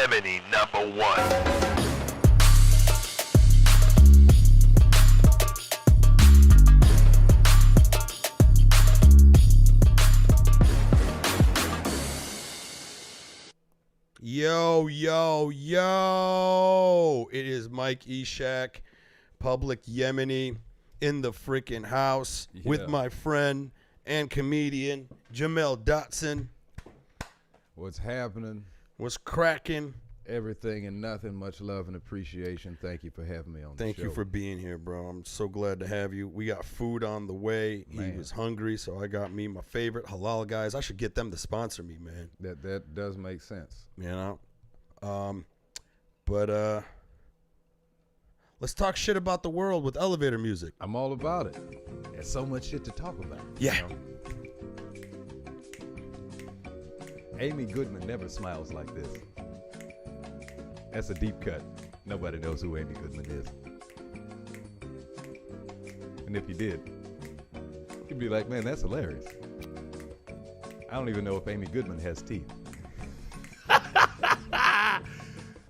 Yemeni #1. Yo, yo, yo. It is Mike Eshaq, public Yemeni, in the freaking house with my friend and comedian, Jamel Dotson. What's happening? What's cracking? Everything and nothing. Much love and appreciation. Thank you for having me on the show. Thank you for being here, bro. I'm so glad to have you. We got food on the way. Man. He was hungry, so I got me my favorite halal guys. I should get them to sponsor me, man. That does make sense. You know? But let's talk shit about the world with elevator music. I'm all about it. There's so much shit to talk about. Yeah. You know? Amy Goodman never smiles like this. That's a deep cut. Nobody knows who Amy Goodman is. And if you did, you'd be like, man, that's hilarious. I don't even know if Amy Goodman has teeth.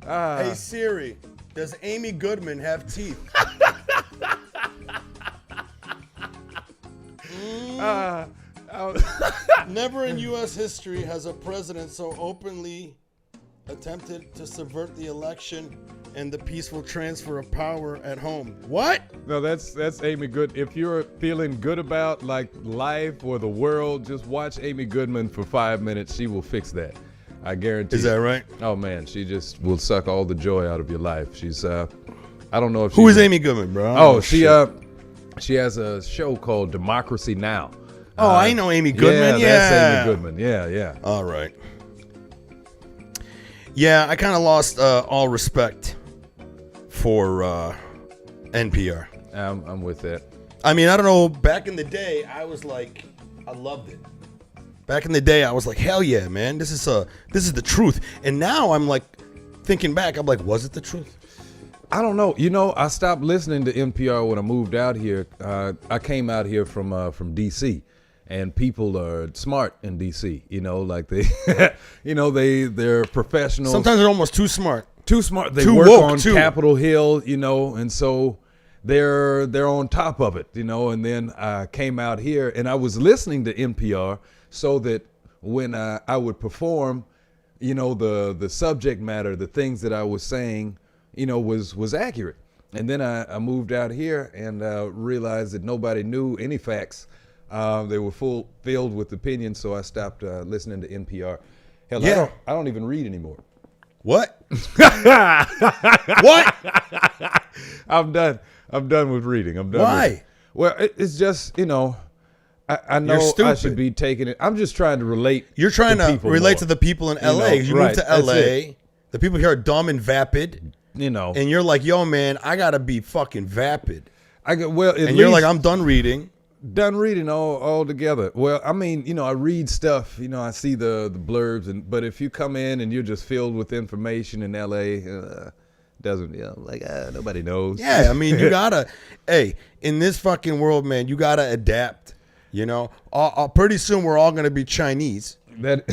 Hey Siri, does Amy Goodman have teeth? Never in U.S. history has a president so openly attempted to subvert the election and the peaceful transfer of power at home. What? No, that's Amy Good. If you're feeling good about like life or the world, just watch Amy Goodman for 5 minutes. She will fix that. I guarantee. Is that right? Oh man, she just will suck all the joy out of your life. She's I don't know if who is Amy Goodman, bro? Oh, she has a show called Democracy Now. Oh, I know Amy Goodman. Yeah, that's Amy Goodman. Yeah. All right. Yeah, I kind of lost all respect for NPR. I'm with that. I mean, I don't know. Back in the day, I was like, I loved it. Back in the day, I was like, hell yeah, man. This is the truth. And now I'm like, thinking back, I'm like, was it the truth? I don't know. You know, I stopped listening to NPR when I moved out here. I came out here from D.C. And people are smart in D.C. You know, like they, they're professionals. Sometimes they're almost too smart. Too smart. They too work woke, on too. Capitol Hill, you know, and so they're on top of it, you know. And then I came out here and I was listening to NPR so that when I would perform, you know, the subject matter, the things that I was saying, you know, was accurate. And then I moved out here and realized that nobody knew any facts. They were filled with opinions, so I stopped listening to NPR. Hell, yeah. I don't even read anymore. What? What? I'm done with reading. I'm done. Why? Well, it's just, you know, I know I should be taking it. I'm just trying to relate. You're trying to relate more. to the people in LA. You right, moved to LA. The people here are dumb and vapid. You know. And you're like, yo, man, I got to be fucking vapid. You're like, I'm done reading. Done reading all together. Well, I mean, you know, I read stuff, you know, I see the blurbs, but if you come in and you're just filled with information in LA, doesn't, you know, like, nobody knows. Yeah, I mean, you gotta, hey, in this fucking world, man, you gotta adapt, you know. Pretty soon we're all gonna be Chinese. That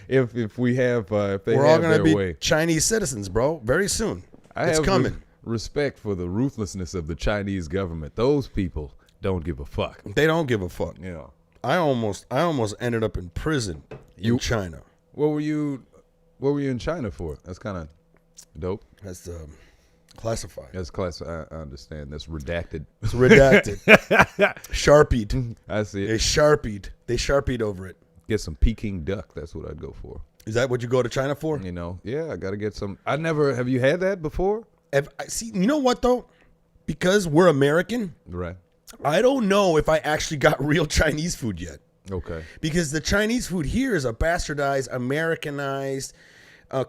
if we have, if they we're have all gonna their be way. Chinese citizens, bro, very soon. It's have coming. Respect for the ruthlessness of the Chinese government. Those people don't give a fuck. They don't give a fuck. Yeah. I almost ended up in prison in China. What were you in China for? That's kind of dope. That's classified. That's classified. I understand. That's redacted. It's redacted. Sharpied. I see it. They sharpied over it. Get some Peking duck. That's what I'd go for. Is that what you go to China for? You know, yeah, I got to get some. Have you had that before? See, you know what though? Because we're American. Right. I don't know if I actually got real Chinese food yet. Okay. Because the Chinese food here is a bastardized, Americanized,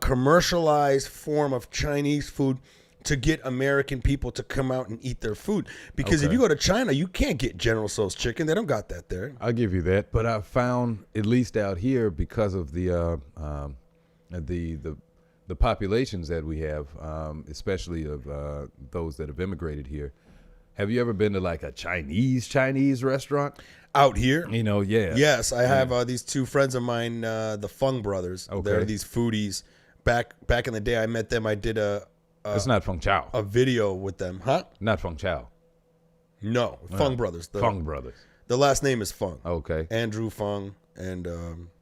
commercialized form of Chinese food to get American people to come out and eat their food. Because if you go to China, you can't get General Tso's chicken. They don't got that there. I'll give you that. But I found, at least out here, because of the populations that we have, especially of those that have immigrated here. Have you ever been to like a Chinese restaurant? Out here? You know, yeah. Yes, I have these two friends of mine, the Fung brothers. Okay. They're these foodies. back in the day I met them, I did It's not Feng Chao. a video with them. Huh? Not Feng Chao. No, Fung Brothers. Feng Brothers. The last name is Fung. Okay. Andrew Fung and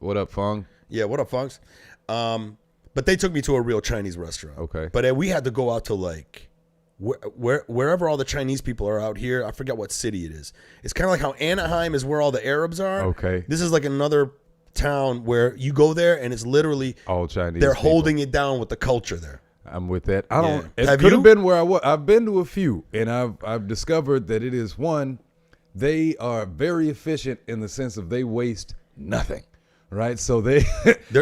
What up, Feng? yeah, what up, Funks? But they took me to a real Chinese restaurant. Okay. But we had to go out to like wherever all the Chinese people are out here. I forget what city it is. It's kind of like how Anaheim is where all the Arabs are. Okay. This is like another town where you go there and it's literally All Chinese. they're people. holding it down with the culture there. I'm with that. I don't. Yeah. It Have could you? have been where I was. I've been to a few, and I've discovered that it is one. They are very efficient in the sense of they waste nothing, right? So they're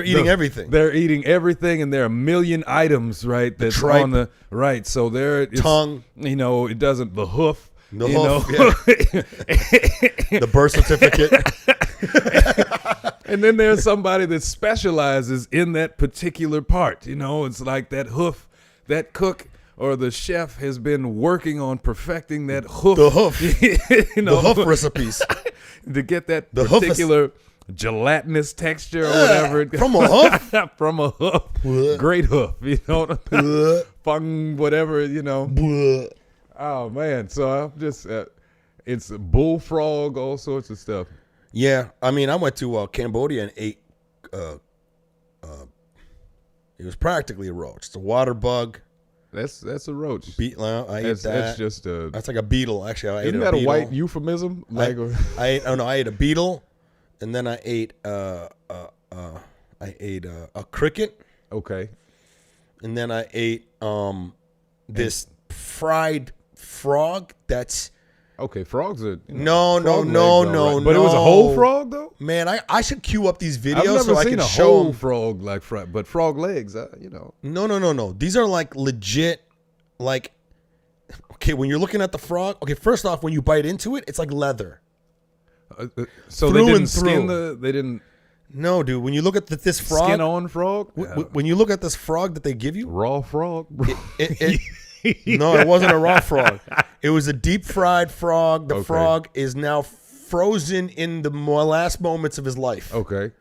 eating everything. They're eating everything, and there are a million items, right? That's tripe. on the right. So there, Tongue. You know, it doesn't the hoof. The you hoof, know? The birth certificate. And then there's somebody that specializes in that particular part. You know, it's like that hoof, that cook or the chef has been working on perfecting that hoof. The hoof. You know, The hoof recipes. to get that The hoof is- particular gelatinous texture or whatever. From a hoof? From a hoof. Bleh. Great hoof. You know, Bleh. fung, whatever, you know. Bleh. Oh, man. So I'm just, it's bullfrog, all sorts of stuff. Yeah, I mean, I went to Cambodia and ate. It was practically a roach. It's a water bug. That's a roach. I ate that. That's just a. That's like a beetle. Actually, I ate Isn't a that a beetle. white euphemism? Like, I ate a beetle, and then I ate a cricket, okay. and then I ate this fried frog. That's Okay, frogs are. You no, know, no, frog no, legs, no, all right. no. But it was a whole frog though. Man, I should queue up these I've videos never so I seen can a show whole them. frog like but frog legs, you know. No. These are like legit, like, okay, when you're looking at the frog, okay, first off, when you bite into it, it's like leather. So Through they didn't and skin through. they didn't No, dude, when you look at this frog, skin on frog. when you look at this frog that they give you, Raw frog. no, it wasn't a raw frog. It was a deep fried frog. The Okay. frog is now frozen in the last moments of his life. Okay.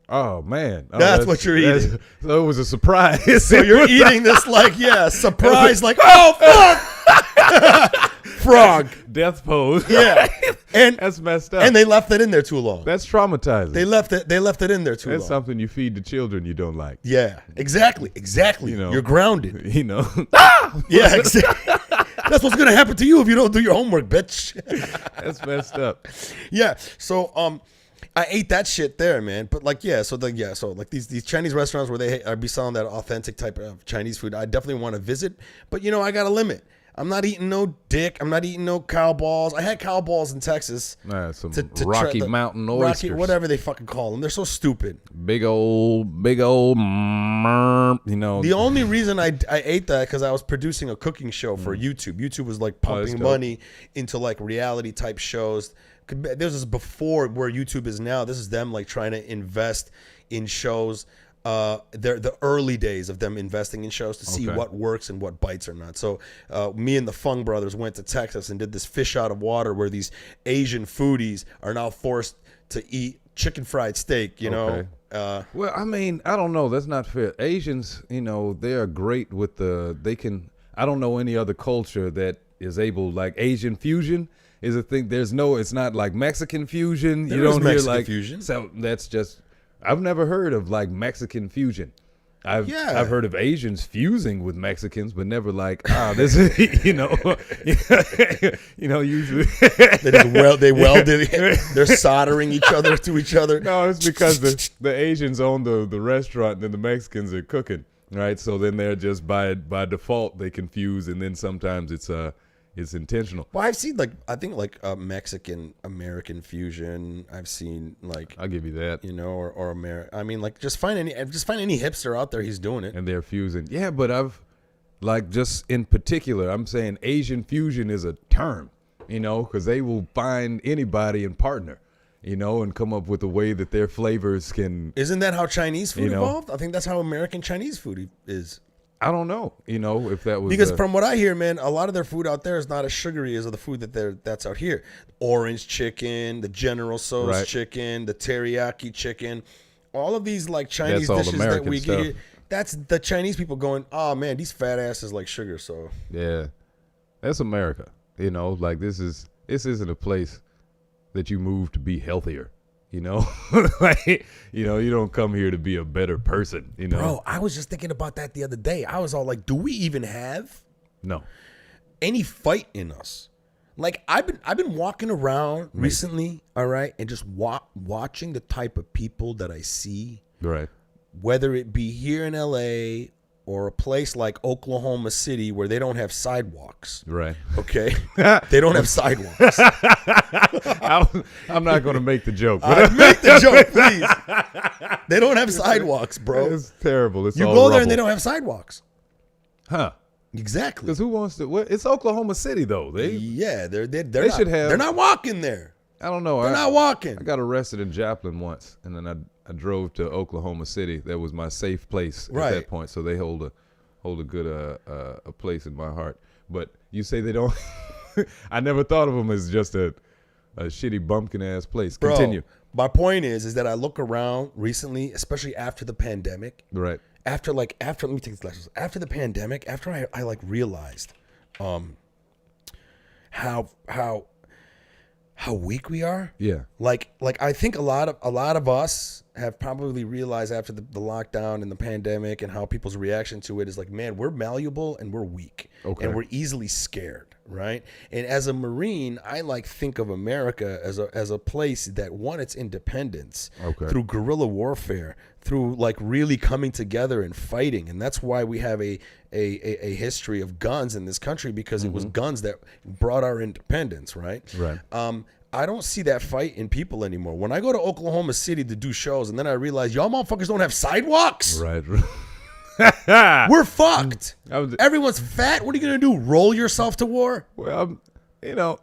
Oh man, That's what you're eating. So it was a surprise. So you're eating this like, yeah, surprise, like, oh, fuck! Frog. Death pose. Yeah. And That's messed up. and they left it in there too long. That's traumatizing. They left it in there too That's long. something you feed to children you don't like. Yeah, exactly. You know. You're grounded. You know. Yeah, exactly. That's what's gonna happen to you if you don't do your homework, bitch. That's messed up. Yeah. So I ate that shit there, man. But like, so like these Chinese restaurants where they be selling that authentic type of Chinese food, I definitely want to visit. But you know, I got a limit. I'm not eating no dick. I'm not eating no cow balls. I had cow balls in Texas. Some to Rocky try Mountain Rocky, oysters. whatever they fucking call them. They're so stupid. Big old, you know. The only reason I ate that because I was producing a cooking show for YouTube. YouTube was like pumping dope. money into like reality type shows. This is before where YouTube is now. This is them like trying to invest in shows. They're the early days of them investing in shows to see Okay. what works and what bites or not. So me and the Fung brothers went to Texas and did this fish out of water where these Asian foodies are now forced to eat chicken fried steak, you know. Okay. Well, I mean, I don't know. That's not fair. Asians, you know, they are great with I don't know any other culture that is able, like Asian fusion is a thing. It's not like Mexican fusion. There you is don't hear Mexican like fusion. So that's just, I've never heard of like Mexican fusion. I've heard of Asians fusing with Mexicans, but never like this is usually they welded. They're soldering each other to each other. No, it's because the Asians own the restaurant and then the Mexicans are cooking, right? So then they're just by default they confuse, and then sometimes it's intentional. Well, I've seen I think Mexican American fusion. I've seen I'll give you that. you know, or American. I mean, just find any hipster out there. He's doing it. And they're fusing. Yeah, but I've just in particular, I'm saying Asian fusion is a term, you know, because they will find anybody and partner, you know, and come up with a way that their flavors can. Isn't that how Chinese food You know. evolved? I think that's how American Chinese food is. I don't know, you know, if that was Because from what I hear, man, a lot of their food out there is not as sugary as the food that's out here. Orange chicken, the General Tso's Right. chicken, the teriyaki chicken, all of these like Chinese That's all dishes that American we stuff. get here. That's the Chinese people going, oh man, these fat asses like sugar. So Yeah, that's America. You know, like this isn't a place that you move to be healthier. You know, like, you know, you don't come here to be a better person. You know, bro, I was just thinking about that the other day. I was all like, do we even have no. any fight in us? Like I've been walking around recently, all right, and just watching the type of people that I see, Right. whether it be here in LA or a place like Oklahoma City where they don't have sidewalks. Right. Okay, they don't have sidewalks. I'm not going to make the joke. But Make the joke, please. They don't have sidewalks, bro. it's terrible. It's You all go there rubble. and they don't have sidewalks. Huh. Exactly. Because who wants to? Well, it's Oklahoma City, though. Yeah, they're They should have- They're not walking there. I don't know. They're not walking. I got arrested in Joplin once, and then I drove to Oklahoma City. That was my safe place Right. at that point. So they hold a good a place in my heart. But you say they don't. I never thought of them as just a shitty bumpkin ass place. Bro, Continue. my point is that I look around recently, especially after the pandemic. Right. After let me take this lessons. After the pandemic, after I like realized how weak we are. Yeah. Like I think a lot of us have probably realized after the lockdown and the pandemic and how people's reaction to it is like, man, we're malleable and we're weak. Okay. And we're easily scared, right? And as a Marine, I like think of America as a place that won its independence through guerrilla warfare, through like really coming together and fighting. And that's why we have a history of guns in this country, because it was guns that brought our independence, right? Right. I don't see that fight in people anymore. When I go to Oklahoma City to do shows, and then I realize y'all motherfuckers don't have sidewalks. Right. We're fucked. I was- Everyone's fat. What are you gonna do? Roll yourself to war? Well, you know.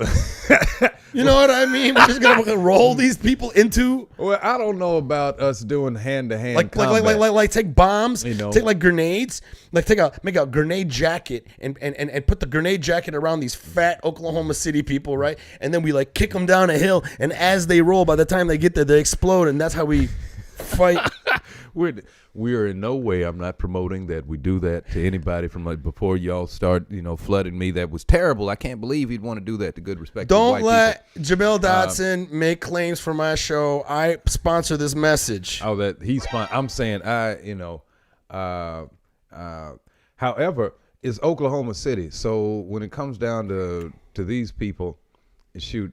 You know what I mean? We're just gonna roll these people into Well, I don't know about us doing hand-to-hand like combat. take bombs, You know. take like grenades, like make a grenade jacket and put the grenade jacket around these fat Oklahoma City people, right? And then we like kick them down a hill, and as they roll, by the time they get there, they explode, and that's how we fight. We are in no way. I'm not promoting that we do that to anybody. From like before y'all start, flooding me. That was terrible. I can't believe he'd want to do that to good respect. Don't let Jamel Dotson make claims for my show. I sponsor this message. Oh, that he's fine. I'm saying however, it's Oklahoma City. So when it comes down to these people, shoot.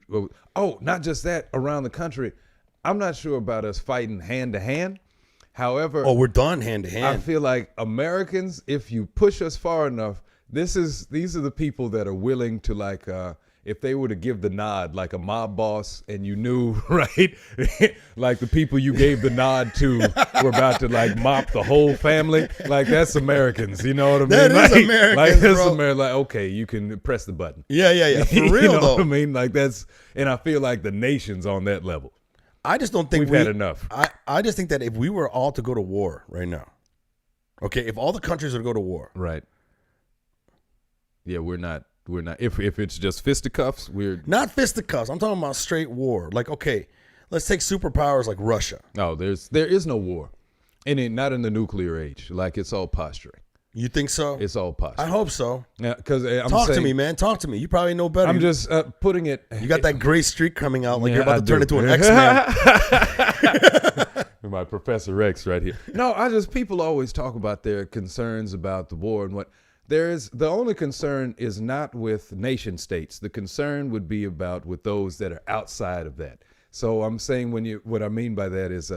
Oh, not just that. Around the country, I'm not sure about us fighting hand to hand. However, We're done hand to I hand. feel like Americans, if you push us far enough, these are the people that are willing to like, if they were to give the nod, like a mob boss, and you knew, right, like the people you gave the nod to were about to like mop the whole family, like that's Americans, you know what I mean? That is like, Americans, like that's bro. American. Like, okay, you can press the button. Yeah. For You real know though. what I mean? Like that's, and I feel like the nation's on that level. I just don't think We've had enough. I just think that if we were all to go to war right now, okay, if all the countries were to go to war, Right. Yeah, we're not. If it's just fisticuffs, we're not fisticuffs. I'm talking about straight war. Like, okay, let's take superpowers like Russia. no. There is no war, and not in the nuclear age. Like it's all posturing. You think so? It's all I posturing. hope so. Yeah, because I'm Talk saying, to me, man. Talk to me. You probably know better. I'm just putting it. You got that gray streak coming out, like Yeah, you're about I to turn do. into an X-Man. My Professor X right here. No, people always talk about their concerns about the war and what. The only concern is not with nation states. The concern would be about with those that are outside of that. So I'm saying what I mean by that is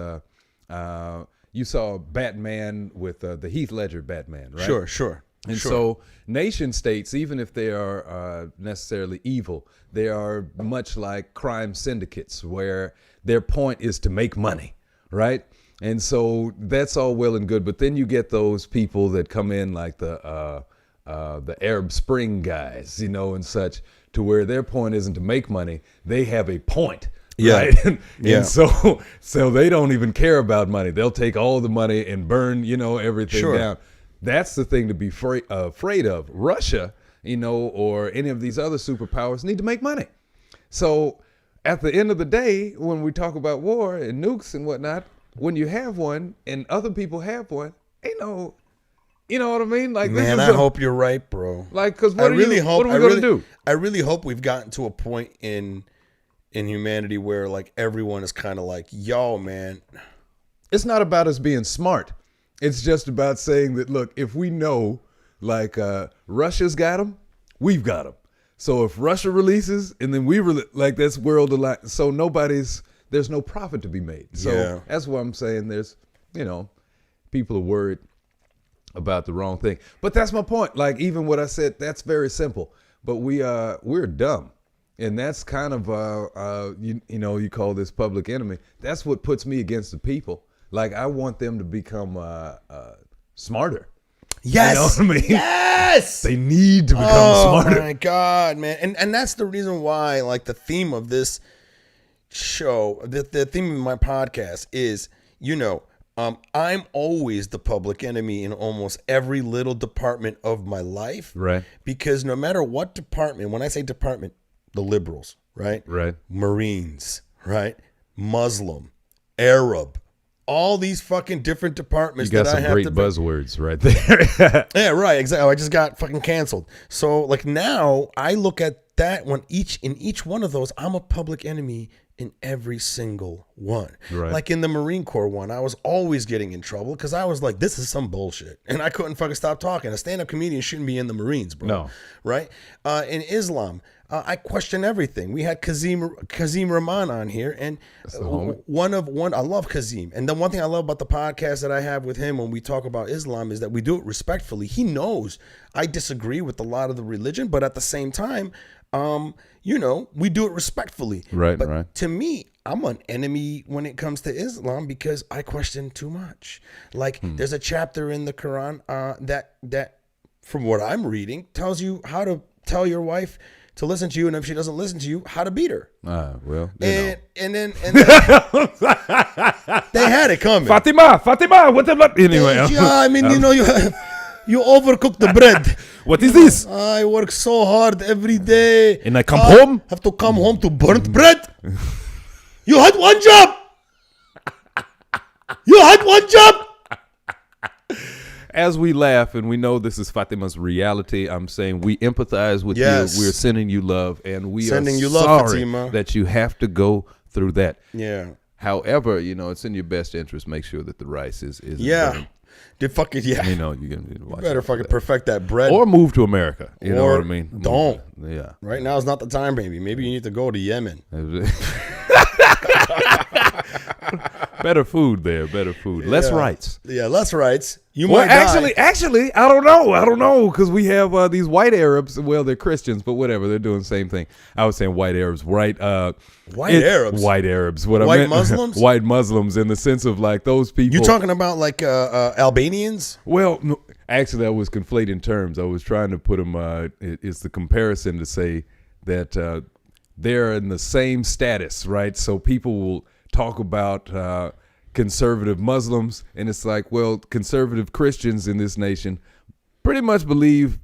you saw Batman with the Heath Ledger Batman, right? Sure. And so nation states, even if they are necessarily evil, they are much like crime syndicates where their point is to make money, right? And so that's all well and good. But then you get those people that come in like the Arab Spring guys, and such, to where their point isn't to make money. They have a point. Yeah. Right? And Yeah. so they don't even care about money. They'll take all the money and burn, everything Sure. down. That's the thing to be afraid of. Russia, or any of these other superpowers need to make money. So at the end of the day, when we talk about war and nukes and whatnot, when you have one and other people have one, You know what I mean? Like, man, I hope you're right, bro. Like, because what are we gonna do? I really hope we've gotten to a point in humanity where like everyone is kind of like, yo, man. It's not about us being smart. It's just about saying that, look, if we know, like, Russia's got them, we've got them. So if Russia releases and then like, that's world alike. So there's no profit to be made. So that's what I'm saying. There's, people are worried about the wrong thing. But that's my point. Like, even what I said, that's very simple. But we're dumb. And that's kind of, you call this public enemy. That's what puts me against the people. Like, I want them to become smarter. Yes. You know what I mean? Yes. They need to become smarter. Oh my God, man. And that's the reason why, like, the theme of this show, the theme of my podcast is, I'm always the public enemy in almost every little department of my life. Right. Because no matter what department, when I say department, the liberals, right? Right. Marines, right? Muslim, Arab, all these fucking different departments you got that I some have great to buzzwords right there. Yeah, right, exactly. I just got fucking canceled. So like now I look at that in each one of those, I'm a public enemy in every single one. Right. Like in the Marine Corps one, I was always getting in trouble because I was like, this is some bullshit. And I couldn't fucking stop talking. A stand-up comedian shouldn't be in the Marines, bro. No. Right? In Islam, I question everything. We had Kazim Rahman on here, and one, I love Kazim. And the one thing I love about the podcast that I have with him when we talk about Islam is that we do it respectfully. He knows I disagree with a lot of the religion, but at the same time, we do it respectfully. Right, but right. To me, I'm an enemy when it comes to Islam because I question too much. Like there's a chapter in the Quran that from what I'm reading tells you how to tell your wife to listen to you, and if she doesn't listen to you, how to beat her. Well, and then they had it coming. Fatima, what the anyway? Yeah, I mean, you overcook the bread. What is this? I work so hard every day. And I come home? Have to come home to burnt bread? You had one job. You had one job. As we laugh, and we know this is Fatima's reality, I'm saying we empathize with Yes. you. We're sending you love, and we Sending are you love, sorry Fatima. that you have to go through that. Yeah. However, it's in your best interest. Make sure that the rice is Yeah. burnt. Did fucking yeah. You're gonna watch Better out for fucking that. perfect that bread. Or move to America. You know Or what I mean? don't. Yeah. Right now is not the time, baby. Maybe you need to go to Yemen. Better food there. Better food. Less rights. Yeah, less rights. You Well, might die. actually, I don't know, because we have these white Arabs. Well, they're Christians, but whatever, they're doing the same thing. I was saying white Arabs, right? White Arabs? White Arabs. What White I meant, Muslims? White Muslims, in the sense of like those people. You talking about like Albanians? Well, no, actually, I was conflating terms. I was trying to put them. It's the comparison to say that they're in the same status, right? So people will talk about conservative Muslims, and it's like, well, conservative Christians in this nation pretty much believe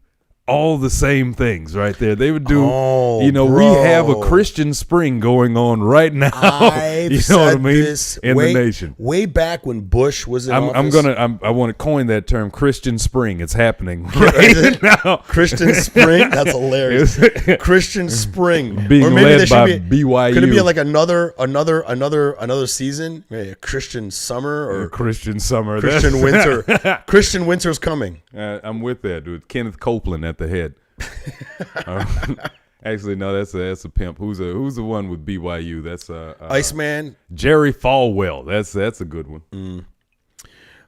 all the same things right there. They would do, we have a Christian spring going on right now. I've you know said what I mean? this In the nation. Way back when Bush was in office. I want to coin that term, Christian spring. It's happening right now. Christian Spring? That's hilarious. Christian Spring. Being or maybe led there should by be, BYU. Could it be like another season? Maybe a Christian summer or Christian summer. Christian winter. Christian winter's coming. I'm with that, dude. Kenneth Copeland at the head. Actually, no, that's a pimp. Who's the one with BYU? That's Iceman. Jerry Falwell. That's a good one.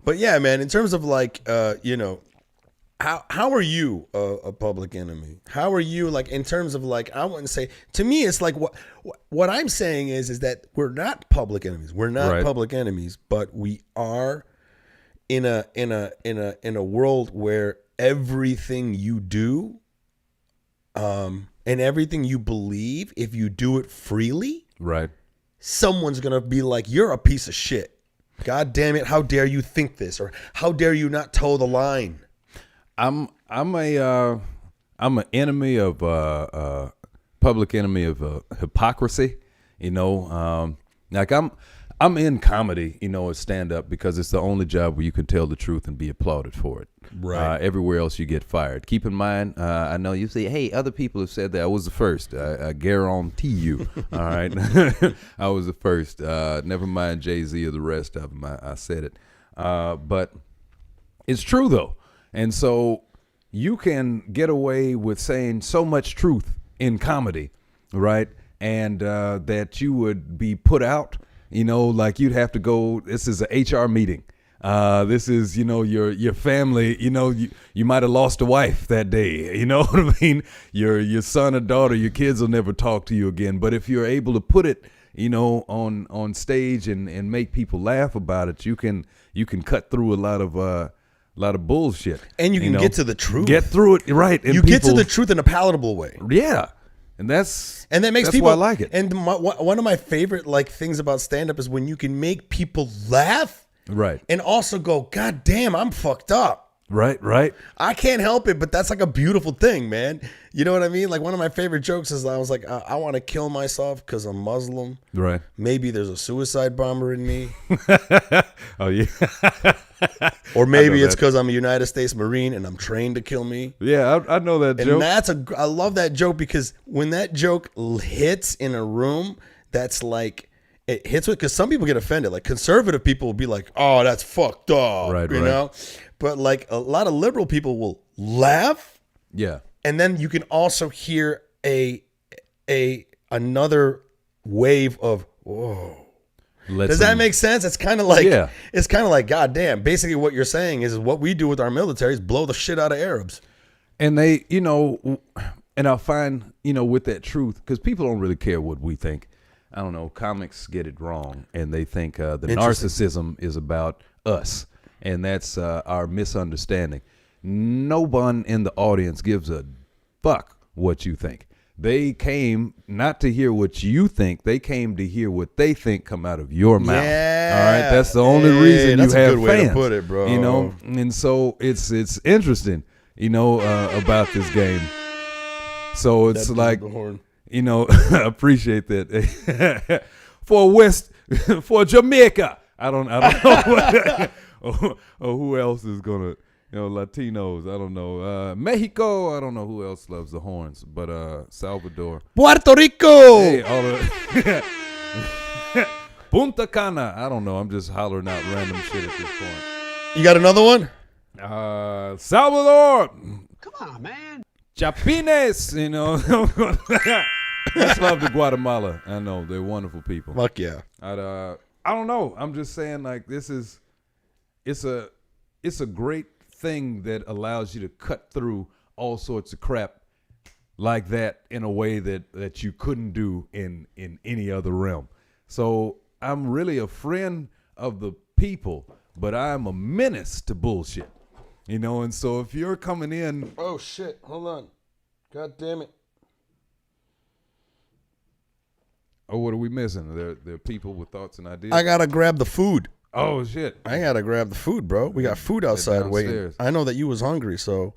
But yeah, man. In terms of like, how are you a public enemy? How are you like in terms of like? I wouldn't say. To me, it's like what I'm saying is that we're not public enemies. We're not public enemies, but we are in a world where everything you do, and everything you believe, if you do it freely, right, someone's gonna be like, "You're a piece of shit. God damn it! How dare you think this, or how dare you not toe the line?" I'm an enemy of public enemy of hypocrisy. Like I'm in comedy, as stand-up because it's the only job where you can tell the truth and be applauded for it. Right. Everywhere else you get fired. Keep in mind, I know you say, hey, other people have said that. I was the first. I guarantee you. All right. I was the first. Never mind Jay-Z or the rest of them. I said it. But it's true, though. And so you can get away with saying so much truth in comedy, right? And that you would be put out. Like you'd have to go, this is an HR meeting. This is, your family, you might have lost a wife that day. You know what I mean? Your son or daughter, your kids will never talk to you again. But if you're able to put it, on stage and make people laugh about it, you can cut through a lot of bullshit. And you can get to the truth. Get through it, right. And you get to the truth in a palatable way. Yeah. And that makes people why I like it. And one of my favorite things about stand-up is when you can make people laugh, right, and also go, God damn, I'm fucked up. Right. I can't help it, but that's like a beautiful thing, man. You know what I mean? Like one of my favorite jokes is I was like, I want to kill myself because I'm Muslim. Right. Maybe there's a suicide bomber in me. Oh yeah. Or maybe it's because I'm a United States Marine and I'm trained to kill me. Yeah, I know that joke. And I love that joke because when that joke hits in a room, that's like, it hits with, because some people get offended. Like conservative people will be like, oh, that's fucked up, right, you know? But like a lot of liberal people will laugh. Yeah. And then you can also hear another wave of, whoa. Does that make sense? It's kind of like, it's kind of like, God damn. Basically, what you're saying is what we do with our military is blow the shit out of Arabs. And they, and I find, with that truth, because people don't really care what we think. I don't know. Comics get it wrong, and they think the narcissism is about us, and that's our misunderstanding. No one in the audience gives a fuck what you think. They came not to hear what you think. They came to hear what they think come out of your mouth. Yeah. All right. That's the only reason you have fans. That's a good way to put it, bro. And so it's interesting, about this game. So it's like, I appreciate that. For Jamaica. I don't know. or who else is gonna. Latinos, I don't know. Mexico, I don't know who else loves the horns, but Salvador. Puerto Rico! Hey, all the Punta Cana, I don't know. I'm just hollering out random shit at this point. You got another one? Salvador! Come on, man. Chapines, Much love to Guatemala. I know, they're wonderful people. Fuck yeah. I don't know. I'm just saying, like, it's a great thing that allows you to cut through all sorts of crap like that in a way that you couldn't do in any other realm. So I'm really a friend of the people, but I'm a menace to bullshit. And so if you're coming in... Oh, shit. Hold on. God damn it. Oh, what are we missing? There are people with thoughts and ideas. I got to grab the food. Oh, shit. I got to grab the food, bro. We got food outside waiting. I know that you was hungry, so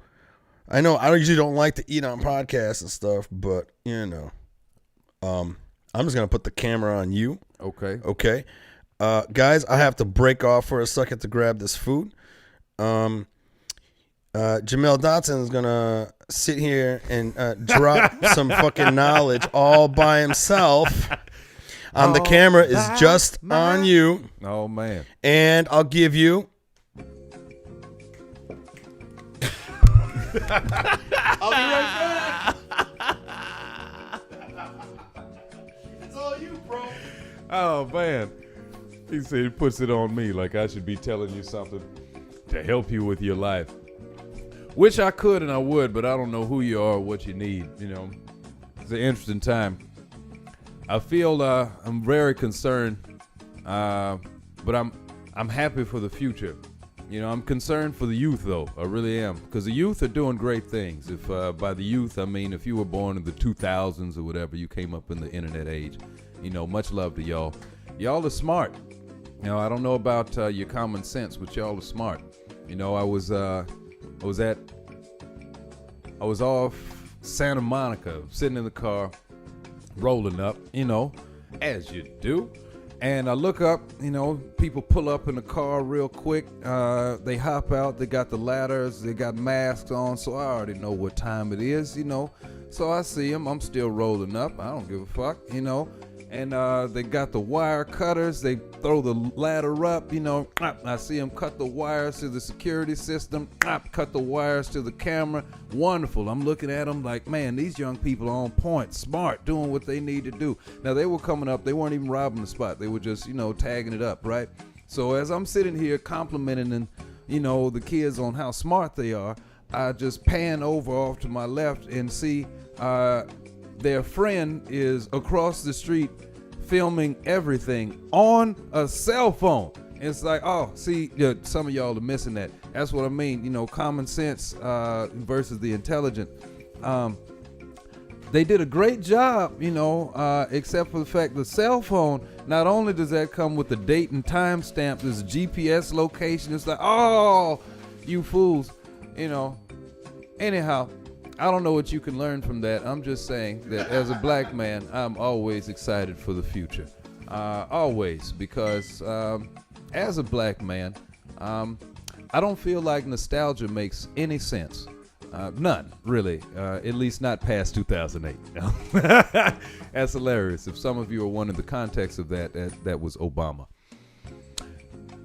I know I usually don't like to eat on podcasts and stuff, but, I'm just going to put the camera on you. Okay. Guys, I have to break off for a second to grab this food. Jamel Dotson is going to sit here and drop some fucking knowledge all by himself. The camera is just on you. Oh, man. And I'll give you... I'll be right back. It's all you, bro. Oh, man. He said he puts it on me like I should be telling you something to help you with your life. Which I could and I would, but I don't know who you are or what you need. It's an interesting time. I feel I'm very concerned, but I'm happy for the future. I'm concerned for the youth, though. I really am, because the youth are doing great things. If by the youth, I mean if you were born in the 2000s or whatever, you came up in the internet age. Much love to y'all. Y'all are smart. I don't know about your common sense, but y'all are smart. I was off Santa Monica, sitting in the car, rolling up, as you do. And I look up, you know, people pull up in the car real quick. They hop out. They got the ladders. They got masks on. So I already know what time it is, you know. So I see them. I'm still rolling up. I don't give a fuck, you know. And they got the wire cutters. They throw the ladder up, you know. I see them cut the wires to the security system. Cut the wires to the camera. Wonderful. I'm looking at them like, man, these young people are on point, smart, doing what they need to do. Now, they were coming up. They weren't even robbing the spot. They were just, you know, tagging it up, right? So as I'm sitting here complimenting and, you know, the kids on how smart they are, I just pan over off to my left and see their friend is across the street filming everything on a cell phone. It's like, oh, see, some of y'all are missing that. That's what I mean, you know, common sense versus the intelligent. They did a great job, you know, except for the fact the cell phone, not only does that come with the date and time stamp, there's a GPS location. It's like, oh, you fools, you know. Anyhow, I don't know what you can learn from that. I'm just saying that as a black man, I'm always excited for the future. Always, because as a black man, I don't feel like nostalgia makes any sense. None, really. At least not past 2008. That's hilarious. If some of you are wondering the context of that was Obama.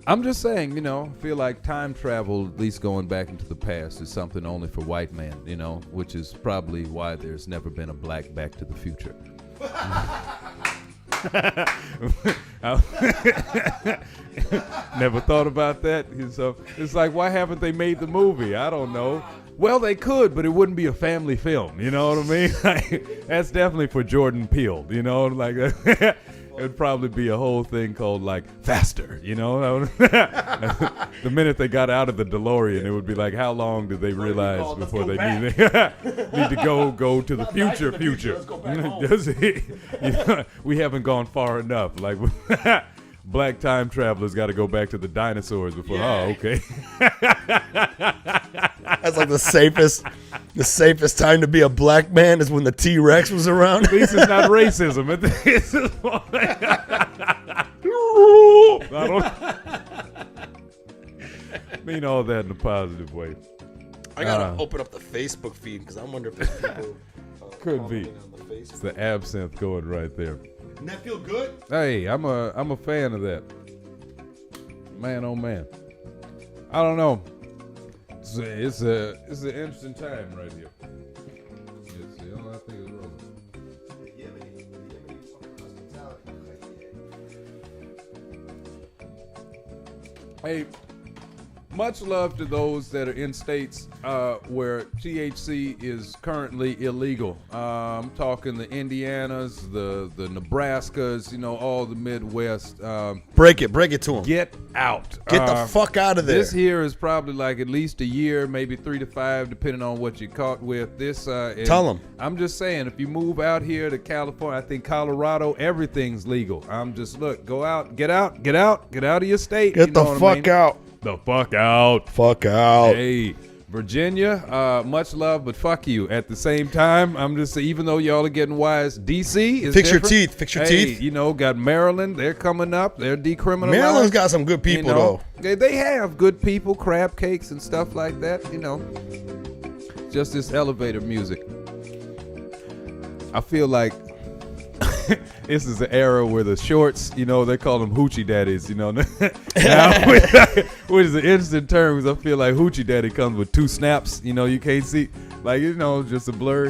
I'm just saying, you know, I feel like time travel, at least going back into the past, is something only for white men, you know, which is probably why there's never been a black Back to the Future. Never thought about that. So it's like, why haven't they made the movie? I don't know. Well, they could, but it wouldn't be a family film. You know what I mean? Like, that's definitely for Jordan Peele. You know, like it'd probably be a whole thing called like Faster. You know, the minute they got out of the DeLorean, it would be like, how long did they realize before they need to go to the future? Let's go back home. We haven't gone far enough. Like. Black time travelers got to go back to the dinosaurs before. Yeah. Oh, okay. That's like the safest time to be a black man is when the T-Rex was around. At least it's not racism. I mean all that in a positive way. I gotta open up the Facebook feed because I wonder if there's people could be. It's the absinthe going right there. Doesn't that feel good? Hey, I'm a fan of that. Man, oh man. I don't know. It's an interesting time right here. Let's see. I think it's rolling. Yemeni hospitality. Hey, much love to those that are in states where THC is currently illegal. I'm talking the Indianas, the Nebraskas, you know, all the Midwest. Break it to them. Get out. Get the fuck out of there. This here is probably like at least a year, maybe 3 to 5, depending on what you caught with. This. Tell them. I'm just saying, if you move out here to California, I think Colorado, everything's legal. I'm just, look, go out, get out of your state. Get the fuck out. The fuck out. Fuck out. Hey, Virginia, much love, but fuck you. At the same time, I'm just saying, even though y'all are getting wise, DC is Fix different. Fix your teeth. You know, got Maryland. They're coming up. They're decriminalized. Maryland's got some good people, you know, though. They have good people, crab cakes and stuff like that, you know. Just this elevator music. I feel like this is the era where the shorts, you know, they call them hoochie daddies, you know. Now, which is an interesting term because I feel like hoochie daddy comes with 2 snaps, you know, you can't see, like, you know, just a blur.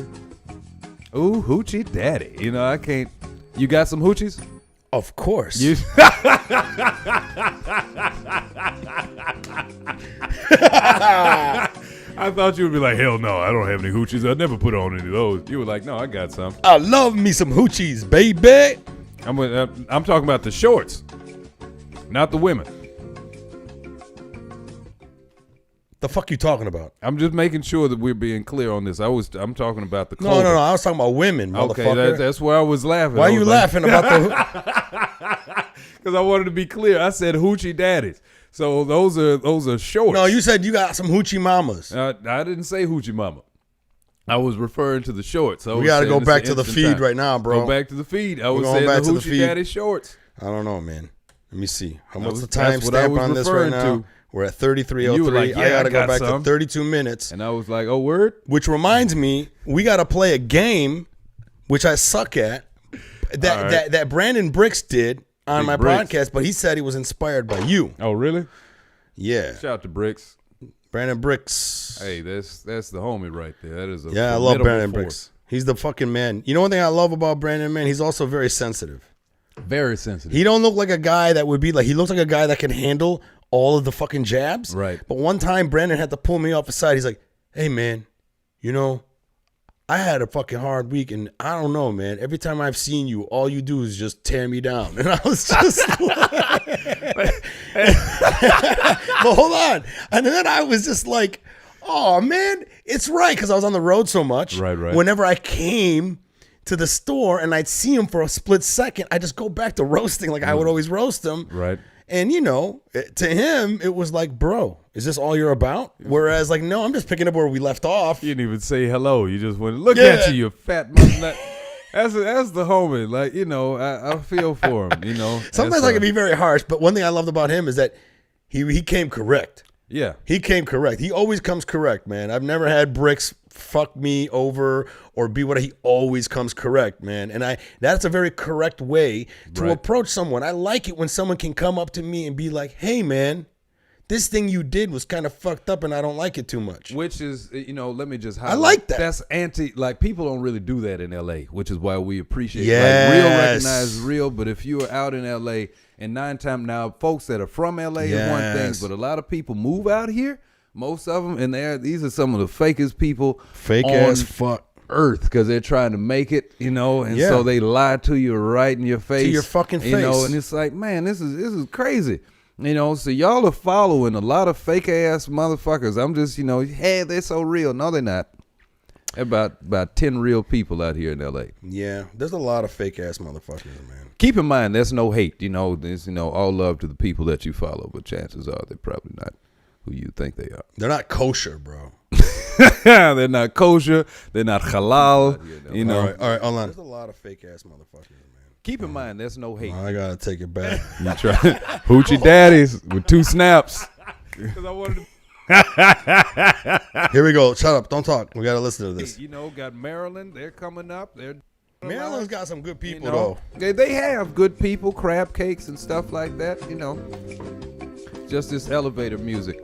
Ooh, hoochie daddy, you know, I can't. You got some hoochies? Of course. I thought you would be like, hell no, I don't have any hoochies. I'd never put on any of those. You were like, no, I got some. I love me some hoochies, baby. I'm talking about the shorts, not the women. The fuck you talking about? I'm just making sure that we're being clear on this. I'm talking about the clothing. No. I was talking about women, motherfucker. Okay, that's where I was laughing. Why are you laughing about the? Because I wanted to be clear. I said hoochie daddies. So those are shorts. No, you said you got some hoochie mamas. I didn't say hoochie mama. I was referring to the shorts. We got to go back to the feed right now, bro. Go back to the feed. I was saying the hoochie daddy shorts. I don't know, man. Let me see. What's the That's what I timestamp was on this right referring now? to. We're at 33:03. You were like, I gotta go back some. to 32 minutes. And I was like, oh, word? Which reminds me, we gotta play a game, which I suck at. That Brandon Bricks did on Big my Bricks. podcast, but he said he was inspired by you. Oh, really? Yeah. Shout out to Bricks. Brandon Bricks. Hey, that's the homie right there. That is a Yeah, I love formidable Brandon force. Bricks. He's the fucking man. You know one thing I love about Brandon, man? He's also very sensitive. Very sensitive. He don't look like a guy that would be like, he looks like a guy that can handle all of the fucking jabs. Right. But one time Brandon had to pull me off the side. He's like, hey man, you know, I had a fucking hard week and I don't know, man. Every time I've seen you, all you do is just tear me down. And I was just like, but hold on. And then I was just like, oh man, it's right. Cause I was on the road so much. Right. Whenever I came to the store and I'd see him for a split second, I just go back to roasting like I would always roast him. Right. And, you know, to him, it was like, bro, is this all you're about? Whereas, like, no, I'm just picking up where we left off. You didn't even say hello. You just went, look at you fat mother. That's the homie. Like, you know, I feel for him, you know. Sometimes I can be very harsh, but one thing I loved about him is that he came correct. Yeah. He came correct. He always comes correct, man. I've never had Bricks fuck me over or be what he always comes correct, man. And that's a very correct way to approach someone. I like it when someone can come up to me and be like, hey, man, this thing you did was kind of fucked up and I don't like it too much. Which is, you know, let me just highlight. I like that. That's like people don't really do that in LA, which is why we appreciate Yes. like real recognize real. But if you are out in LA and 9 times now, folks that are from LA is one thing, Yes. but a lot of people move out here, most of them, and these are some of the fakest people Fake on ass fuck. earth because they're trying to make it, you know, and so they lie to you right in your face. To your fucking face. You know, and it's like, man, this is crazy. You know, so y'all are following a lot of fake ass motherfuckers. I'm just, you know, hey, they're so real. No, they're not. About 10 real people out here in LA. Yeah, there's a lot of fake ass motherfuckers, man. Keep in mind, there's no hate. You know, there's, you know, all love to the people that you follow, but chances are they're probably not who you think they are. They're not kosher, bro. They're not kosher. They're not halal. You know. All right, hold on. There's a lot of fake ass motherfuckers, man. Keep in mind, there's no hate. I gotta take it back. You try hoochie daddies with 2 snaps. Because I wanted to. Here we go. Shut up. Don't talk. We gotta listen to this. You know, got Maryland. They're coming up. Maryland's got some good people, you know, though. they have good people, crab cakes and stuff like that. You know, just this elevator music.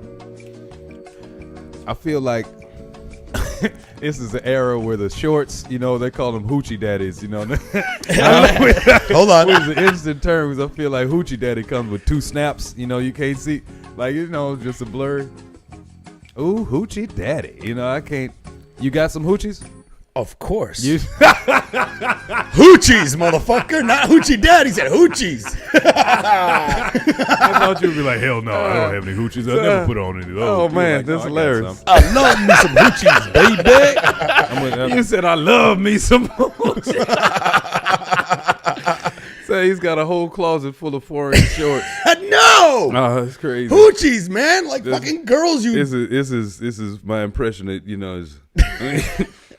I feel like this is the era where the shorts, you know, they call them hoochie daddies. You know, Hold on. Which is an interesting term because I feel like hoochie daddy comes with 2 snaps. You know, you can't see, like, you know, just a blur. Ooh, hoochie daddy. You know, I can't. You got some hoochies? Of course. You Hoochies, motherfucker. Not hoochie dad. He said hoochies. I thought you'd be like, hell no, I don't have any hoochies. I never put on any of those. Oh, You were "Oh, like, I that's got hilarious. some." I love me some hoochies, baby. You said, I love me some hoochies. So he's got a whole closet full of foreign shorts. No. Oh, that's crazy. Hoochies, man. Like fucking girls you. This is my impression that, you know, is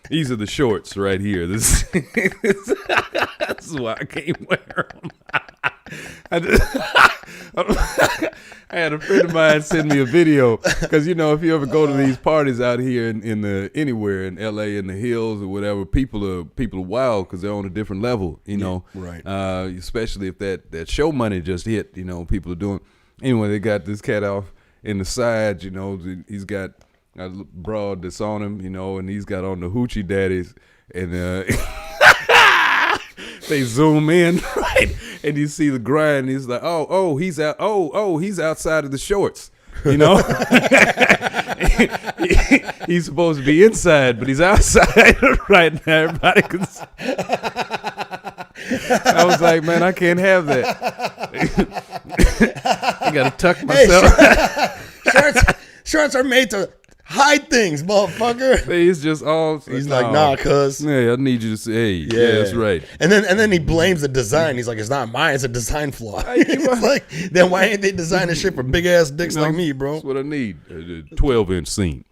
these are the shorts right here. This is why I can't wear them. I had a friend of mine send me a video because, you know, if you ever go to these parties out here in the anywhere in LA in the hills or whatever, people are wild because they're on a different level, you know. Right. Especially if that show money just hit, you know, people are doing. Anyway, they got this cat off in the side, you know. He's got a broad that's on him, you know, and he's got on the hoochie daddies, and they zoom in, right, and you see the grind. He's like, oh, he's out. Oh, he's outside of the shorts, you know. He's supposed to be inside, but he's outside right now. Everybody can. I was like, man, I can't have that. I gotta tuck myself. Hey, shorts are made to hide things, motherfucker. He's just all. He's like, nah, cuz. Yeah, I need you to say, hey, yeah, that's right. And then he blames the design. He's like, it's not mine. It's a design flaw. It's like, then why ain't they designing shit for big ass dicks like me, bro? That's what I need. A 12-inch scene.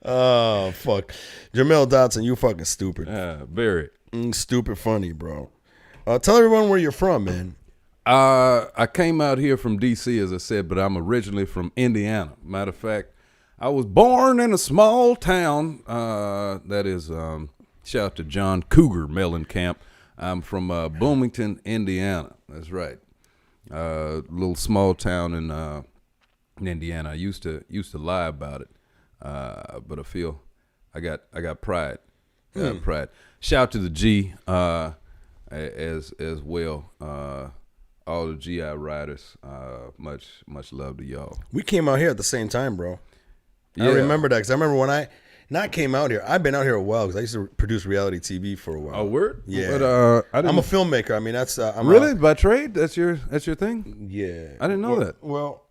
Oh, fuck. Jamel Dotson, you fucking stupid. Very. Stupid funny, bro. Tell everyone where you're from, man. I came out here from D.C., as I said, but I'm originally from Indiana. Matter of fact, I was born in a small town that is, shout out to John Cougar Mellencamp. I'm from Bloomington, Indiana. That's right. Little small town in Indiana. I used to lie about it, but I feel I got pride. Pride. Shout out to the G as well. All the GI riders. Much love to y'all. We came out here at the same time, bro. Yeah. I remember that because I remember when I not came out here. I've been out here a while because I used to produce reality TV for a while. Oh, word? Yeah. But I'm a filmmaker. I mean, that's I'm really by trade. That's your thing. Yeah. I didn't know that. Well,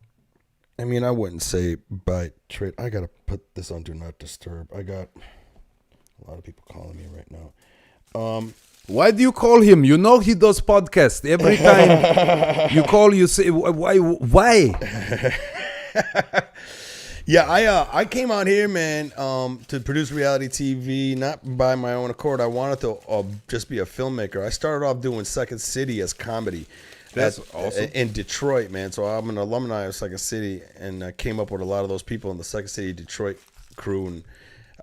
I mean, I wouldn't say by trade. I gotta put this on Do Not Disturb. I got a lot of people calling me right now. Why do you call him? You know he does podcast every time you call. You say why? Yeah, I came out here, man, to produce reality TV, not by my own accord. I wanted to just be a filmmaker. I started off doing Second City as comedy. That's awesome. In Detroit, man. So I'm an alumni of Second City, and I came up with a lot of those people in the Second City Detroit crew. And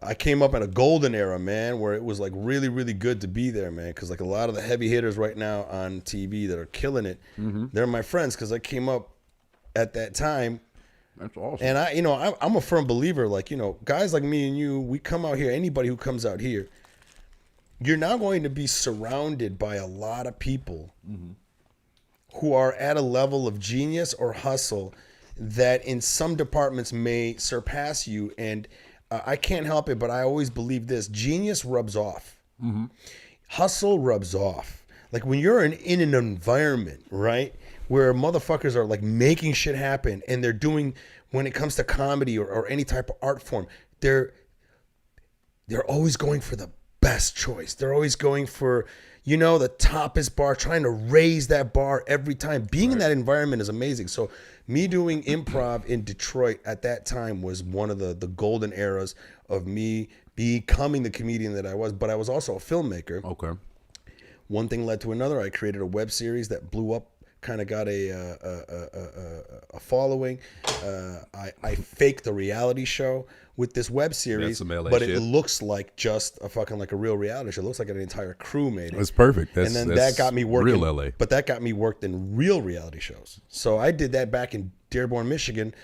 I came up in a golden era, man, where it was like really, really good to be there, man. Because like a lot of the heavy hitters right now on TV that are killing it, they're my friends because I came up at that time. That's awesome. And I'm a firm believer, like, guys like me and you, we come out here, anybody who comes out here, you're now going to be surrounded by a lot of people who are at a level of genius or hustle that in some departments may surpass you. And I can't help it, but I always believe this: genius rubs off. Hustle rubs off. Like when you're in an environment, right, where motherfuckers are like making shit happen, and they're doing, when it comes to comedy or any type of art form, they're always going for the best choice. They're always going for, the toppest bar, trying to raise that bar every time. Being in that environment is amazing. So me doing improv in Detroit at that time was one of the golden eras of me becoming the comedian that I was, but I was also a filmmaker. Okay. One thing led to another. I created a web series that blew up, kind of got a following. I faked the reality show with this web series, but it looks like just a real reality show. It looks like an entire crew made it. That's perfect. And then that got me working. Real LA. But that got me worked in real reality shows. So I did that back in Dearborn, Michigan,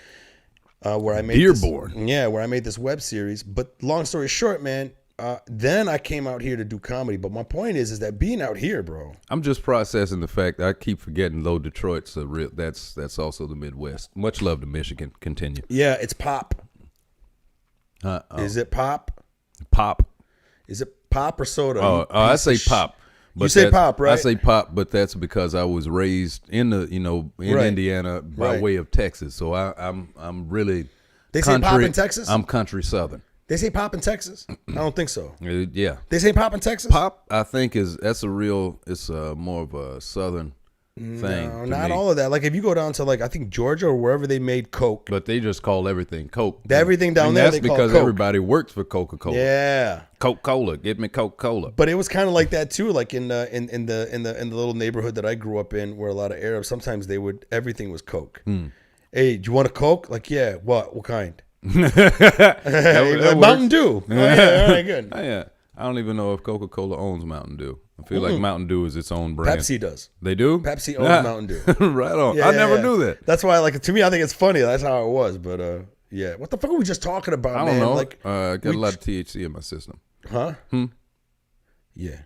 where I made where I made this web series. But long story short, man, then I came out here to do comedy. But my point is that being out here, bro. I'm just processing the fact that I keep forgetting low Detroit's that's also the Midwest. Much love to Michigan. Continue. Yeah, it's pop. Is it pop? Pop. Is it pop or soda? I say pop. But you say pop, right? I say pop, but that's because I was raised in Indiana by way of Texas. So I'm really They country. say pop in Texas? I'm country Southern. They say pop in Texas? I don't think so. Yeah. They say pop in Texas? Pop, I think it's more of a Southern thing. No, not all of that. Like if you go down to I think Georgia or wherever they made Coke. But they just call everything Coke. Everything down there they call Coke. That's because everybody works for Coca-Cola. Yeah. Coca-Cola, get me Coca-Cola. But it was kind of like that too, like in the little neighborhood that I grew up in, where a lot of Arabs, sometimes everything was Coke. Hey, do you want a Coke? Like, yeah. What kind? Mountain Dew. Oh, yeah, all right, good. Yeah. I don't even know if Coca-Cola owns Mountain Dew. I feel like Mountain Dew is its own brand. Pepsi does. They do? Pepsi owns Mountain Dew. Right on. I never knew that. That's why, to me, I think it's funny. That's how it was. But yeah, what the fuck are we just talking about? I don't know. Like, I got a lot of THC in my system. Huh? Yeah.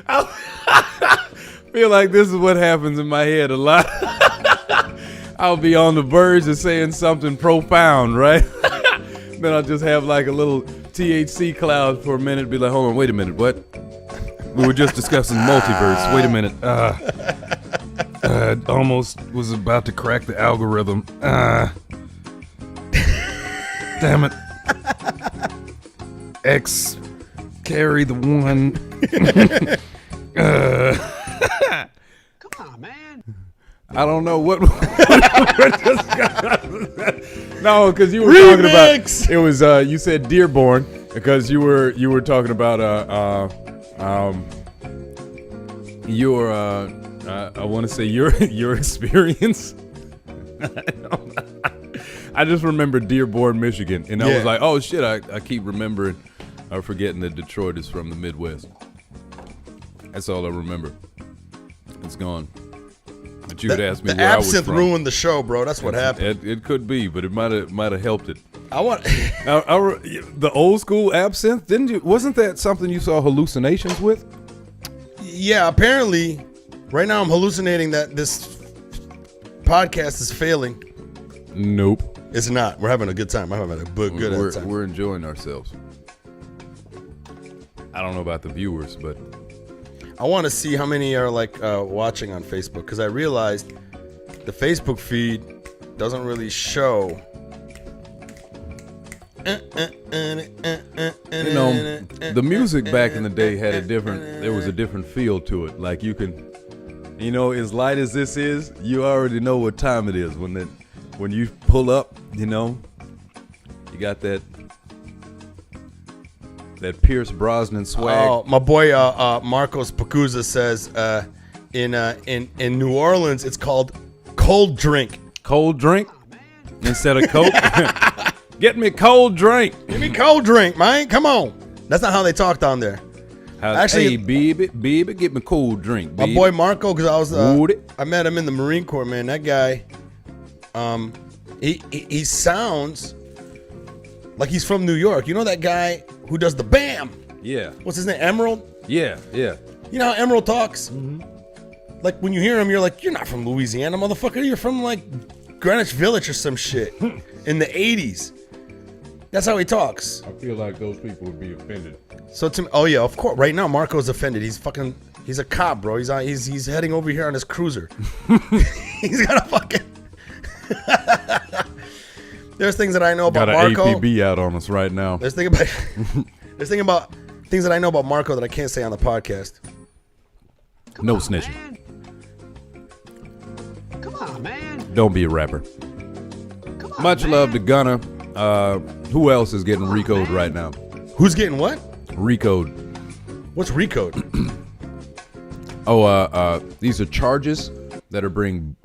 I feel like this is what happens in my head a lot. I'll be on the verge of saying something profound, right? Then I'll just have like a little THC cloud for a minute. Be like, hold on, wait a minute, what? We were just discussing multiverse. Wait a minute. Almost was about to crack the algorithm. Damn it. X carry the one. Come on, man. I don't know what. No, because you were talking about Remix! it was you said Dearborn because you were talking about your I want to say your experience. I just remember Dearborn, Michigan, and I was like, oh shit, I keep remembering or forgetting that Detroit is from the Midwest. That's all I remember. It's gone. But you would ask me the where I was absinthe from. ruined the show, bro. That's what happened. It could be, but it might have helped it. I want The old school absinthe, didn't you? Wasn't that something you saw hallucinations with? Yeah, apparently, right now I'm hallucinating that this podcast is failing. Nope. It's not. We're having a good time. I'm having a good time. We're enjoying ourselves. I don't know about the viewers, but I want to see how many are like watching on Facebook, because I realized the Facebook feed doesn't really show. you know, the music back in the day had there was a different feel to it. Like you can, you know, as light as this is, you already know what time it is when you pull up. You know, you got that Pierce Brosnan swag. Oh, my boy Marcos Pacuza says in New Orleans it's called cold drink. Cold drink instead of Coke. Get me cold drink. Give me cold drink, man. Come on. That's not how they talk down there. Actually, hey, baby, get me cold drink. My boy Marco, because I met him in the Marine Corps, man. That guy, he sounds like he's from New York. You know that guy who does the BAM? Yeah. What's his name? Emerald? Yeah. You know how Emerald talks? Mm-hmm. Like when you hear him, you're like, you're not from Louisiana, motherfucker. You're from like Greenwich Village or some shit in the 80s. That's how he talks. I feel like those people would be offended. So oh yeah, of course. Right now, Marco's offended. He's a cop, bro. He's heading over here on his cruiser. He's got a fucking. There's things that I know about Marco. Got an APB out on us right now. There's things about things that I know about Marco that I can't say on the podcast. No snitching. Come on, man. Don't be a rapper. Come on, Much man. love to Gunna. Who else is getting RICO'd right now? Who's getting what? RICO'd. What's RICO'd? These are charges that are being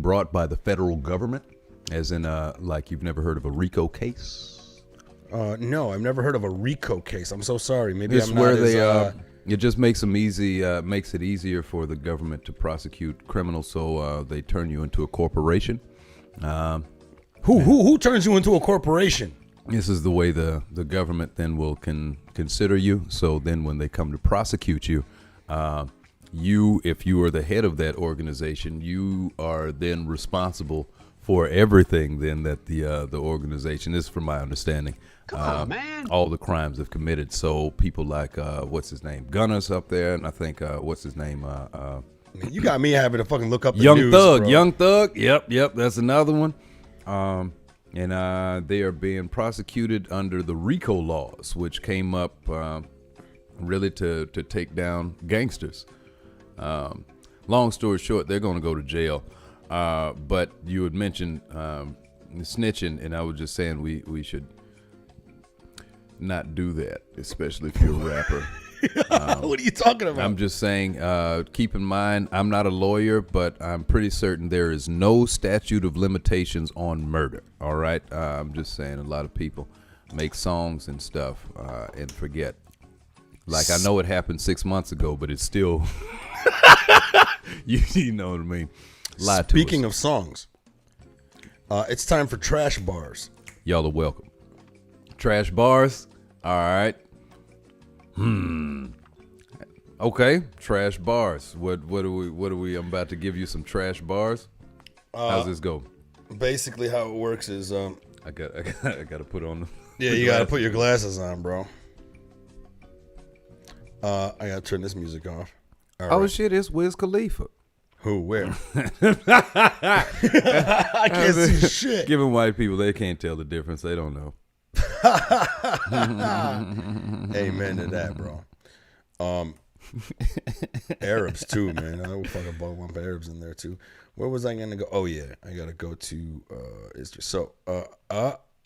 brought by the federal government, as in, like you've never heard of a RICO case? No, I've never heard of a RICO case. I'm so sorry. Maybe It's I'm not where it just makes them makes it easier for the government to prosecute criminals, so they turn you into a corporation. Who turns you into a corporation? This is the way the government then will consider you. So then when they come to prosecute you, if you are the head of that organization, you are then responsible for everything then that the organization is, from my understanding. Come on, man. All the crimes they've committed. So people like what's his name, Gunner's up there, and I think what's his name, Man, you got me having to fucking look up the Young news, Thug. bro. Young Thug. Yep, that's another one. And they are being prosecuted under the RICO laws, which came up really to take down gangsters. Long story short, they're going to go to jail. But you had mentioned snitching, and I was just saying we should not do that, especially if you're a rapper. What are you talking about? I'm just saying, keep in mind, I'm not a lawyer, but I'm pretty certain there is no statute of limitations on murder. All right? I'm just saying, a lot of people make songs and stuff and forget. Like, I know it happened 6 months ago, but it's still, you know what I mean? Lie to us. Speaking of songs, it's time for trash bars. Y'all are welcome. Trash bars. All right. Okay, trash bars. What are we? I'm about to give you some trash bars. How's this go? Basically, how it works is, I got to put on. you got to put your glasses on, bro. I got to turn this music off. All right. Shit, it's Wiz Khalifa. Who? Where? I can't see shit. Giving white people, they can't tell the difference. They don't know. Amen to that, bro. Arabs too, man. I would fucking bump Arabs in there too. Where was I gonna go? Oh yeah, I gotta go to Israel. So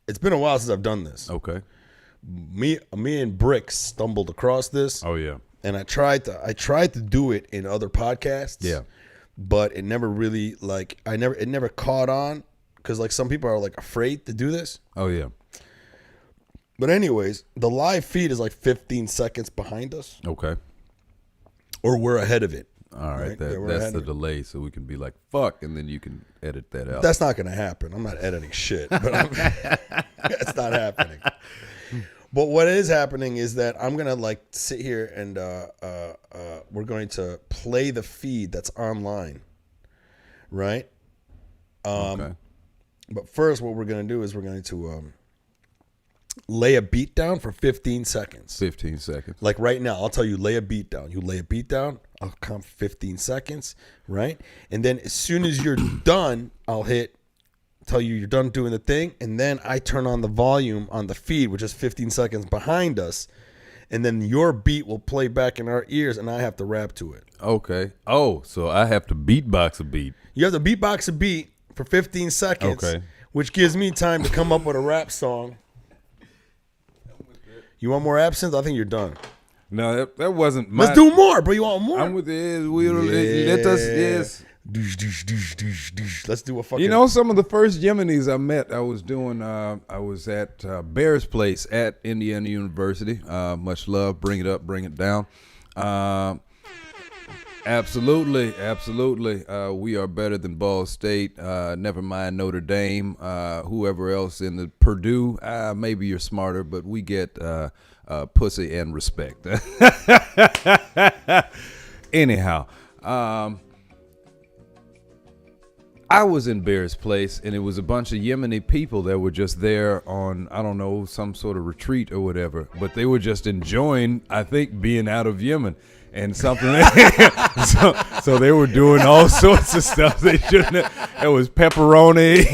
it's been a while since I've done this. Okay. Me and Bricks stumbled across this. Oh yeah. And I tried to do it in other podcasts. Yeah. But it never really it never caught on because like some people are like afraid to do this. Oh yeah. But anyways, the live feed is like 15 seconds behind us. Okay. Or we're ahead of it. All right. That's the delay, so we can be like, fuck, and then you can edit that out. That's not going to happen. I'm not editing shit. But that's not happening. But what is happening is that I'm going to like sit here and we're going to play the feed that's online. Right? Okay. But first, what we're going to do is we're going to lay a beat down for 15 seconds. 15 seconds. Like right now, I'll tell you, lay a beat down. You lay a beat down, I'll count for 15 seconds, right? And then as soon as you're done, I'll tell you you're done doing the thing, and then I turn on the volume on the feed, which is 15 seconds behind us, and then your beat will play back in our ears, and I have to rap to it. Okay. Oh, so I have to beatbox a beat. You have to beatbox a beat for 15 seconds, Okay. which gives me time to come up with a rap song. You want more absinthe? I think you're done. No, that wasn't my... Let's do more, bro. You want more? I'm with it. Let us, yes. Let's do a fucking... You know, some of the first Yemenis I met, I was at Bear's Place at Indiana University. Much love. Bring it up, bring it down. Absolutely. We are better than Ball State. Never mind Notre Dame. Whoever else in the Purdue. Maybe you're smarter, but we get pussy and respect. Anyhow, I was in Bear's Place, and it was a bunch of Yemeni people that were just there on, I don't know, some sort of retreat or whatever. But they were just enjoying, I think, being out of Yemen. And something, so they were doing all sorts of stuff they shouldn't have. It was pepperoni,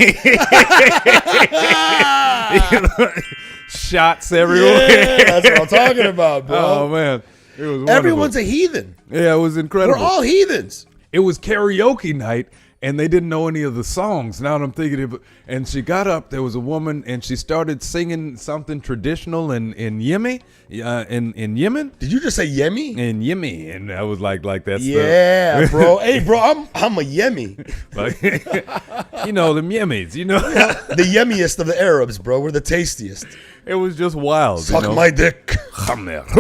shots everywhere. Yeah, that's what I'm talking about, bro. Oh man, it was wonderful. Everyone's a heathen. Yeah, it was incredible. We're all heathens. It was karaoke night, and they didn't know any of the songs. Now that I'm thinking of it, and she got up. There was a woman, and she started singing something traditional in Yemeni, in Yemen. Did you just say Yemi? In Yemeni, and I was like that's yeah, bro. Hey, bro, I'm a Yemi. Like, you know, them Yemenis, you know. The yummiest of the Arabs, bro. We're the tastiest. It was just wild. Suck my dick. It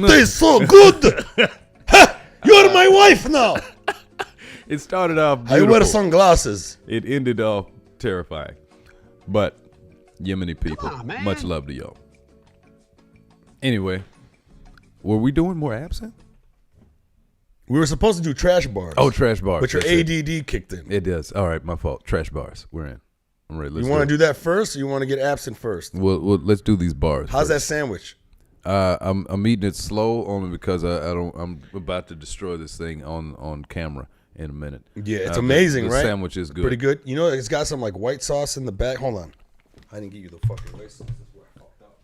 tastes so good. You're my wife now. It started off beautiful. I wear sunglasses. It ended off terrifying. But Yemeni people, on, man. much love to y'all. Anyway, were we doing more absinthe? We were supposed to do trash bars. Oh, trash bars. But your That's ADD kicked in. It does. All right, my fault. Trash bars. We're in. I'm ready. You want to do that first, or you want to get absinthe first? Well, let's do these bars. How's that first. sandwich? I'm eating it slow only because I'm about to destroy this thing on camera in a minute. Yeah, it's amazing, the right? Sandwich is good. Pretty good. You know, it's got some like white sauce in the back. Hold on, I didn't get you the fucking white sauce. That's where I fucked up.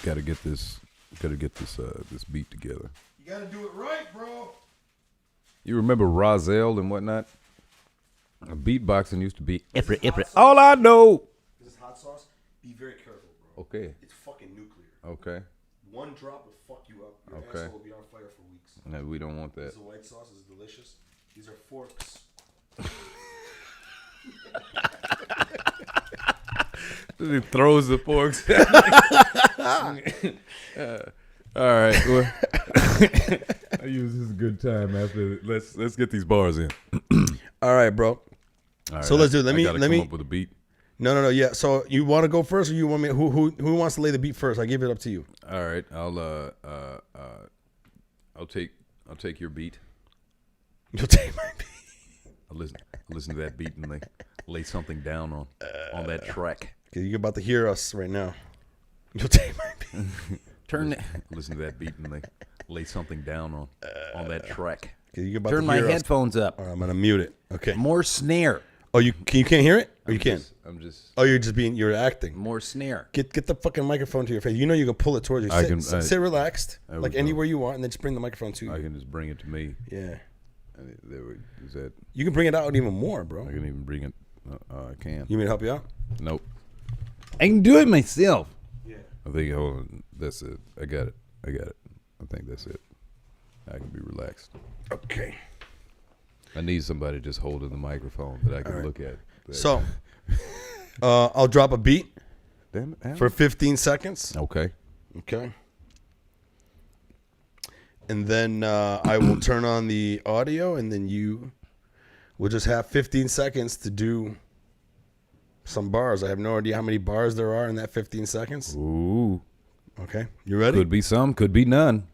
Gotta get this beat together. You gotta do it right, bro. You remember Rozelle and whatnot? Beatboxing used to be all I know. This is hot sauce. Be very careful, bro. Okay. It's fucking nuclear. Okay. One drop will fuck you up. Your Okay. asshole will be on fire for weeks. No, we don't want that. This is white sauce. It's delicious. These are forks. He throws the forks. All right. Well, I use this good time after. Let's get these bars in. All right, bro. All right, So let's do it. Let me come up with a beat. No. Yeah. So you want to go first, or you want me? Who wants to lay the beat first? I give it up to you. All right. I'll take your beat. You'll take my beat. I'll listen to that beat and lay something down on that track. Okay, you're about to hear us right now. You'll take my beat. Listen to that beat and lay something down on that track. Okay, you're about Turn to my hear us. headphones up. All right, I'm gonna mute it. Okay. More snare. Oh, you can't hear it, or you can? I'm just. Oh, you're acting. More snare. Get the fucking microphone to your face. You know you can pull it towards you. Sit relaxed, like anywhere you want, and then just bring the microphone to you. I can just bring it to me. Yeah. Is that? You can bring it out even more, bro. I can even bring it. I can. You mean to help you out? Nope. I can do it myself. Yeah. I think. Hold on. That's it. I got it. I think that's it. I can be relaxed. Okay. I need somebody just holding the microphone that I can look at. So, I'll drop a beat Damn it, for 15 seconds. Okay. Okay. And then I will turn on the audio, and then you will just have 15 seconds to do some bars. I have no idea how many bars there are in that 15 seconds. Ooh. Okay. You ready? Could be some, could be none.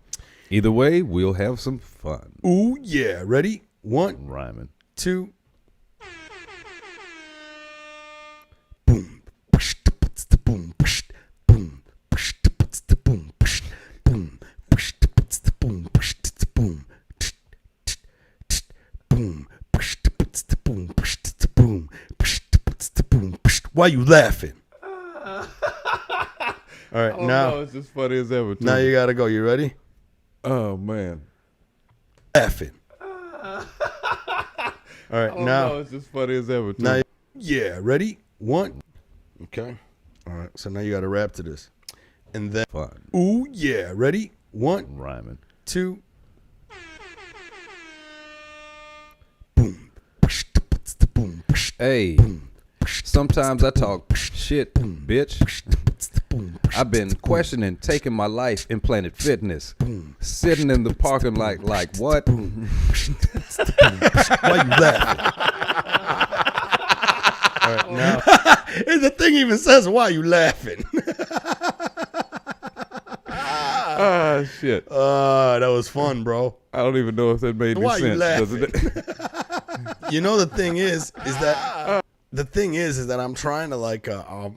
Either way, we'll have some fun. Ooh, yeah. Ready? 1, Rhyming. 2. Boom. Boom. Boom. Boom. Boom. Boom. Boom. Boom. Boom. Boom. Why you laughing? All right, now it's as funny as ever. now you gotta go. You ready? Oh man. Laughing. All right, now it's as funny as ever. now yeah, ready? 1. Okay. All right, so now you gotta rap to this, and then Fun. ooh yeah, ready? 1, Rhyming. 2. Boom. Boom. Hey. Sometimes I talk shit, bitch. I've been questioning taking my life in Planet Fitness. Sitting in the parking lot like what? Why you laughing? All right, now and the thing even says, "Why you laughing?" Ah, shit. That was fun, bro. I don't even know if that made any Why you sense. laughing? You know, the thing is that I'm trying to like I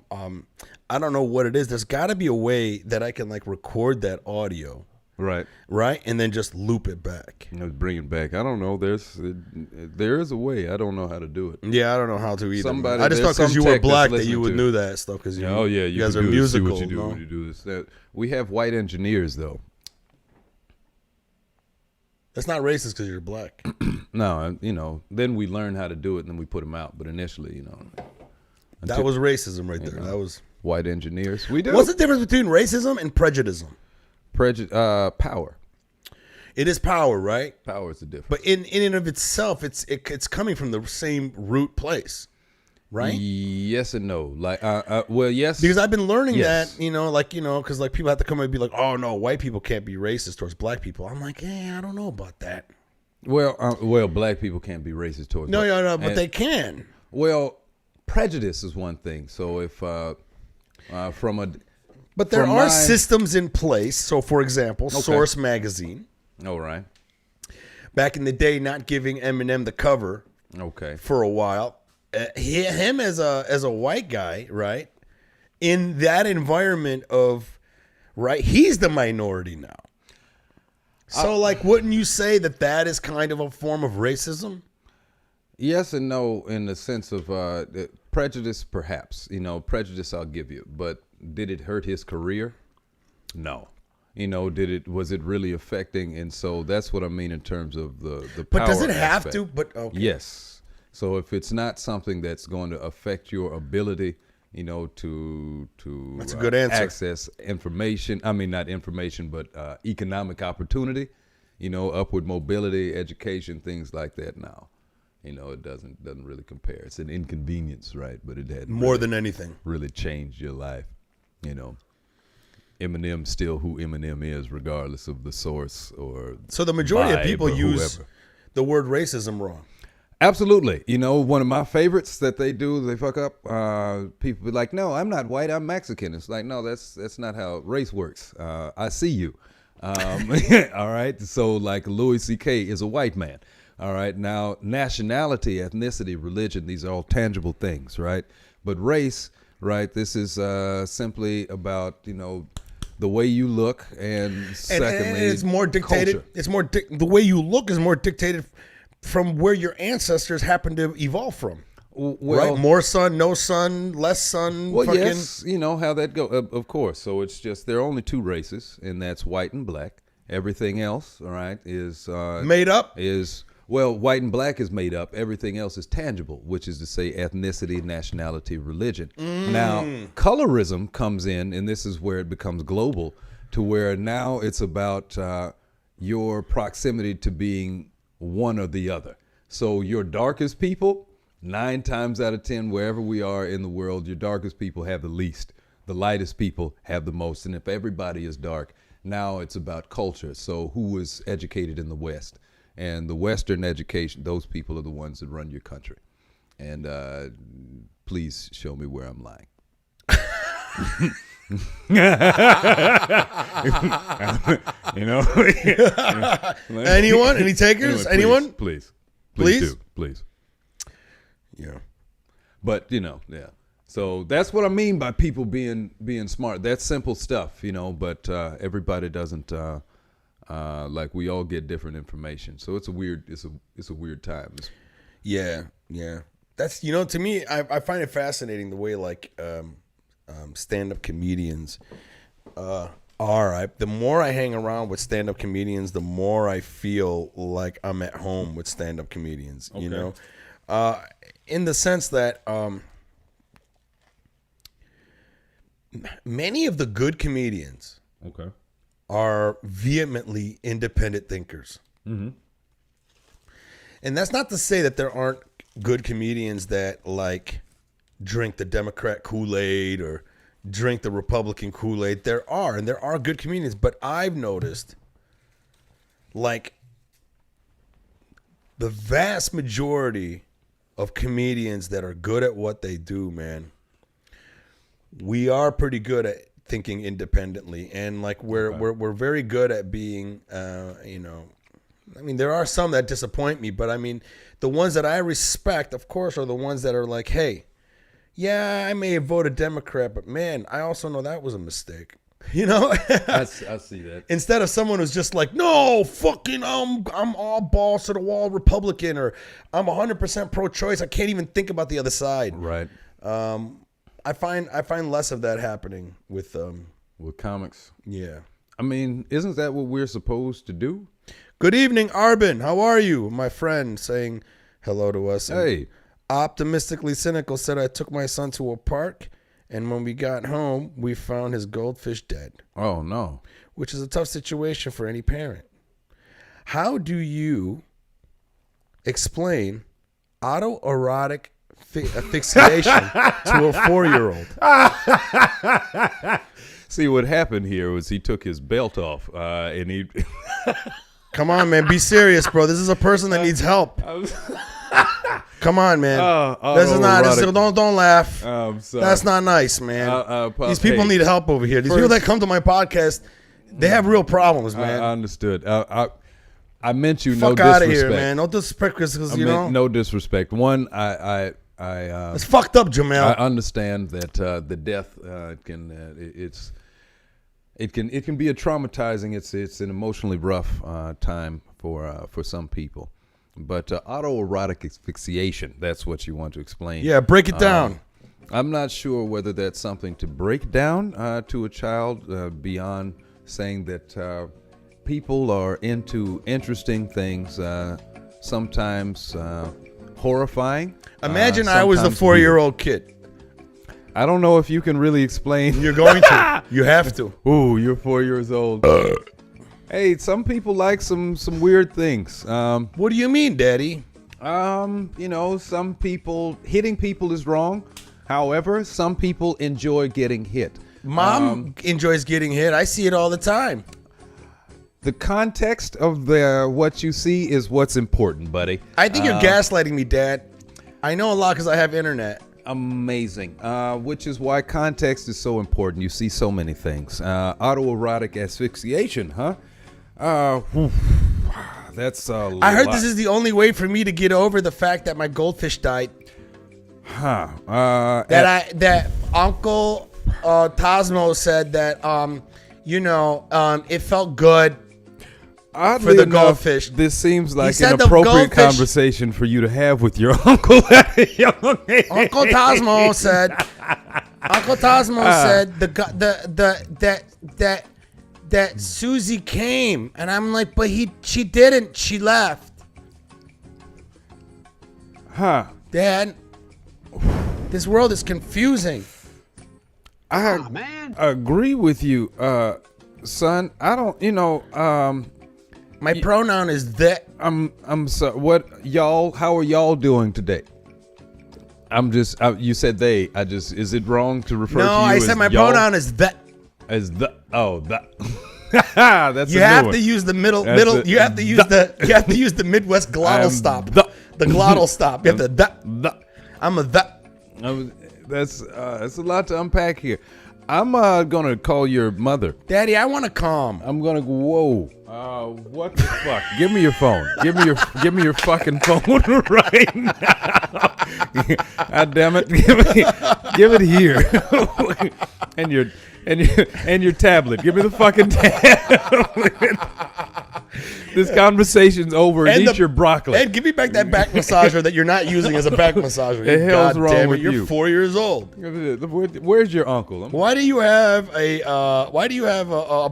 don't know what it is. There's got to be a way that I can like record that audio, Right. and then just loop it back. You know, bring it back. I don't know. There is a way. I don't know how to do it. Yeah, I don't know how to either. Somebody- I just there's thought because some you were tech that's black that listening you would to- know that stuff because you. Oh yeah, you you guys can are do this, see musical. what you do no? when you do this. We have white engineers though. That's not racist because you're black. No, then we learn how to do it and then we put them out. But initially, That was racism right there. That was. white engineers. We do. What's the difference between racism and prejudice? Power. It is power, right? Power is the difference. But in and of itself, it's coming from the same root place, right? Yes and no. Like, well, yes. Because I've been learning Yes. that, because like people have to come and be like, oh no, white people can't be racist towards black people. I'm like, I don't know about that. Well, black people can't be racist towards. No, but they can. Well, prejudice is one thing. So if from a, But there from are my- systems in place. So, for example, Source Magazine, all right, back in the day, not giving Eminem the cover okay, for a while. Him as a white guy, right? In that environment of, right, he's the minority now. So, like, wouldn't you say that is kind of a form of racism? yes and no in the sense of prejudice, perhaps. Prejudice I'll give you, but did it hurt his career? No. Was it really affecting? And so that's what I mean in terms of the power. But does it have aspect. to? But okay. Yes. So if it's not something that's going to affect your ability, to That's a good answer. access information. I mean, not information, but economic opportunity. Upward mobility, education, things like that. Now, it doesn't really compare. It's an inconvenience, right? But it had More than anything. really changed your life. Eminem's still who Eminem is, regardless of the source or. So the majority of vibe people or use whoever. the word racism wrong. Absolutely. One of my favorites that they do, they fuck up. People be like, no, I'm not white, I'm Mexican. It's like, no, that's not how race works. I see you. All right. So like Louis C.K. is a white man. All right. Now, nationality, ethnicity, religion, these are all tangible things, right? But race, right, this is simply about, the way you look, and secondly, and it's more dictated. culture. It's more the way you look is more dictated from where your ancestors happen to evolve from. Well, right? More sun, no sun, less sun. Well, fucking... yes, you know how that go. Of course. So it's just there are only two races, and that's white and black. Everything else, all right, is made up. White and black is made up. Everything else is tangible, which is to say ethnicity, nationality, religion. Now, colorism comes in, and this is where it becomes global, to where now it's about your proximity to being one or the other. So your darkest people, 9 times out of 10, wherever we are in the world, your darkest people have the least. The lightest people have the most. And if everybody is dark, now it's about culture. So who was educated in the West? And the Western education, those people are the ones that run your country. And please show me where I'm lying. You know? Anyone? Any takers? Anyway, Anyone? Please. Please? Please. Yeah. But, you know, yeah. So that's what I mean by people being smart. That's simple stuff, you know, but everybody doesn't like we all get different information. So it's a weird time. Yeah. That's, you know, to me, I find it fascinating the way like stand-up comedians are. The more I hang around with stand-up comedians, the more I feel like I'm at home with stand-up comedians, you know, in the sense that many of the good comedians are vehemently independent thinkers. Mm-hmm. And that's not to say that there aren't good comedians that like drink the Democrat Kool-Aid or drink the Republican Kool-Aid. There are good comedians, but I've noticed like the vast majority of comedians that are good at what they do, man, we are pretty good at thinking independently, and like we're very good at being, you know, I mean, there are some that disappoint me, but I mean, the ones that I respect, of course, are the ones that are like, hey, yeah, I may have voted Democrat, but man, I also know that was a mistake. You know, I see that. Instead of someone who's just like, no, fucking, I'm all balls to the wall Republican, or I'm 100% pro-choice. I can't even think about the other side. Right. I find less of that happening with comics. Yeah. I mean, isn't that what we're supposed to do? Good evening, Arbin. How are you? My friend saying hello to us. Hey. Optimistically cynical said, I took my son to a park, and when we got home, we found his goldfish dead. Oh, no. Which is a tough situation for any parent. How do you explain autoerotic asphyxiation to a 4-year-old? See, what happened here was he took his belt off, and he... Come on, man. Be serious, bro. This is a person that needs help. Come on, man. This is not. Don't laugh. That's not nice, man. These people need help over here. These people that come to my podcast, they have real problems, man. I understood. I meant you. Fuck no out of disrespect. here, man. No disrespect, because you know. No disrespect. One, it's fucked up, Jamel. I understand that the death it can be a traumatizing. It's an emotionally rough time for some people. But autoerotic asphyxiation, that's what you want to explain. Yeah, break it down. I'm not sure whether that's something to break down to a child beyond saying that people are into interesting things, sometimes horrifying. Imagine I was the 4-year-old kid. I don't know if you can really explain. You're going to. You have to. Ooh, you're 4 years old. Hey, some people like some weird things. What do you mean, Daddy? You know, some people, hitting people is wrong. However, some people enjoy getting hit. Mom enjoys getting hit. I see it all the time. The context of what you see is what's important, buddy. I think you're gaslighting me, Dad. I know a lot because I have internet. Amazing. Which is why context is so important. You see so many things. Autoerotic asphyxiation, huh? That's I heard this is the only way for me to get over the fact that my goldfish died. Huh. That Uncle Tasmo said that, you know, it felt good. Oddly for the enough, Goldfish. this seems like said an the appropriate Goldfish- conversation for you to have with your uncle at a young age. Uncle Tosmo said. Uncle Tosmo said that Susie came, and I'm like, but she didn't. She left. Huh. Dad, this world is confusing. I man. agree with you, son. I don't, My pronoun is that. I'm so. What y'all? How are y'all doing today? I'm just. You said they. Is it wrong to refer to you No, I said as my y'all? pronoun is that. As the. Oh, that. That's You a new have one. to use the middle. That's You have to use you have to use the Midwest glottal stop. The glottal stop. You have to that. I'm a that. That's a lot to unpack here. I'm gonna call your mother. Daddy, I want to calm. I'm gonna go. Whoa. What the fuck? Give me your phone. Give me your fucking phone right now. God damn it. Give it here. and your tablet. Give me the fucking tablet. This conversation's over and eat your broccoli. Ed, give me back that back massager that you're not using as a back massager. The hell's God wrong damn it, with you're you? 4 years old. Where's your uncle? Why do you have a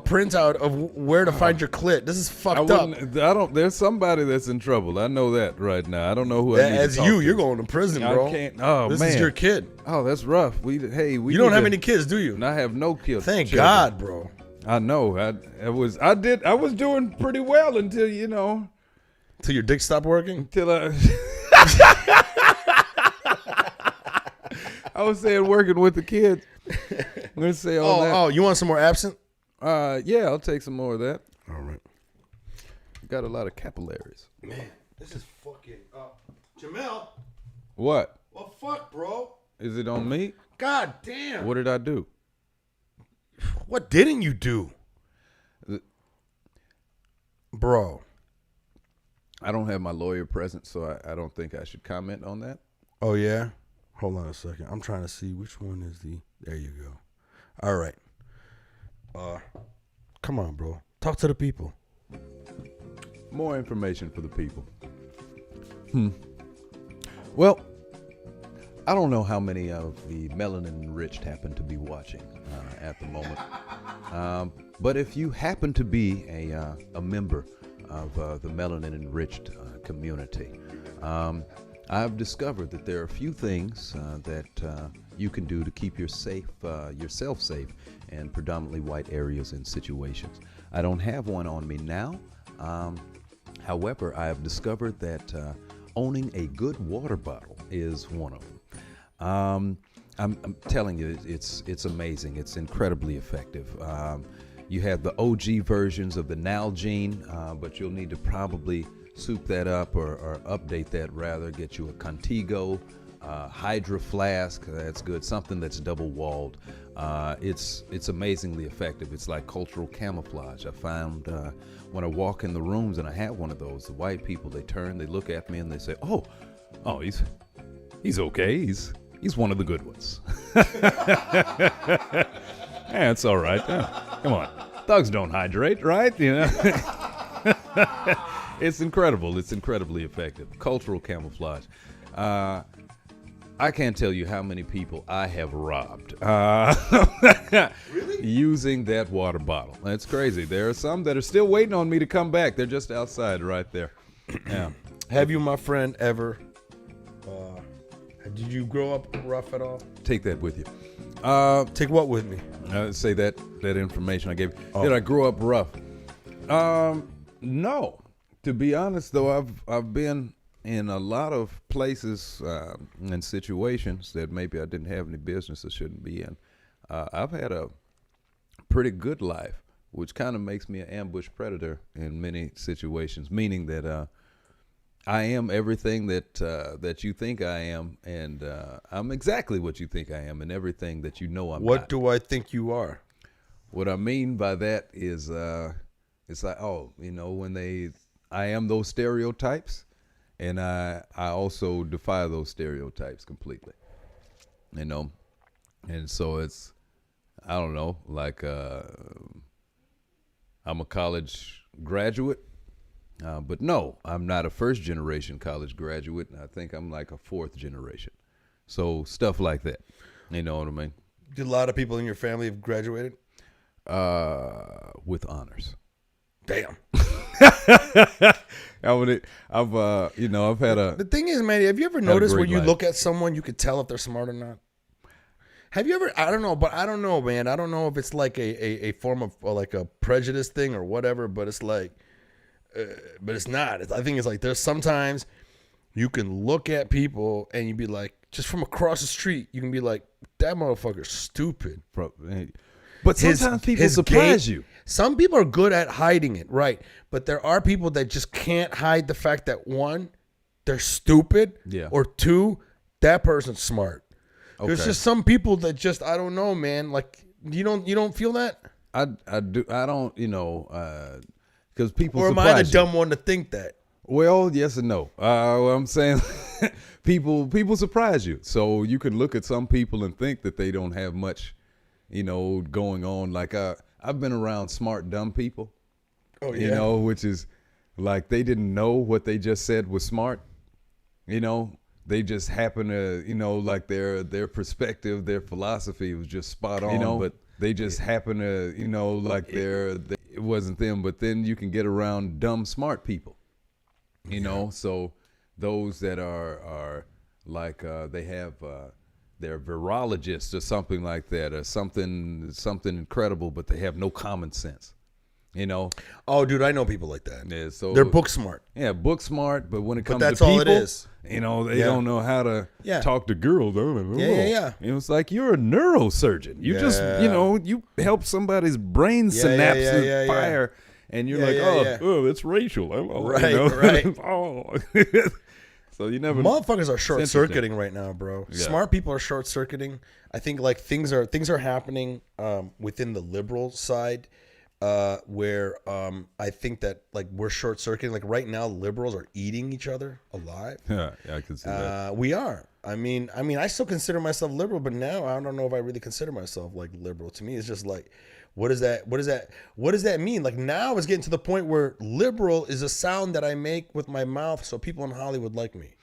printout of where to find your clit? This is fucked up. There's somebody that's in trouble. I know that right now. I don't know who I need to That's talk you. to. You're going to prison, bro. I can't. Oh, this man. is your kid. Oh, that's rough. We You don't need have to- any kids, do you? And I have no kids. Thank God, bro. I know. I was doing pretty well until Till your dick stopped working? until I was saying working with the kids. I'm gonna say all that. Oh, you want some more absinthe? Yeah, I'll take some more of that. All right. Got a lot of capillaries. Man, this is fucking Jamel. What? Well, fuck, bro. Is it on me? God damn. What did I do? What didn't you do? Bro. I don't have my lawyer present, so I don't think I should comment on that. Oh, yeah? Hold on a second. I'm trying to see which one is the... There you go. All right. Come on, bro. Talk to the people. More information for the people. Well, I don't know how many of the melanin-enriched happen to be watching at the moment. But if you happen to be a member of the melanin-enriched community, I've discovered that there are a few things that you can do to keep yourself safe in predominantly white areas and situations. I don't have one on me now. However, I have discovered that owning a good water bottle is one of them. I'm telling you, it's amazing. It's incredibly effective. You have the OG versions of the Nalgene, but you'll need to probably soup that up or update that rather. Get you a Contigo, Hydra Flask. That's good. Something that's double walled. It's amazingly effective. It's like cultural camouflage. I found when I walk in the rooms and I have one of those, the white people, they turn, they look at me and they say, "Oh, he's okay. He's one of the good ones." Yeah, it's all right. Come on, thugs don't hydrate, right? It's incredible. It's incredibly effective. Cultural camouflage. I can't tell you how many people I have robbed really? Using that water bottle. That's crazy. There are some that are still waiting on me to come back. They're just outside right there. Yeah. Have you, my friend, ever... did you grow up rough at all? Take that with you. Take what with me? Say that information I gave you. Oh. Did I grow up rough? No. To be honest, though, I've been in a lot of places and situations that maybe I didn't have any business or shouldn't be in. I've had a pretty good life, which kind of makes me an ambush predator in many situations, meaning that I am everything that you think I am, and I'm exactly what you think I am, and everything that you know I'm not. What do I think you are? What I mean by that is, it's like, when I am those stereotypes, and I also defy those stereotypes completely, and so it's, I don't know, like I'm a college graduate, But no, I'm not a first generation college graduate. I think I'm like a fourth generation. So stuff like that. You know what I mean? Do a lot of people in your family have graduated? With honors. Damn. I've had a. The thing is, man, have you ever noticed when you look at someone, you could tell if they're smart or not? Have you ever? I don't know, man. I don't know if it's like a form of like a prejudice thing or whatever, but it's like, but it's not. I think it's like there's sometimes you can look at people and you be like, just from across the street, you can be like, that motherfucker's stupid. But sometimes people surprise you. Some people are good at hiding it, right? But there are people that just can't hide the fact that one, they're stupid, or two, that person's smart. Okay. There's just some people that just, I don't know, man. Like you don't feel that? I do. I don't. Because people. Or am I the dumb one to think that? Well, yes and no. I'm saying people surprise you. So you can look at some people and think that they don't have much, going on. Like I've been around smart, dumb people. Oh, yeah. Which is like they didn't know what they just said was smart. They just happen to, like their perspective, their philosophy was just spot on. But they just happen to, like it wasn't them. But then you can get around dumb, smart people. So those that are like they have they're virologists or something like that, or something incredible, but they have no common sense. Oh, dude, I know people like that. Yeah, so they're book smart. Yeah, book smart, but when it comes that's to people, all it is. They don't know how to talk to girls. Yeah. It's like you're a neurosurgeon. You just you help somebody's brain synapses fire. And you're oh, it's racial. Right. Oh. So you never. Motherfuckers are short circuiting right now, bro. Yeah. Smart people are short circuiting. I think like things are happening within the liberal side where I think that like we're short circuiting. Like right now, liberals are eating each other alive. Yeah, I can see that. We are. I mean, I still consider myself liberal, but now I don't know if I really consider myself like liberal. To me, it's just like. What does that mean? Like now it's getting to the point where liberal is a sound that I make with my mouth so people in Hollywood like me.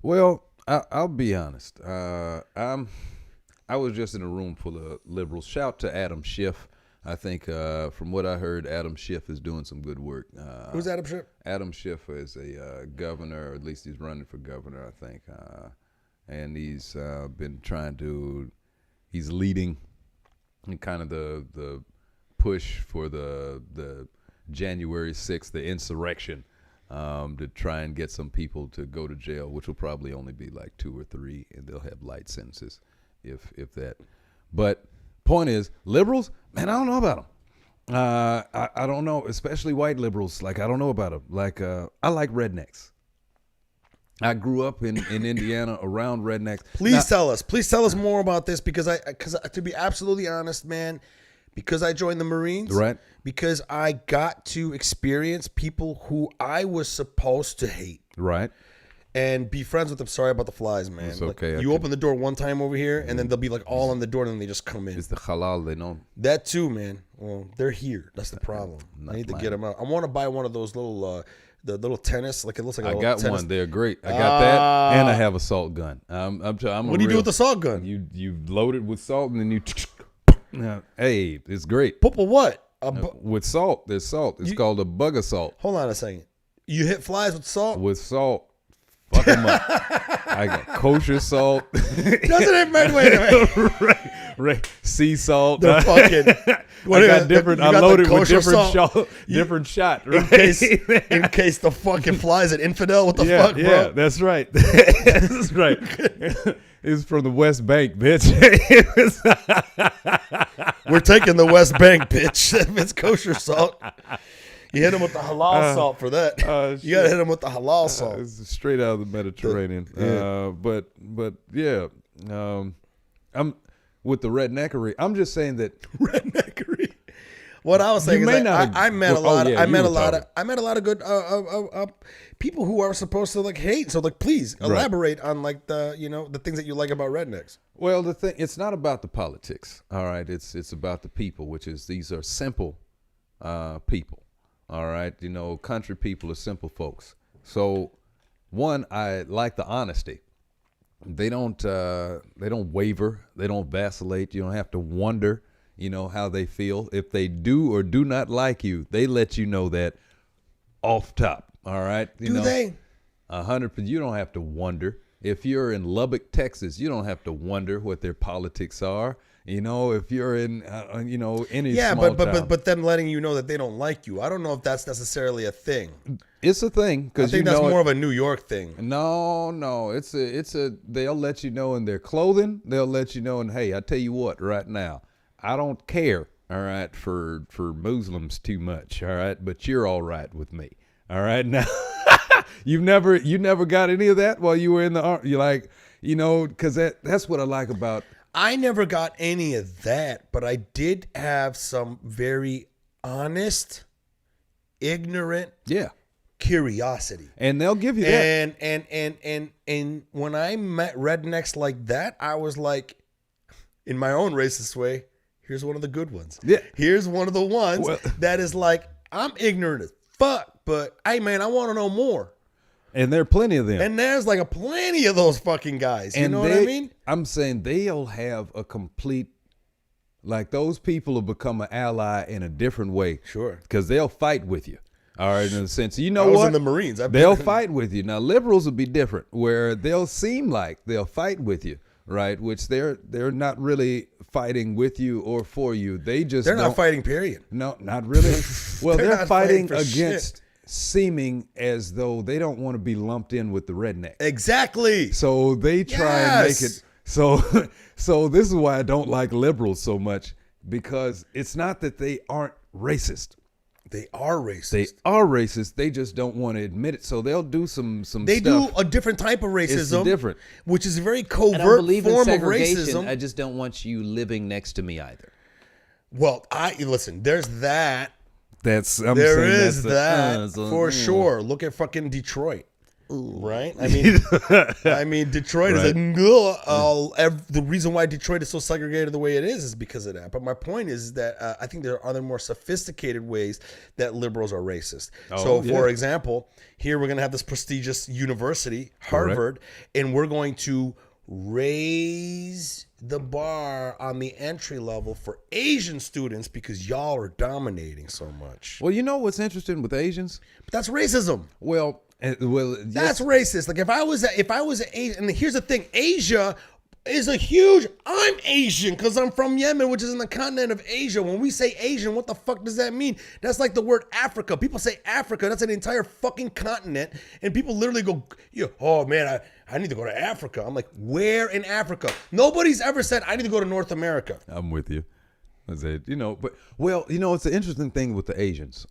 Well, I'll be honest. I was just in a room full of liberals. Shout to Adam Schiff. I think from what I heard, Adam Schiff is doing some good work. Who's Adam Schiff? Adam Schiff is a governor, or at least he's running for governor, I think. And he's been he's leading in kind of the push for the January 6th, the insurrection, to try and get some people to go to jail, which will probably only be like 2 or 3, and they'll have light sentences, if that. But point is, liberals, man, I don't know about them. I don't know, especially white liberals. Like I don't know about them. Like I like rednecks. I grew up in Indiana around rednecks. Please tell us more about this because to be absolutely honest, man, because I joined the Marines, right? Because I got to experience people who I was supposed to hate, right? And be friends with them. Sorry about the flies, man. It's okay. Like, you open the door one time over here, and then they'll be like all on the door, and then they just come in. It's the halal, they know. That too, man. Well, they're here. That's the problem. I need to get them out. I want to buy one of those little. The little tennis, like it looks like. I got one. They're great. I got that, and I have a salt gun. What do you do with the salt gun? You load it with salt, and then you. Hey, it's great. Purple what? With salt. There's salt. It's called a bug assault. Hold on a second. You hit flies with salt? With salt. Fuck them up. I got kosher salt. Doesn't it matter? Wait a minute. Right. Sea salt. They're fucking. I got different. I loaded with different shot. Right? In case the fucking flies an infidel. What the fuck, bro? Yeah, that's right. That's right. It's from the West Bank, bitch. We're taking the West Bank, bitch. If it's kosher salt. You hit him with the halal salt for that. You gotta hit him with the halal salt. It's straight out of the Mediterranean. But yeah, I'm with the redneckery. I'm just saying that redneckery. What I was saying is I met a lot of good people who are supposed to like hate. So like, please elaborate on like the things that you like about rednecks. Well, the thing, it's not about the politics. All right, it's about the people, which is these are simple people. All right. You know, country people are simple folks. So, one, I like the honesty. They don't waver. They don't vacillate. You don't have to wonder, you know, how they feel. If they do or do not like you, they let you know that off top. All right. Do they? 100%. You don't have to wonder. If you're in Lubbock, Texas, you don't have to wonder what their politics are. You know, if you're in, you know, any small town. but them letting you know that they don't like you, I don't know if that's necessarily a thing. It's a thing, I because think that's more of a New York thing. No, it's a. They'll let you know in their clothing. They'll let you know, and hey, I tell you what, right now, I don't care. All right, for Muslims too much. All right, but you're all right with me. All right, now you never got any of that while you were in the army. You like, you know, because that's what I like about. I never got any of that, but I did have some very honest, ignorant, curiosity. And they'll give you that. And when I met rednecks like that, I was like, in my own racist way, here's one of the good ones. Yeah. Here's one of the ones that is like, I'm ignorant as fuck, but hey man, I want to know more. And there are plenty of them. And there's like plenty of those fucking guys. You know what I mean? I'm saying they'll have a complete, like those people will become an ally in a different way. Sure. Because they'll fight with you. All right, in a sense. You know I was what? in the Marines. They'll fight with you. Now, liberals will be different, where they'll seem like they'll fight with you, right? Which they're not really fighting with you or for you. They're not fighting, period. No, not really. Well, they're not fighting fighting for against seeming as though they don't want to be lumped in with the redneck. Exactly. So they try and make it. So this is why I don't like liberals so much, because it's not that they aren't racist. They are racist. They are racist. They just don't want to admit it. So they'll do some They stuff. do a different type of racism. It's different. Which is a very I covert don't believe in form of segregation. racism. I just don't want you living next to me either. Well, listen, there's that. I'm saying There is that's that for sure. Look at fucking Detroit. Right? I mean, Detroit is the reason why Detroit is so segregated the way it is because of that. But my point is that I think there are other more sophisticated ways that liberals are racist. For example, here we're going to have this prestigious university, Harvard, and we're going to raise the bar on the entry level for Asian students because y'all are dominating so much. Well, you know what's interesting with Asians? But that's racism. That's racist. Like if I was Asian, and here's the thing, Asia is a huge. I'm Asian because I'm from Yemen, which is in the continent of Asia. When we say Asian, what the fuck does that mean? That's like the word Africa. People say Africa. That's an entire fucking continent, and people literally go, "Oh man, I need to go to Africa." I'm like, where in Africa? Nobody's ever said I need to go to North America. I'm with you. I said, it's an interesting thing with the Asians.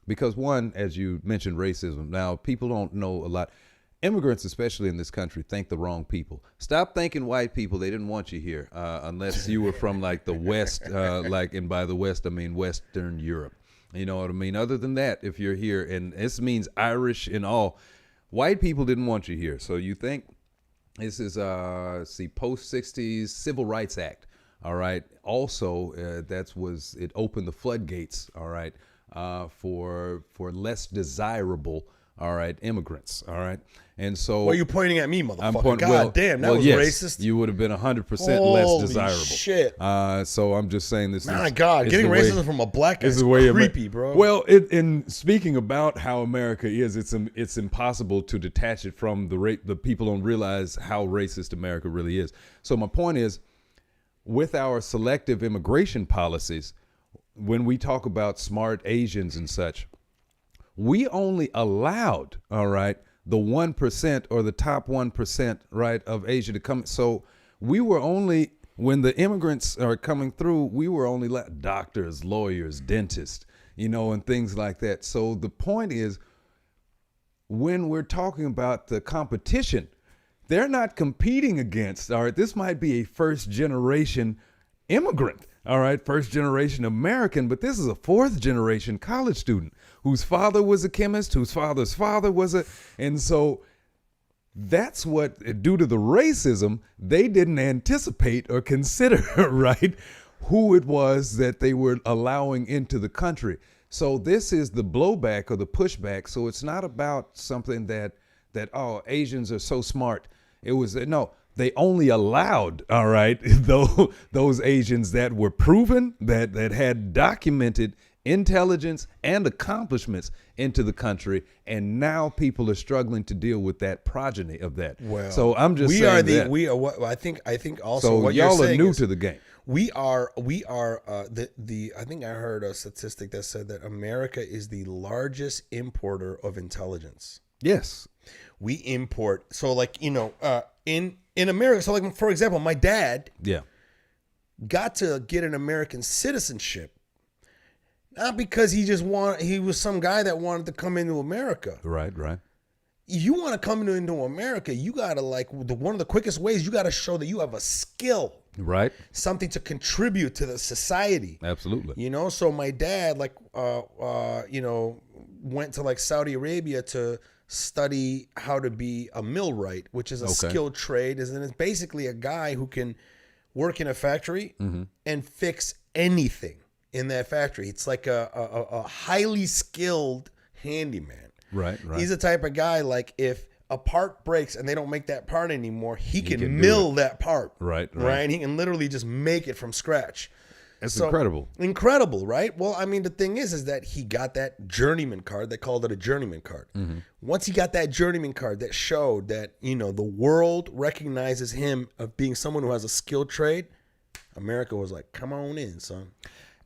Because one, as you mentioned, racism. Now, people don't know a lot. Immigrants, especially in this country, think the wrong people. Stop thinking white people. They didn't want you here unless you were from like the West, and by the West, I mean Western Europe. You know what I mean? Other than that, if you're here, and this means Irish and all, white people didn't want you here. So you think this is, post-60s Civil Rights Act. All right. Also, it opened the floodgates. All right. For less desirable, all right, immigrants, all right, and so. Well, you're pointing at me, motherfucker. God damn, that was racist. You would have been 100% less desirable. Shit. So I'm just saying this. My God, getting racism from a black guy is creepy, bro. Well, in speaking about how America is, it's impossible to detach it from the people don't realize how racist America really is. So my point is, with our selective immigration policies, when we talk about smart Asians and such, we only allowed, all right, the 1% or the top 1%, right, of Asia to come. So we were only, when the immigrants are coming through, we were only doctors, lawyers, dentists, and things like that. So the point is, when we're talking about the competition, they're not competing against, all right, this might be a first generation immigrant. All right, first generation American, but this is a fourth generation college student whose father was a chemist, whose father's father was and so that's what, due to the racism, they didn't anticipate or consider, right, who it was that they were allowing into the country. So this is the blowback or the pushback. So it's not about something that oh, Asians are so smart. It was no, they only allowed, all right, those Asians that were proven that had documented intelligence and accomplishments into the country, and now people are struggling to deal with that progeny of that. Well, so I'm just saying that. I think also so what y'all you're are saying new is to the game. we are I think I heard a statistic that said that America is the largest importer of intelligence. Yes, we import. So like, you know, in America, so like for example, my dad got to get an American citizenship. Not because he was some guy that wanted to come into America. Right. You want to come into America, you got to one of the quickest ways, you got to show that you have a skill. Right. Something to contribute to the society. Absolutely. You know, so my dad, you know, went to like Saudi Arabia to study how to be a millwright, which is a skilled trade. And it's basically a guy who can work in a factory and fix anything in that factory. It's like a highly skilled handyman. Right. He's the type of guy, like, if a part breaks and they don't make that part anymore, he can mill that part. Right. He can literally just make it from scratch. That's incredible. Incredible, right? Well, I mean, the thing is that he got that journeyman card. They called it a journeyman card. Once he got that journeyman card that showed that, you know, the world recognizes him of being someone who has a skilled trade, America was like, come on in, son.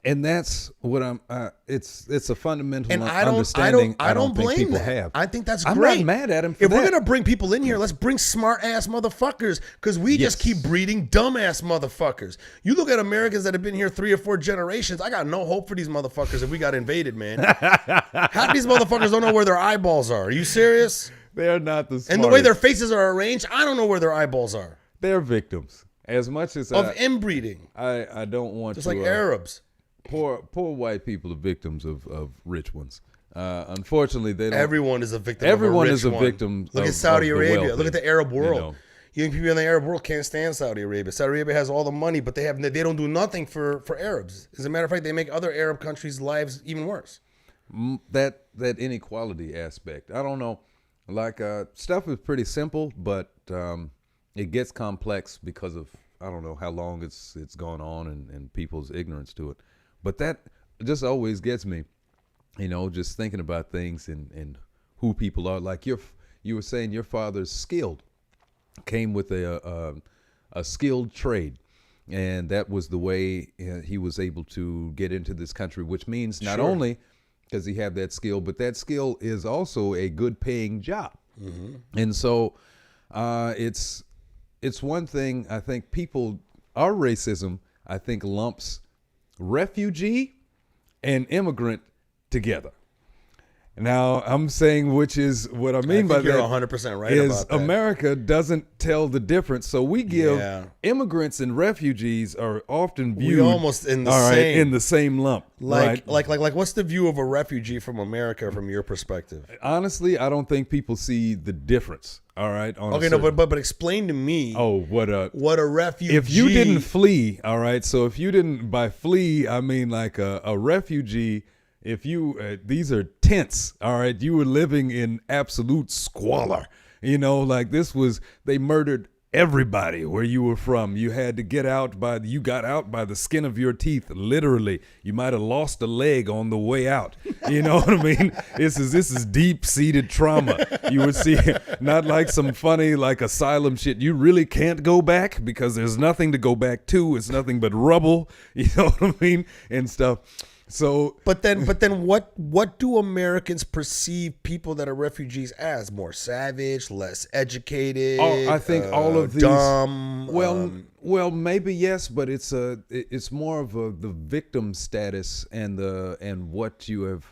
And that's what I'm. It's a fundamental understanding. I don't think blame people that. have. I think that's great. I'm not mad at him for if that. we're gonna bring people in here, let's bring smart ass motherfuckers, because we just keep breeding dumb ass motherfuckers. You look at Americans that have been here 3 or 4 generations. I got no hope for these motherfuckers if we got invaded, man. Half these motherfuckers don't know where their eyeballs are. Are you serious? They're not the smartest. And the way their faces are arranged, I don't know where their eyeballs are. They're victims. As much as of inbreeding. I don't want just to. Just like Arabs. Poor white people are victims of rich ones. Unfortunately, they don't. Everyone is a victim. Everyone of a rich is a one. victim. Look at Saudi Arabia. Wealthy, look at the Arab world. You know. Young people in the Arab world can't stand Saudi Arabia. Saudi Arabia has all the money, but they don't do nothing for Arabs. As a matter of fact, they make other Arab countries' lives even worse. That inequality aspect. I don't know. Like stuff is pretty simple, but it gets complex because of, I don't know how long it's gone on and people's ignorance to it. But that just always gets me, you know, just thinking about things and who people are. Like you were saying, your father's skilled, came with a skilled trade, and that was the way he was able to get into this country. Which means not only does he have that skill, but that skill is also a good paying job. And so it's one thing. I think our racism, I think, lumps refugee and immigrant together. Now, I'm saying, which is what I mean by that. You're 100% right is about that. America doesn't tell the difference. So we give immigrants and refugees are often viewed almost in the same lump. Like what's the view of a refugee from America from your perspective? Honestly, I don't think people see the difference. All right. But explain to me. What a refugee. If you didn't flee, all right. So if you didn't, by flee, I mean like a refugee. If you, these are tents, all right. You were living in absolute squalor. You know, like they murdered everybody where you were from. You had to you got out by the skin of your teeth, literally. You might have lost a leg on the way out. You know what I mean? This is deep-seated trauma. You would see, not like some funny like asylum shit. You really can't go back because there's nothing to go back to. It's nothing but rubble. You know what I mean? And stuff. So, but then, what do Americans perceive people that are refugees as? More savage, less educated? I think all of these. Dumb. Well, maybe yes, but it's more of the victim status and what you have.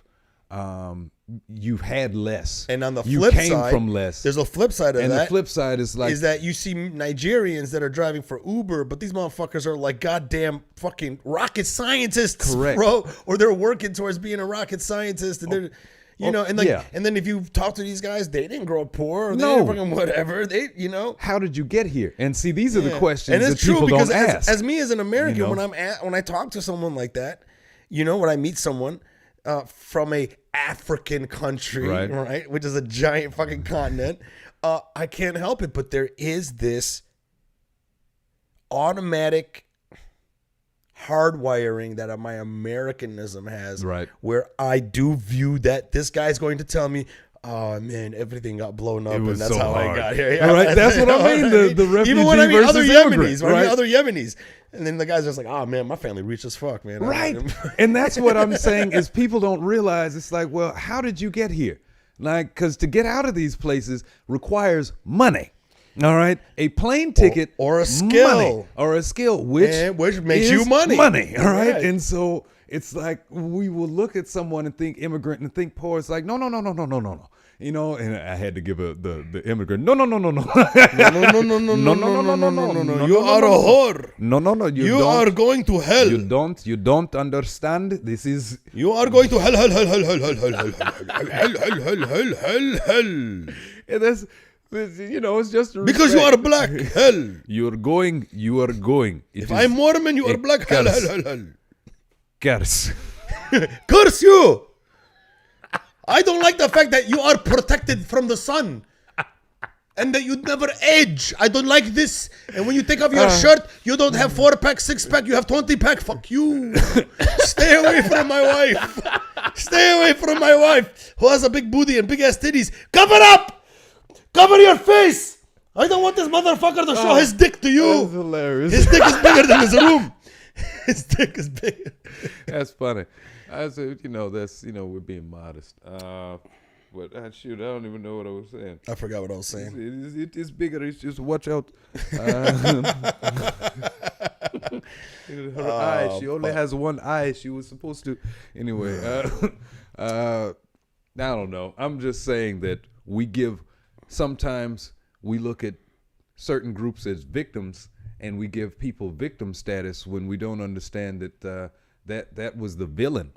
You've had less, and on the you flip came side, from less. There's a flip side of that. And the flip side is that you see Nigerians that are driving for Uber, but these motherfuckers are like goddamn fucking rocket scientists, correct, bro, or they're working towards being a rocket scientist, and they're, and then if you talk to these guys, they didn't grow up poor, or they didn't fucking whatever, How did you get here? And see, these are the questions and it's that people true because don't ask. As me as an American, when I talk to someone like that, when I meet someone. from a African country, Right. right, which is a giant fucking continent, I can't help it. But there is this automatic hardwiring that my Americanism has, Right. where I do view that this guy's going to tell me, oh man, everything got blown up, It and was that's so how I hard. got here. All right, that's what I mean. The refugee even when I meet other versus Yemenis, immigrant, when I meet right? other Yemenis, and then the guy's just like, oh man, my family rich as fuck, man. Right. And that's what I'm saying is people don't realize. It's like, well, how did you get here? Like, because to get out of these places requires money. All right, a plane ticket or a skill. money, or a skill, which makes is you money. Money, all right? Right. And so it's like we will look at someone and think immigrant and think poor. It's like no. You know, and I had to give the immigrant no. No. You are a whore. No. You are going to hell. You don't understand. This is You are going to hell. and that's you know, it's just Because you are black. Hell. You are going. If I'm Mormon, you are black. Hell. Curse. Curse you. I don't like the fact that you are protected from the sun. And that you never age. I don't like this. And when you take off your shirt, you don't have 4-pack, 6-pack, you have 20-pack. Fuck you. Stay away from my wife. Stay away from my wife who has a big booty and big ass titties. Cover up. Cover your face. I don't want this motherfucker to show his dick to you. That's hilarious. His dick is bigger than his room. His dick is bigger. That's funny. I said, you know, we're being modest. But shoot, I don't even know what I was saying. I forgot what I was saying. It's bigger. It's just watch out. Her eye. She only has one eye. She was supposed to. Anyway, I don't know. I'm just saying that sometimes we look at certain groups as victims, and we give people victim status when we don't understand that that was the villain.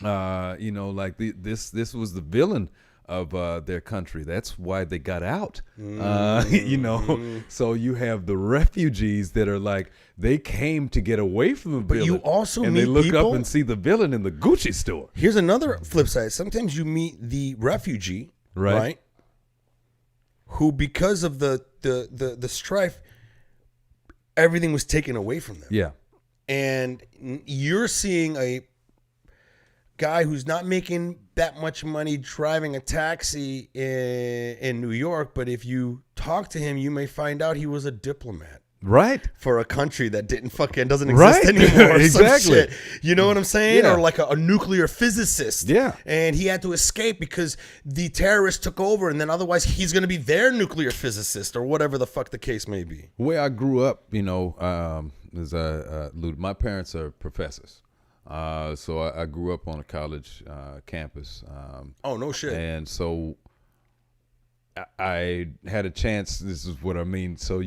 You know, like this was the villain of their country. That's why they got out. You know, so you have the refugees that are like they came to get away from the villain. But you also and meet they look people, up and see the villain in the Gucci store. Here's another flip side. Sometimes you meet the refugee, right? Who, because of the strife, everything was taken away from them. Yeah. And you're seeing a guy who's not making that much money driving a taxi in New York, but if you talk to him, you may find out he was a diplomat. Right. For a country that doesn't exist anymore. Or Exactly. some shit. You know what I'm saying? Yeah. Or like a nuclear physicist. Yeah. And he had to escape because the terrorists took over, and then otherwise he's going to be their nuclear physicist or whatever the fuck the case may be. Where I grew up, you know, is my parents are professors. So I grew up on a college campus. Oh, no shit. And so I had a chance. This is what I mean. So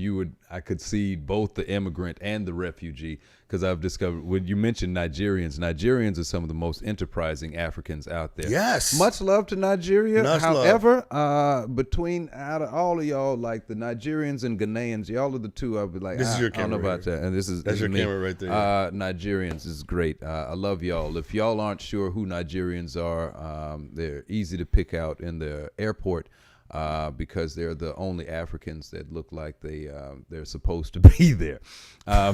I could see both the immigrant and the refugee, because I've discovered when you mentioned Nigerians are some of the most enterprising Africans out there. Yes. Much love to Nigeria. Much However, out of all of y'all, like the Nigerians and Ghanaians, y'all are the two. I'll be like, This is your I don't know camera about right that. And That's your me. camera right there. Nigerians is great. I love y'all. If y'all aren't sure who Nigerians are, they're easy to pick out in the airport. Because they're the only Africans that look like they're supposed to be there. I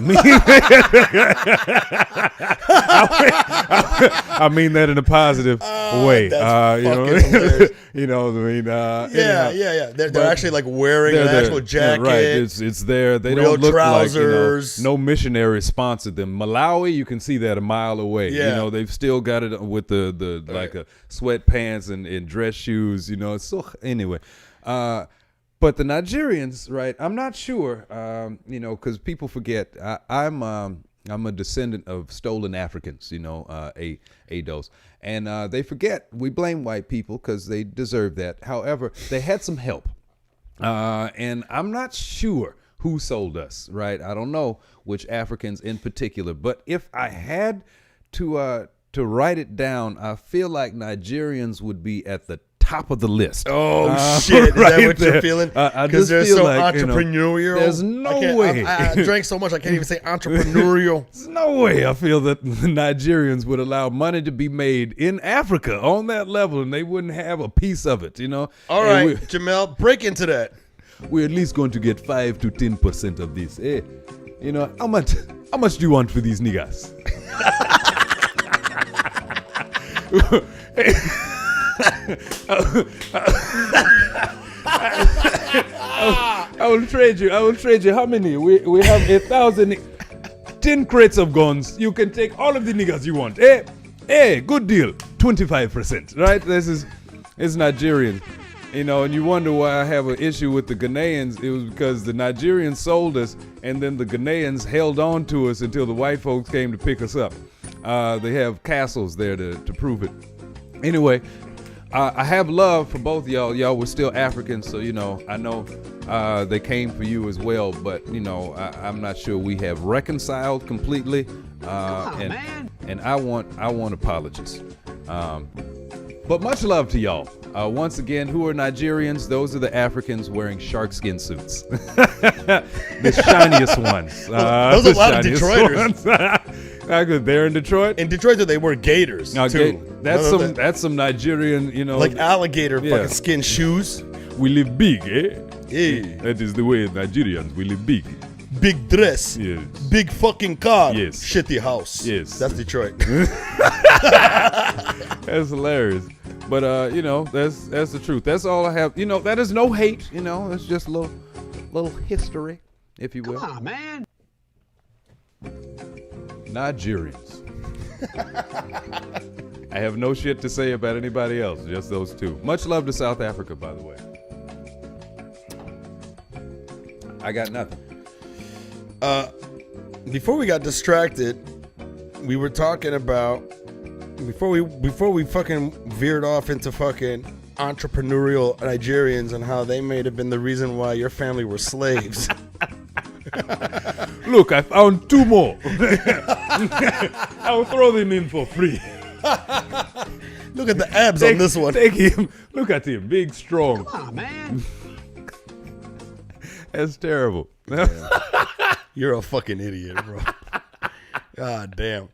mean that in a positive way. You know, I mean, yeah. They're actually like wearing an actual jacket. Yeah, right. It's there. They real don't look trousers. like, no missionary sponsored them. Malawi, you can see that a mile away. Yeah. You know, they've still got it with the like a sweatpants and dress shoes. You know, so anyway. But the Nigerians, right? I'm not sure, you know, because people forget. I'm a descendant of stolen Africans, you know, ADOS. And they forget. We blame white people because they deserve that. However, they had some help. And I'm not sure who sold us, right? I don't know which Africans in particular. But if I had to write it down, I feel like Nigerians would be at the top of the list. Oh shit! Is right that what there. you're feeling? I Because just they're feel so like, entrepreneurial. there's no way. I drank so much I can't even say entrepreneurial. There's no way I feel that the Nigerians would allow money to be made in Africa on that level, and they wouldn't have a piece of it. All And right, Jamel, break into that. we're at least going to get 5 to 10% of this. How much do you want for these niggas? I will trade you. How many? We have 1,000, 10 crates of guns. You can take all of the niggas you want. Good deal. 25%. Right? It's Nigerian. And you wonder why I have an issue with the Ghanaians. It was because the Nigerians sold us, and then the Ghanaians held on to us until the white folks came to pick us up. They have castles there to prove it. Anyway, I have love for both of y'all. Y'all were still Africans, so I know they came for you as well. But I'm not sure we have reconciled completely. And I want apologies. But much love to y'all. Once again, who are Nigerians? Those are the Africans wearing sharkskin suits. The shiniest ones. Those are a lot of Detroiters. They're in Detroit? In Detroit, they wear gators too. That's some Nigerian, like alligator fucking skin shoes. We live big, eh? Yeah. That is the way Nigerians, we live big. Big dress. Yes. Big fucking car. Yes. Shitty house. Yes. That's Detroit. That's hilarious. But that's the truth. That's all I have. That is no hate. It's just a little history, if you will. Come on, man. Nigerians. I have no shit to say about anybody else. Just those two. Much love to South Africa, by the way. I got nothing. Before we got distracted, we were talking about before we fucking veered off into fucking entrepreneurial Nigerians and how they may have been the reason why your family were slaves. Look, I found 2 more. I'll throw them in for free. Look at the abs on this one. Take him. Look at him. Big, strong. Come on, man. That's terrible. You're a fucking idiot, bro. God damn.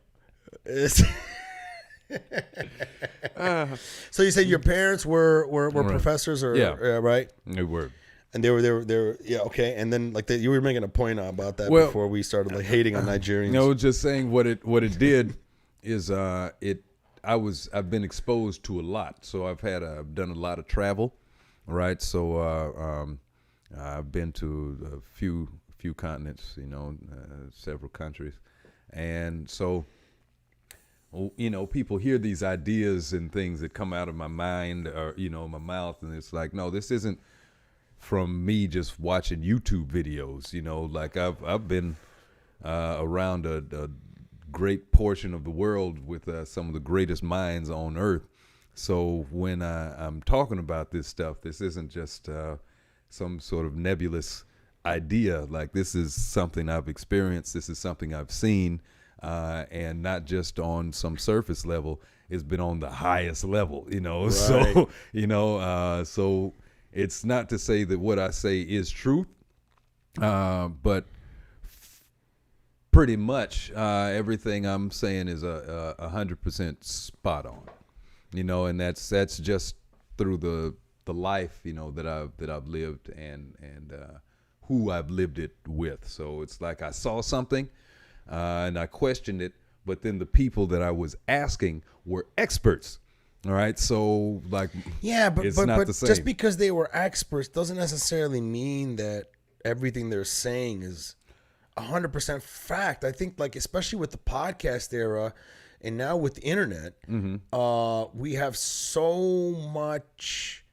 So you said your parents were professors, or right? They were. And they were yeah, okay. And then you were making a point about that before we started hating on Nigerians. No, just saying what it did is I've been exposed to a lot. So I've done a lot of travel, right? So I've been to a few continents, several countries, and so people hear these ideas and things that come out of my mind or my mouth, and it's like, no, this isn't from me just watching YouTube videos. I've been around a great portion of the world with some of the greatest minds on earth. So when I'm talking about this stuff, this isn't just some sort of nebulous idea. Like, this is something I've experienced. This is something I've seen, and not just on some surface level. It's been on the highest level, Right. So, so it's not to say that what I say is truth, but pretty much everything I'm saying is 100% spot on, and that's just through the life, that I've lived and who I've lived it with. So it's like I saw something and I questioned it, but then the people that I was asking were experts. All right, so it's not the same. Just because they were experts doesn't necessarily mean that everything they're saying is 100% fact. I think, especially with the podcast era, and now with the internet, we have so much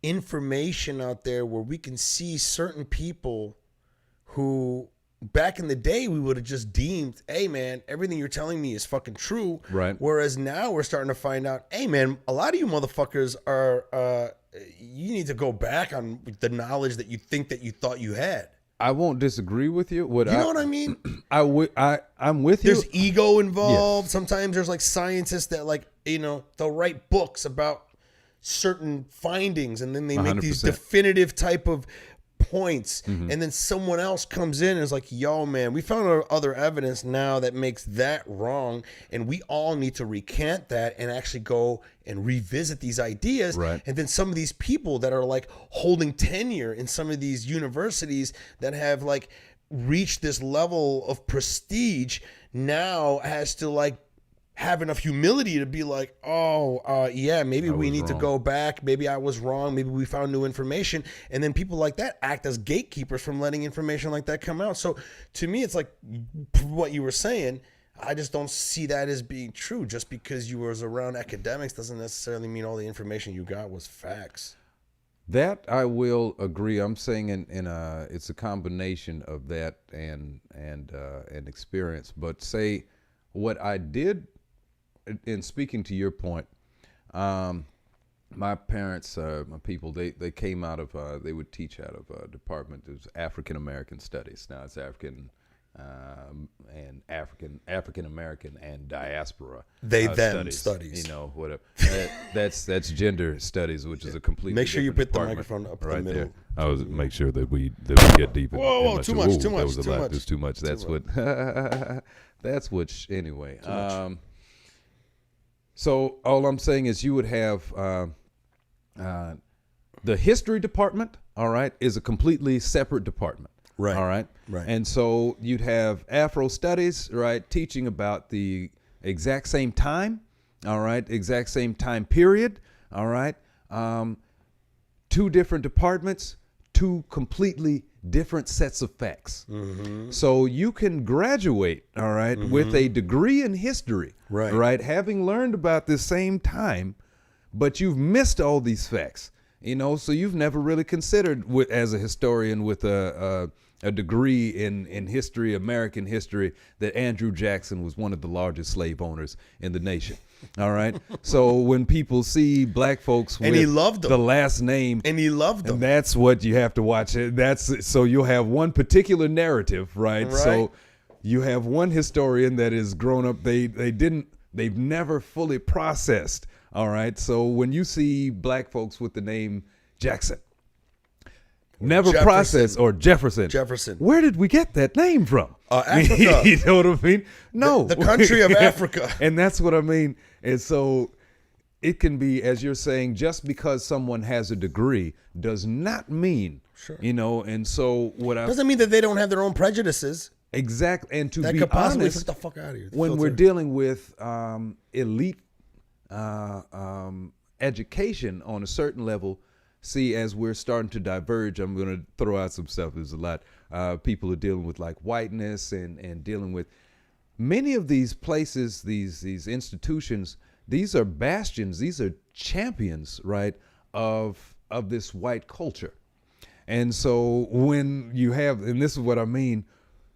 information out there where we can see certain people who back in the day we would have just deemed, hey man, everything you're telling me is fucking true. Right. Whereas now we're starting to find out, hey man, a lot of you motherfuckers are you need to go back on the knowledge that you think that you thought you had. I won't disagree with you. You know what I mean? I'm with you. There's ego involved. Yes. Sometimes there's scientists that they'll write books about certain findings, and then they make these 100%. definitive type of points, and then someone else comes in and is like, yo man, we found other evidence now that makes that wrong, and we all need to recant that and actually go and revisit these ideas. Right. And then some of these people that are like holding tenure in some of these universities that have like reached this level of prestige now has to like have enough humility to be like, yeah, maybe we need to go back. Maybe I was wrong. Maybe we found new information. And then people like that act as gatekeepers from letting information like that come out. So to me, it's like what you were saying. I just don't see that as being true. Just because you was around academics doesn't necessarily mean all the information you got was facts. That I will agree. I'm saying it's a combination of that and experience. But say what I did. In speaking to your point, my parents, my people, they came out of, they would teach out of a department that was African American Studies. Now it's African and African American and diaspora. Them studies. You know, whatever. That's gender studies, which is a completely Make sure you put the department. microphone up right in the middle. there. I was make sure that we get deep. Whoa, too much. That was a Too lot. much. There's too much. That's what. That's what. Anyway. So all I'm saying is you would have the history department, all right, is a completely separate department. Right. All right. Right. And so you'd have Afro studies, right, teaching about the exact same time, all right, exact same time period, all right. Two different departments, two completely different sets of facts. So you can graduate, all right, with a degree in history, right, having learned about this same time, but you've missed all these facts, you know, so you've never really considered as a historian with a degree in history, American history, that Andrew Jackson was one of the largest slave owners in the nation. All right. So when people see black folks And with he loved them. the last name, And he loved them. and that's what you have to watch. That's so you'll have one particular narrative, right? So you have one historian that is grown up. They've never fully processed. All right. So when you see black folks with the name Jackson, never Jefferson. processed, or Jefferson. Where did we get that name from? Africa. You know what I mean? No. The country of Africa. And that's what I mean. And so it can be, as you're saying, just because someone has a degree does not mean, you know, and so what I... Doesn't mean that they don't have their own prejudices. Exactly. And to That be could possibly honest, get the fuck out of here. when we're dealing with elite education on a certain level, see, as we're starting to diverge, I'm going to throw out some stuff. There's a lot. People are dealing with like whiteness and dealing with many of these places, these institutions. These are bastions. These are champions, right, of this white culture. And so when you have, and this is what I mean.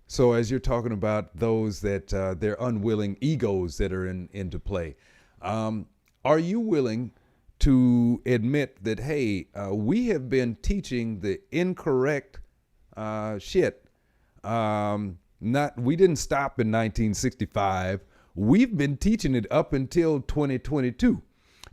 So as you're talking about those that they're unwilling egos that are into play, are you willing to admit that, hey, we have been teaching the incorrect shit? We didn't stop in 1965. We've been teaching it up until 2022.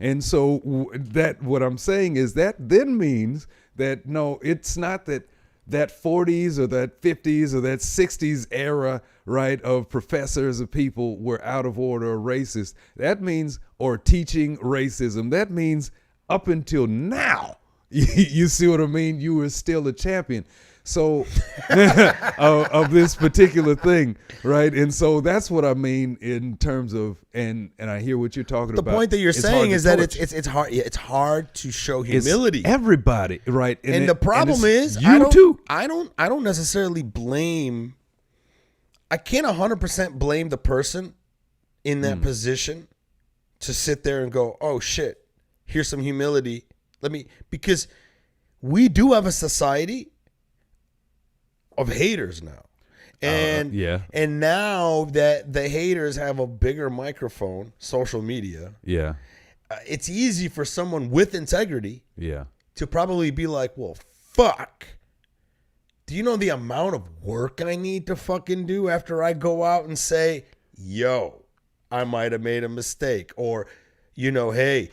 And so what I'm saying is that then means that, no, it's not that 40s or that 50s or that 60s era, right, of professors of people were out of order or racist. That means, or teaching racism, that means up until now, you see what I mean? You were still a champion. So of this particular thing, right? And so that's what I mean in terms of, and I hear what you're talking about. The point that you're It's saying hard to is that torch. it's hard. Yeah, it's hard to show humility. It's everybody, right? And the problem is, you too. I don't necessarily blame. I can't 100% blame the person in that position to sit there and go, "Oh shit, here's some humility." Because we do have a society of haters now. And and now that the haters have a bigger microphone, social media, it's easy for someone with integrity to probably be like, well, fuck. Do you know the amount of work I need to fucking do after I go out and say, yo, I might have made a mistake, or hey,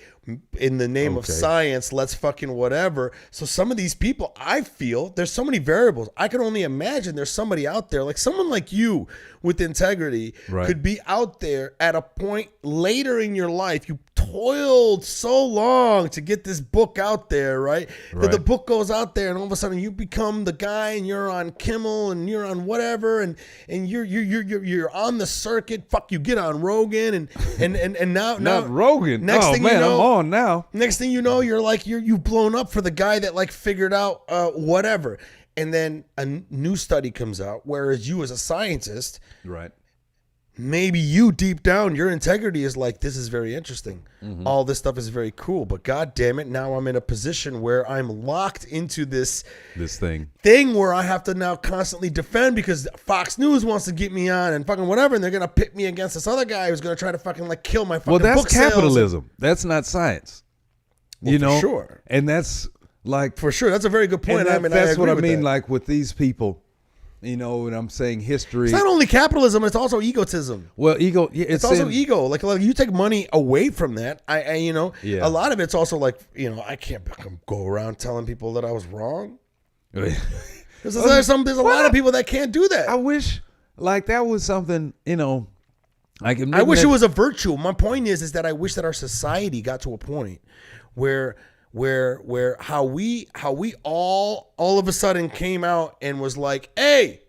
in the name of science, let's fucking whatever. So some of these people, I feel there's so many variables. I can only imagine there's somebody out there, like someone like you with integrity could be out there at a point later in your life. You toiled so long to get this book out there, right? That the book goes out there and all of a sudden you become the guy and you're on Kimmel and you're on whatever and you're on the circuit. Fuck, you get on Rogan and now not Rogan. Next thing you know, I'm on now. Next thing you know, you're like you've blown up for the guy that like figured out whatever. And then a new study comes out, whereas you as a scientist, maybe you deep down, your integrity is like, this is very interesting. All this stuff is very cool, but God damn it, now I'm in a position where I'm locked into this thing where I have to now constantly defend because Fox News wants to get me on and fucking whatever, and they're gonna pit me against this other guy who's gonna try to fucking like kill my fucking book that's sales. capitalism. That's not science. Well, you know, for sure. And that's like for sure. That's a very good point. And that's what I mean. That. Like with these people. You know, and I'm saying history. It's not only capitalism; it's also egotism. Well, ego. Yeah, it's also ego. Like you take money away from that. A lot of it's also like I can't go around telling people that I was wrong. There's a lot of people that can't do that. I wish like that was something. I wish it was a virtue. My point is that I wish that our society got to a point where how we all of a sudden came out and was like, hey,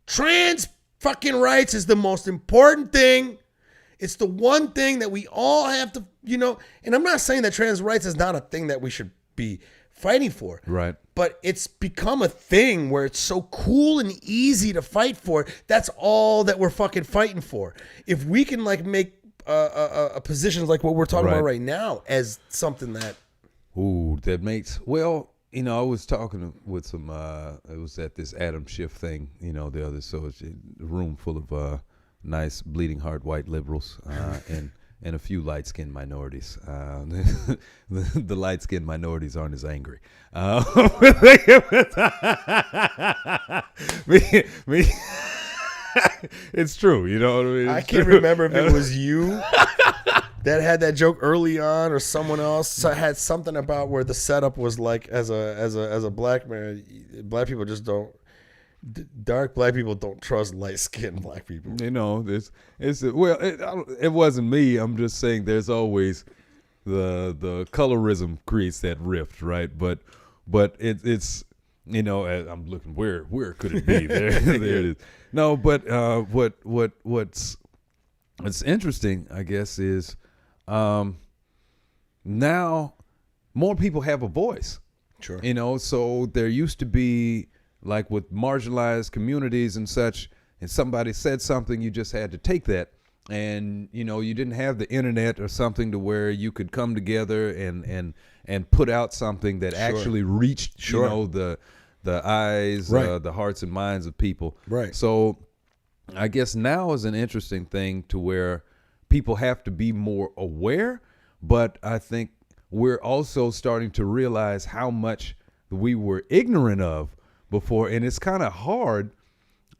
trans fucking rights is the most important thing. It's the one thing that we all have to, and I'm not saying that trans rights is not a thing that we should be fighting for. Right. But it's become a thing where it's so cool and easy to fight for. That's all that we're fucking fighting for. If we can like make positions like what we're talking about right now as something that that makes I was talking with some it was at this Adam Schiff thing, the other, so it's a room full of nice bleeding heart white liberals and a few light-skinned minorities. The light-skinned minorities aren't as angry. It's true, you know what I mean? I can't remember if it was you that had that joke early on, or someone else had something about where the setup was like, as a black man, black people just don't. Dark black people don't trust light-skinned black people. It wasn't me. I'm just saying there's always the colorism creates that rift, right? But it's I'm looking where could it be? There it is. No, but what's interesting, I guess, is now more people have a voice. Sure. So there used to be, like with marginalized communities and such, and somebody said something, you just had to take that. And, you didn't have the internet or something to where you could come together and put out something that actually reached, the eyes, the hearts and minds of people. Right. So I guess now is an interesting thing to where people have to be more aware, but I think we're also starting to realize how much we were ignorant of before, and it's kind of hard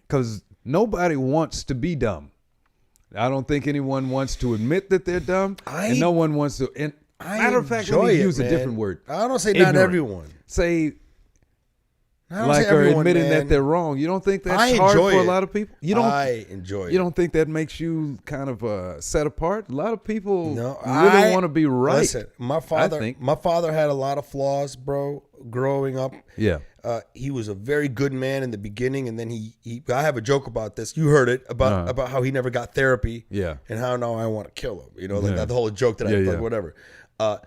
because nobody wants to be dumb. I don't think anyone wants to admit that they're dumb, and no one wants to. And matter of fact, let me use a different word. I don't say ignorant. Not everyone. Say or admitting that they're wrong. You don't think that's hard for a lot of people? I enjoy it. You don't think that makes you kind of set apart? A lot of people really want to be right. Listen, my father had a lot of flaws, bro, growing up. Yeah. He was a very good man in the beginning, and then I have a joke about this. You heard it about how he never got therapy. Yeah. And how now I want to kill him. That whole joke that whatever. But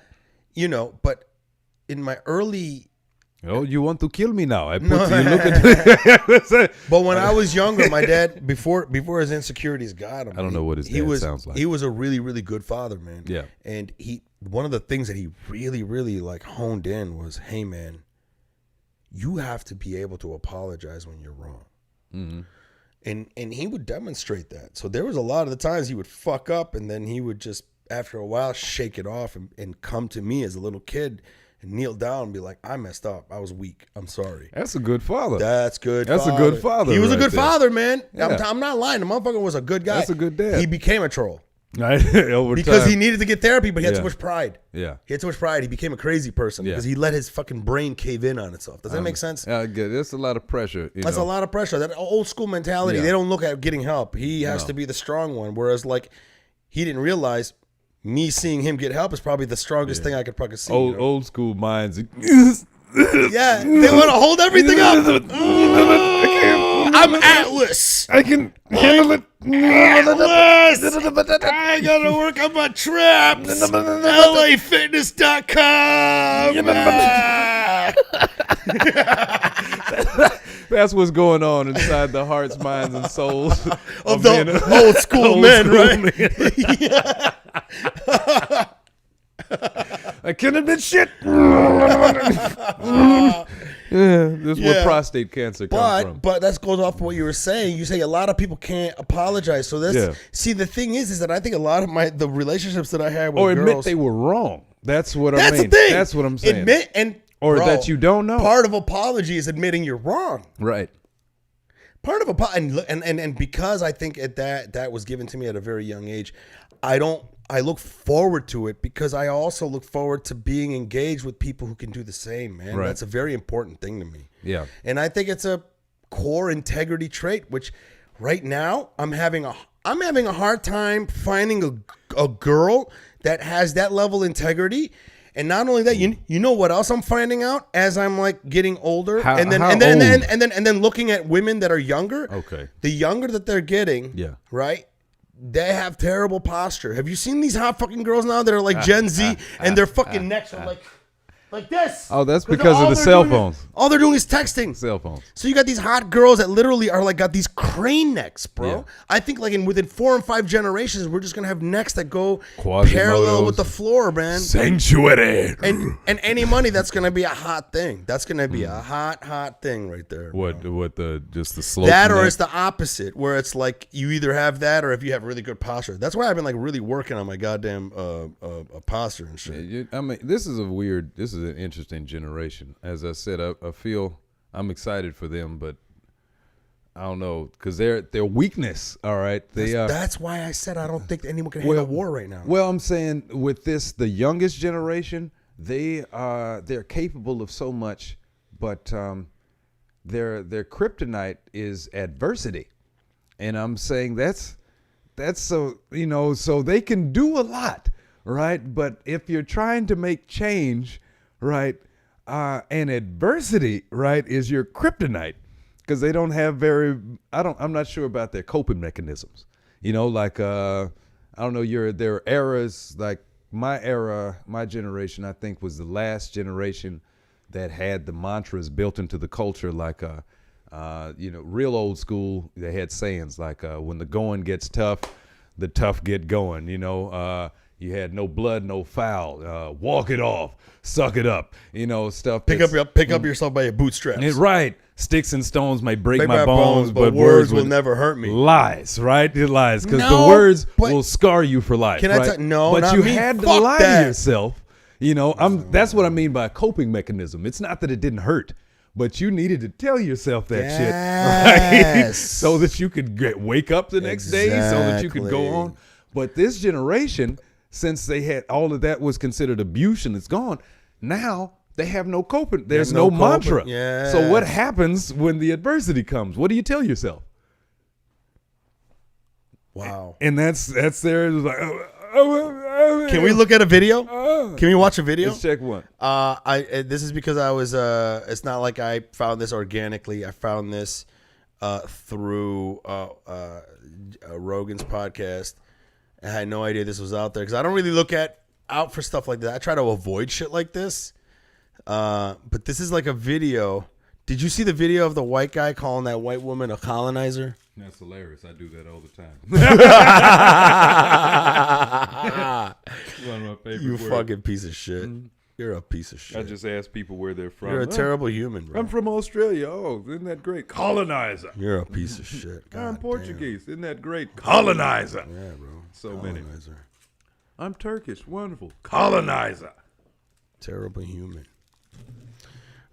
in my early. Oh, you want to kill me now? I put you look at. But when I was younger, my dad, before his insecurities got him, I don't know what his dad sounds like. He was a really, really good father, man. Yeah. And one of the things that he really, really like honed in was, hey, man, you have to be able to apologize when you're wrong. Mm-hmm. And he would demonstrate that. So there was a lot of the times he would fuck up, and then he would just, after a while, shake it off and come to me as a little kid and kneel down and be like, I messed up. I was weak. I'm sorry. That's a good father. That's good. That's a good father. He was a good there. father, man. Yeah. I'm not lying. The motherfucker was a good guy. That's a good dad. He became a troll. Right? Over because time. he needed to get therapy, but he had Yeah. too much pride. Yeah. He had too much pride. He became a crazy person because he let his fucking brain cave in on itself. Does that make sense? Yeah, I get it. That's a lot of pressure. That's a lot of pressure. That old school mentality, Yeah. they don't look at getting help. He has to be the strong one. Whereas, like, he didn't realize me seeing him get help is probably the strongest thing I could fucking see. Old school minds. Yeah, they want to hold everything up. I'm Atlas. I can handle it. Atlas. I gotta work on my traps. LAfitness.com. That's what's going on inside the hearts, minds, and souls Of the old school men, right? I can't admit shit. This is where prostate cancer comes from. But that goes off what you were saying. You say a lot of people can't apologize. So that's see, the thing is that I think a lot of the relationships that I had with Or admit girls, they were wrong. That's what I that's mean. the thing. That's what I'm saying. Admit or bro, that you don't know. Part of apology is admitting you're wrong. Right. Part of and because I think that was given to me at a very young age, I look forward to it because I also look forward to being engaged with people who can do the same, man. Right. That's a very important thing to me. Yeah. And I think it's a core integrity trait, which right now I'm having a hard time finding a girl that has that level of integrity. And not only that, you know what else I'm finding out as I'm like getting older, and then looking at women that are younger. Okay. The younger that they're getting, right? They have terrible posture. Have you seen these hot fucking girls now that are like Gen Z and their fucking necks are like this? Oh, that's because of the cell phones. All they're doing is texting. Cell phones. So you got these hot girls that literally are like got these crane necks, bro. Yeah. I think like within 4 and 5 generations, we're just gonna have necks that go Quasimodos. parallel with the floor, man. Sanctuary. And any money, that's gonna be a hot thing. That's gonna be a hot thing right there. What just the slope? That or it's the opposite, where it's like you either have that or if you have really good posture. That's why I've been like really working on my goddamn posture and shit. I mean, this is an interesting generation. As I said, I feel I'm excited for them, but I don't know because their weakness. All right, that's why I said I don't think anyone can handle a war right now. Well, I'm saying with the youngest generation, they're capable of so much, but their kryptonite is adversity, and I'm saying that's so so they can do a lot, right? But if you're trying to make change, right, and adversity, right, is your kryptonite. Because they don't have I'm not sure about their coping mechanisms. Like, I don't know, their eras, like my era, my generation, I think was the last generation that had the mantras built into the culture, like, real old school. They had sayings like, when the going gets tough, the tough get going, you had no blood, no foul, walk it off, suck it up, stuff. Pick up yourself by your bootstraps. Right. Sticks and stones may break my bones, but words will never hurt me. Lies, right? It lies because the words will scar you for life. Can right? I tell? No, but not you me. had to Fuck lie that. to yourself. That's what I mean by a coping mechanism. It's not that it didn't hurt, but you needed to tell yourself that shit, right? So that you could wake up the next day, so that you could go on. But this generation, since they had all of that was considered abuse and it's gone, now they have no coping. There's no mantra. Yes. So what happens when the adversity comes? What do you tell yourself? Wow. And that's their like. Can we look at a video? Can we watch a video? Let's check one. This is because I was. It's not like I found this organically. I found this through Rogan's podcast. I had no idea this was out there because I don't really look out for stuff like that. I try to avoid shit like this. But this is like a video. Did you see the video of the white guy calling that white woman a colonizer? That's hilarious. I do that all the time. One of my favorite You words. fucking piece of shit. You're a piece of shit. I just ask people where they're from. You're a terrible human, bro. I'm from Australia. Oh, isn't that great? Colonizer. You're a piece of shit. I'm God Portuguese. Isn't that great? Colonizer. damn. Yeah, bro. So many. Colonizer. I'm Turkish. Wonderful. Colonizer. Terrible human.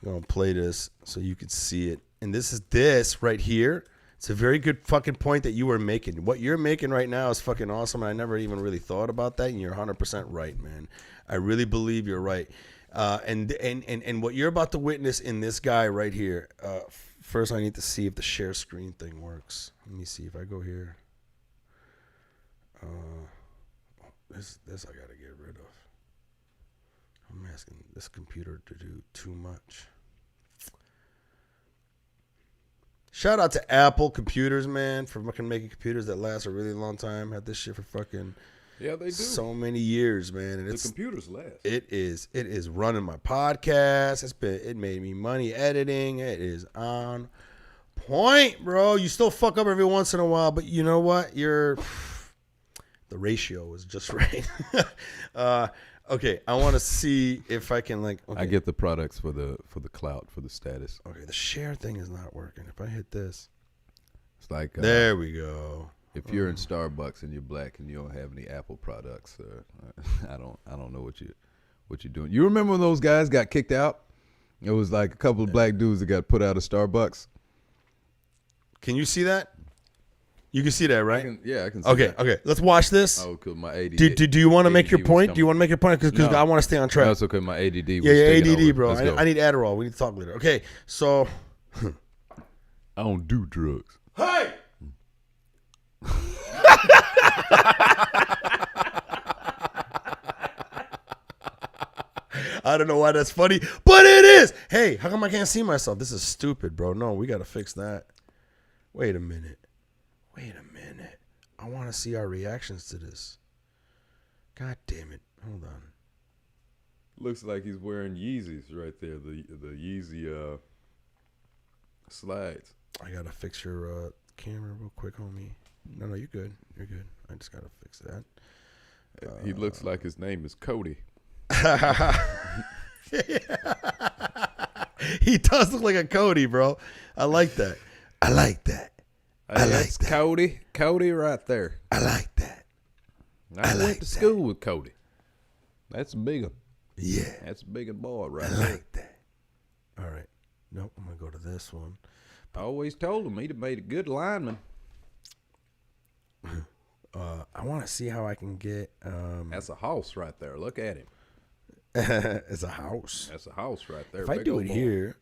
I'm gonna play this so you can see it. And this right here. It's a very good fucking point that you were making. What you're making right now is fucking awesome. And I never even really thought about that. And you're 100% right, man. I really believe you're right. And what you're about to witness in this guy right here. First, I need to see if the share screen thing works. Let me see if I go here. This I gotta get rid of. I'm asking this computer to do too much. Shout out to Apple computers, man, for fucking making computers that last a really long time. Had this shit for fucking they do. So many years, man. And the computers last. It is running my podcast. It made me money editing. It is on point, bro. You still fuck up every once in a while, but you know what? The ratio is just right. Okay, I want to see if I can okay. I get the products for the clout, for the status. Okay, the share thing is not working. If I hit this, it's like there we go. If you're in Starbucks and you're black and you don't have any Apple products, I don't know what you're doing. You remember when those guys got kicked out? It was like a couple of black dudes that got put out of Starbucks. Can you see that? You can see that, right? I can see that. Okay. Let's watch this. Oh, cool. My ADD. Do you want to make your point? Do you want to make your point? Because I want to stay on track. No, it's okay. My ADD was ADD, over. bro. I need Adderall. We need to talk later. Okay, so. I don't do drugs. Hey! I don't know why that's funny, but it is. Hey, how come I can't see myself? This is stupid, bro. No, we got to fix that. Wait a minute. I want to see our reactions to this. God damn it. Hold on. Looks like he's wearing Yeezys right there. The Yeezy slides. I got to fix your camera real quick, homie. No, you're good. You're good. I just got to fix that. He looks like his name is Cody. He does look like a Cody, bro. I like that. That's Cody. Cody right there. I like that. I went to school with Cody. That's a big one. Yeah. That's a big boy right there. I like that. All right. Nope, I'm going to go to this one. I always told him he'd have made a good lineman. I want to see how I can get... That's a house right there. Look at him. It's a house. That's a house right there. If I do it here...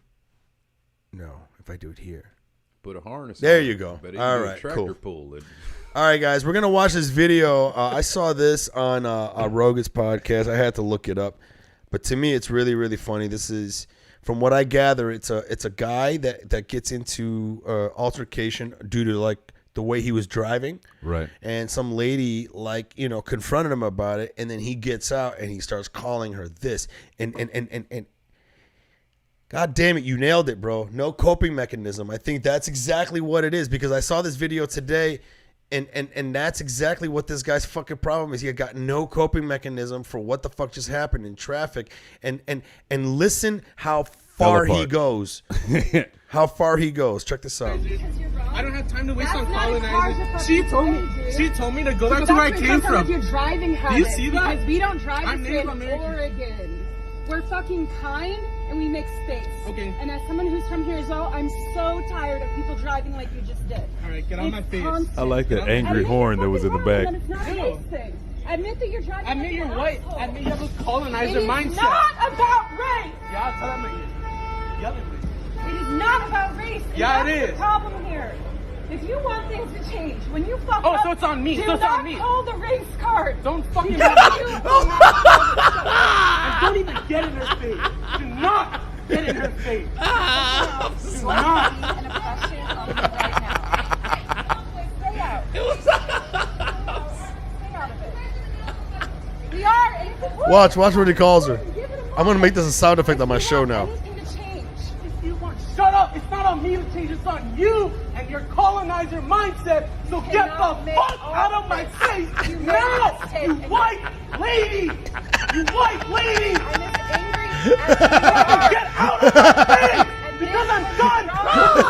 No, if I do it here... Put a harness. There you go. All right, cool. Pull. All right, guys, we're gonna watch this video. I saw this on Rogan's podcast. I had to look it up, but to me, it's really, really funny. This is, from what I gather, it's a guy that gets into altercation due to the way he was driving, right? And some lady confronted him about it, and then he gets out and he starts calling her this and. God damn it, you nailed it, bro. No coping mechanism. I think that's exactly what it is, because I saw this video today, and that's exactly what this guy's fucking problem is. He got no coping mechanism for what the fuck just happened in traffic. And listen how far he goes. How far he goes. Check this out. I don't have time to waste on colonizers. She told me to go back to where I came from. Your driving habits. Do you see that? Because we don't drive Native in American. Oregon. We're fucking kind and we make space. Okay. And as someone who's from here as well, I'm so tired of people driving like you just did. All right, get on my face. Constant. I like that angry horn that was in the back. It's not a race thing. Admit that you're driving. Admit you're white. Admit you have a colonizer It is mindset. not about race. Yeah, tell them you're yelling at me. It is not about race. And Yeah, that's it the is. problem here. If you want things to change, when you fuck Oh, up, so it's on me. do So it's not on me. pull the race card. Don't fucking You- and don't even get in her face. Do not get in her face. Do not. An oppression on you right now. Stay out. Stay out of it. We are. Watch what he calls her. I'm going to make this a sound effect on my show now. Anything to change. If you want, shut up. It's not on me to change. It's on you and your colonizer mindset. So get the fuck out of my face now, you white lady. You white lady. I'm as angry Get out of my face because I'm done with the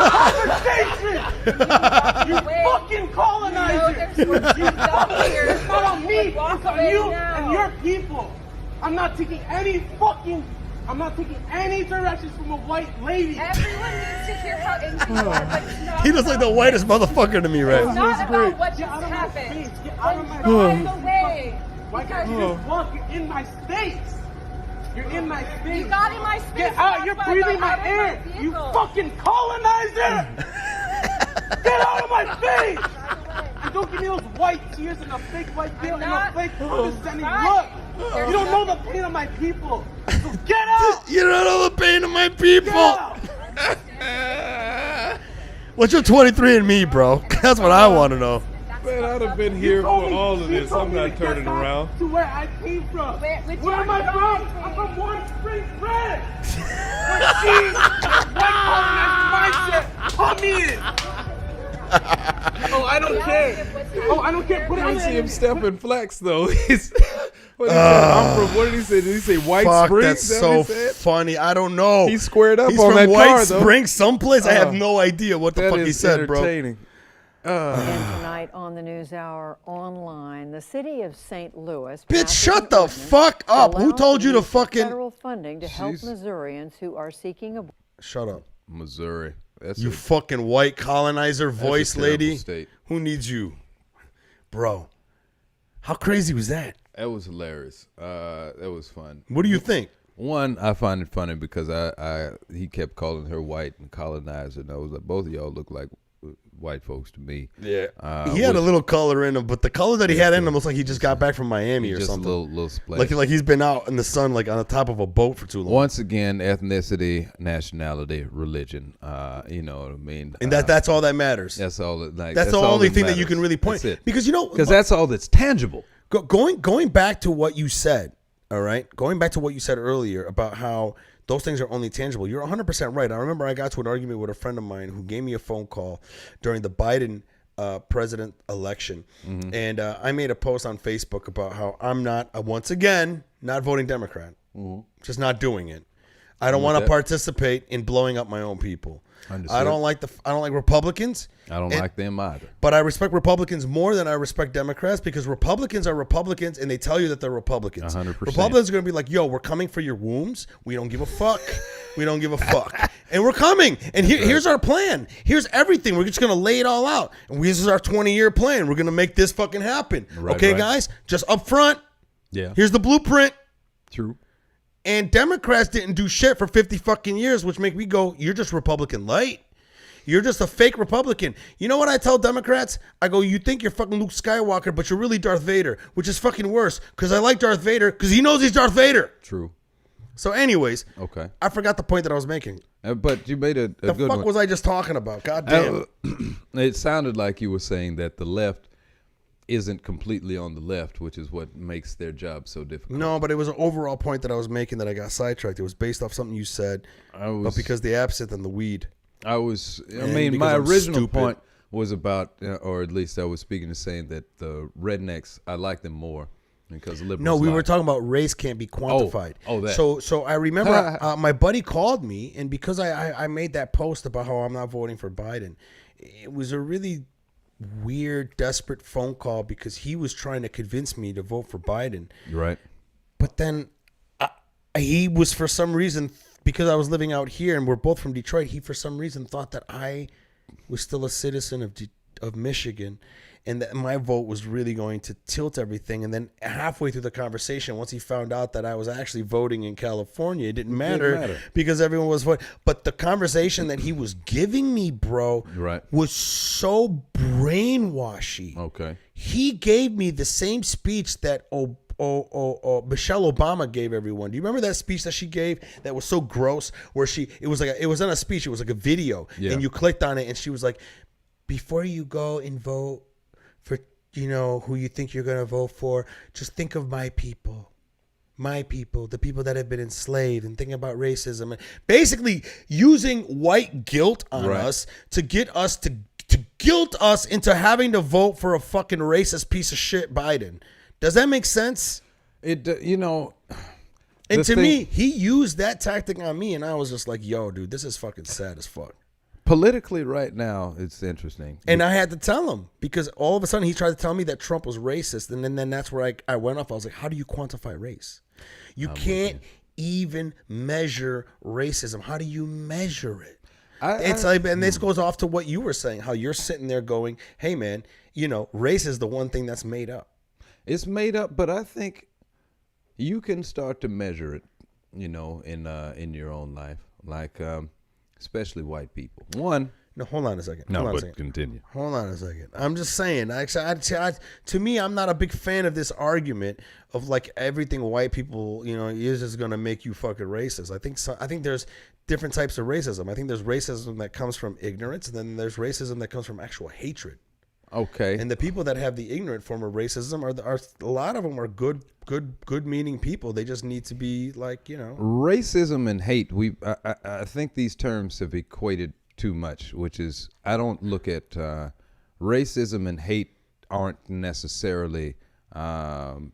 conversation. You fucking colonizer. It's not on me. It's on you and your people. I'm not taking any any directions from a white lady. Everyone needs to hear how angry you are, but it's not He looks like the whitest motherfucker to me, It's right? not about what just Get out of my happened. face. Get out of my Drive face. away. Why can't you just walk? You're in my space. You're in my space. You got in my space. Get out. You're That's why I breathing got my out of air. my You vehicle. fucking colonizer. Get out of my face. And don't give me those white tears and a fake white guilt and a not- fake condescending Right. look. There's You don't know the nothing- pain of my people. So get out. You don't know the pain of my people. Get out. What's your 23andMe, bro? That's what I want to know. Man, I'd have been You here told for me- all of you this. told I'm me to not get turning back around. to where I came from. Which Where am I you're from? driving. I'm from Warm Springs, France. Where she, white colonized mindset, put me in. Oh, I don't care. Oh, I don't care. Put it I in. see him stepping flex though. He's what, he said, I'm from, what did he say? Did he say White Fuck, Springs? that's Is that so what he said? funny. I don't know. He squared up He's on from that White car, though. Springs, someplace. I have Oh. no idea what the That fuck he is said, bro. entertaining. And tonight on the NewsHour online, the city of St. Louis. Bitch, passes shut an the ordinance fuck up. Who allowing told you to use of fucking... federal funding to help Jeez. Missourians who are seeking a Shut up. Missouri. That's You a, fucking white colonizer voice terrible lady. state. Who needs you? Bro, how crazy was that? that was hilarious. That was fun. What do you think? One, I find it funny because he kept calling her white and colonizer, and I was like, both of y'all look like white folks to me. Yeah. He had a little color in him, but the color that he had in him looks like he just got back from Miami or just something. a little splash. Like he's been out in the sun, like on the top of a boat for too long. Once again, ethnicity, nationality, religion. You know what I mean? And that's all that matters. That's all. Like, That's the all only thing that you matters. can really point. That's it. Because you know, Because that's all that's tangible. going back to what you said, all right? Going back to what you said earlier about how those things are only tangible. You're 100% right. I remember I got to an argument with a friend of mine who gave me a phone call during the Biden president election. Mm-hmm. And I made a post on Facebook about how I'm not, once again, not voting Democrat. Just not doing it. I don't want to that. participate in blowing up my own people. Understood. I don't like Republicans. I don't And- like them either. But I respect Republicans more than I respect Democrats because Republicans are Republicans and they tell you that they're Republicans. 100%. Republicans are going to be like, yo, we're coming for your wombs. We don't give a fuck. We don't give a fuck. And we're coming. And here's our plan. Here's everything. We're just going to lay it all out. And this is our 20-year plan. We're going to make this fucking happen. Right, okay, right. guys? Just up front. Yeah. Here's the blueprint. True. And Democrats didn't do shit for 50 fucking years, which make me go, you're just Republican light. You're just a fake Republican. You know what I tell Democrats? I go, you think you're fucking Luke Skywalker, but you're really Darth Vader, which is fucking worse because I like Darth Vader because he knows he's Darth Vader. True. So anyways, Okay. I forgot the point that I was making. But you made a The good fuck one. was I just talking about? God damn. It sounded like you were saying that the left isn't completely on the left, which is what makes their job so difficult. No, but it was an overall point that I was making that I got sidetracked. It was based off something you said, but because the absinthe and the weed. I mean, because my I'm original stupid. point was about, or at least I was speaking to saying that the rednecks, I like them more because liberals. No, we like. were talking about race can't be quantified. Oh, that. So I remember my buddy called me, and because I made that post about how I'm not voting for Biden, it was a really weird, desperate phone call because he was trying to convince me to vote for Biden. Right. But then he was, for some reason, because I was living out here and we're both from Detroit, he for some reason thought that I was still a citizen of Michigan and that my vote was really going to tilt everything. And then halfway through the conversation, once he found out that I was actually voting in California, it didn't matter because everyone was voting. But the conversation that he was giving me, bro, Right. was so brainwashy. Okay. He gave me the same speech that Michelle Obama gave everyone. Do you remember that speech that she gave that was so gross? Where it wasn't a speech, it was like a video, and you clicked on it, and she was like, "Before you go and vote for, who you think you're gonna vote for, just think of my people, the people that have been enslaved, and think about racism." And basically, using white guilt on us to get us to guilt us into having to vote for a fucking racist piece of shit Biden. Does that make sense? And to me, he used that tactic on me, and I was just like, yo, dude, this is fucking sad as fuck. politically right now, it's interesting. And I had to tell him because all of a sudden he tried to tell me that Trump was racist. And then that's where I went off. I was like, how do you quantify race? You can't even measure racism? How do you measure it? And this goes off to what you were saying, how you're sitting there going, hey, man, race is the one thing that's made up. It's made up, but I think you can start to measure it, in your own life, like especially white people. No, hold on a second. Continue. Hold on a second. I'm just saying. To me, I'm not a big fan of this argument of like everything white people, is just gonna make you fucking racist. I think there's different types of racism. I think there's racism that comes from ignorance, and then there's racism that comes from actual hatred. Okay. And the people that have the ignorant form of racism are a lot of them are good meaning people. They just need to be like, Racism and hate. I think these terms have equated too much, which is I don't look at racism and hate aren't necessarily. It's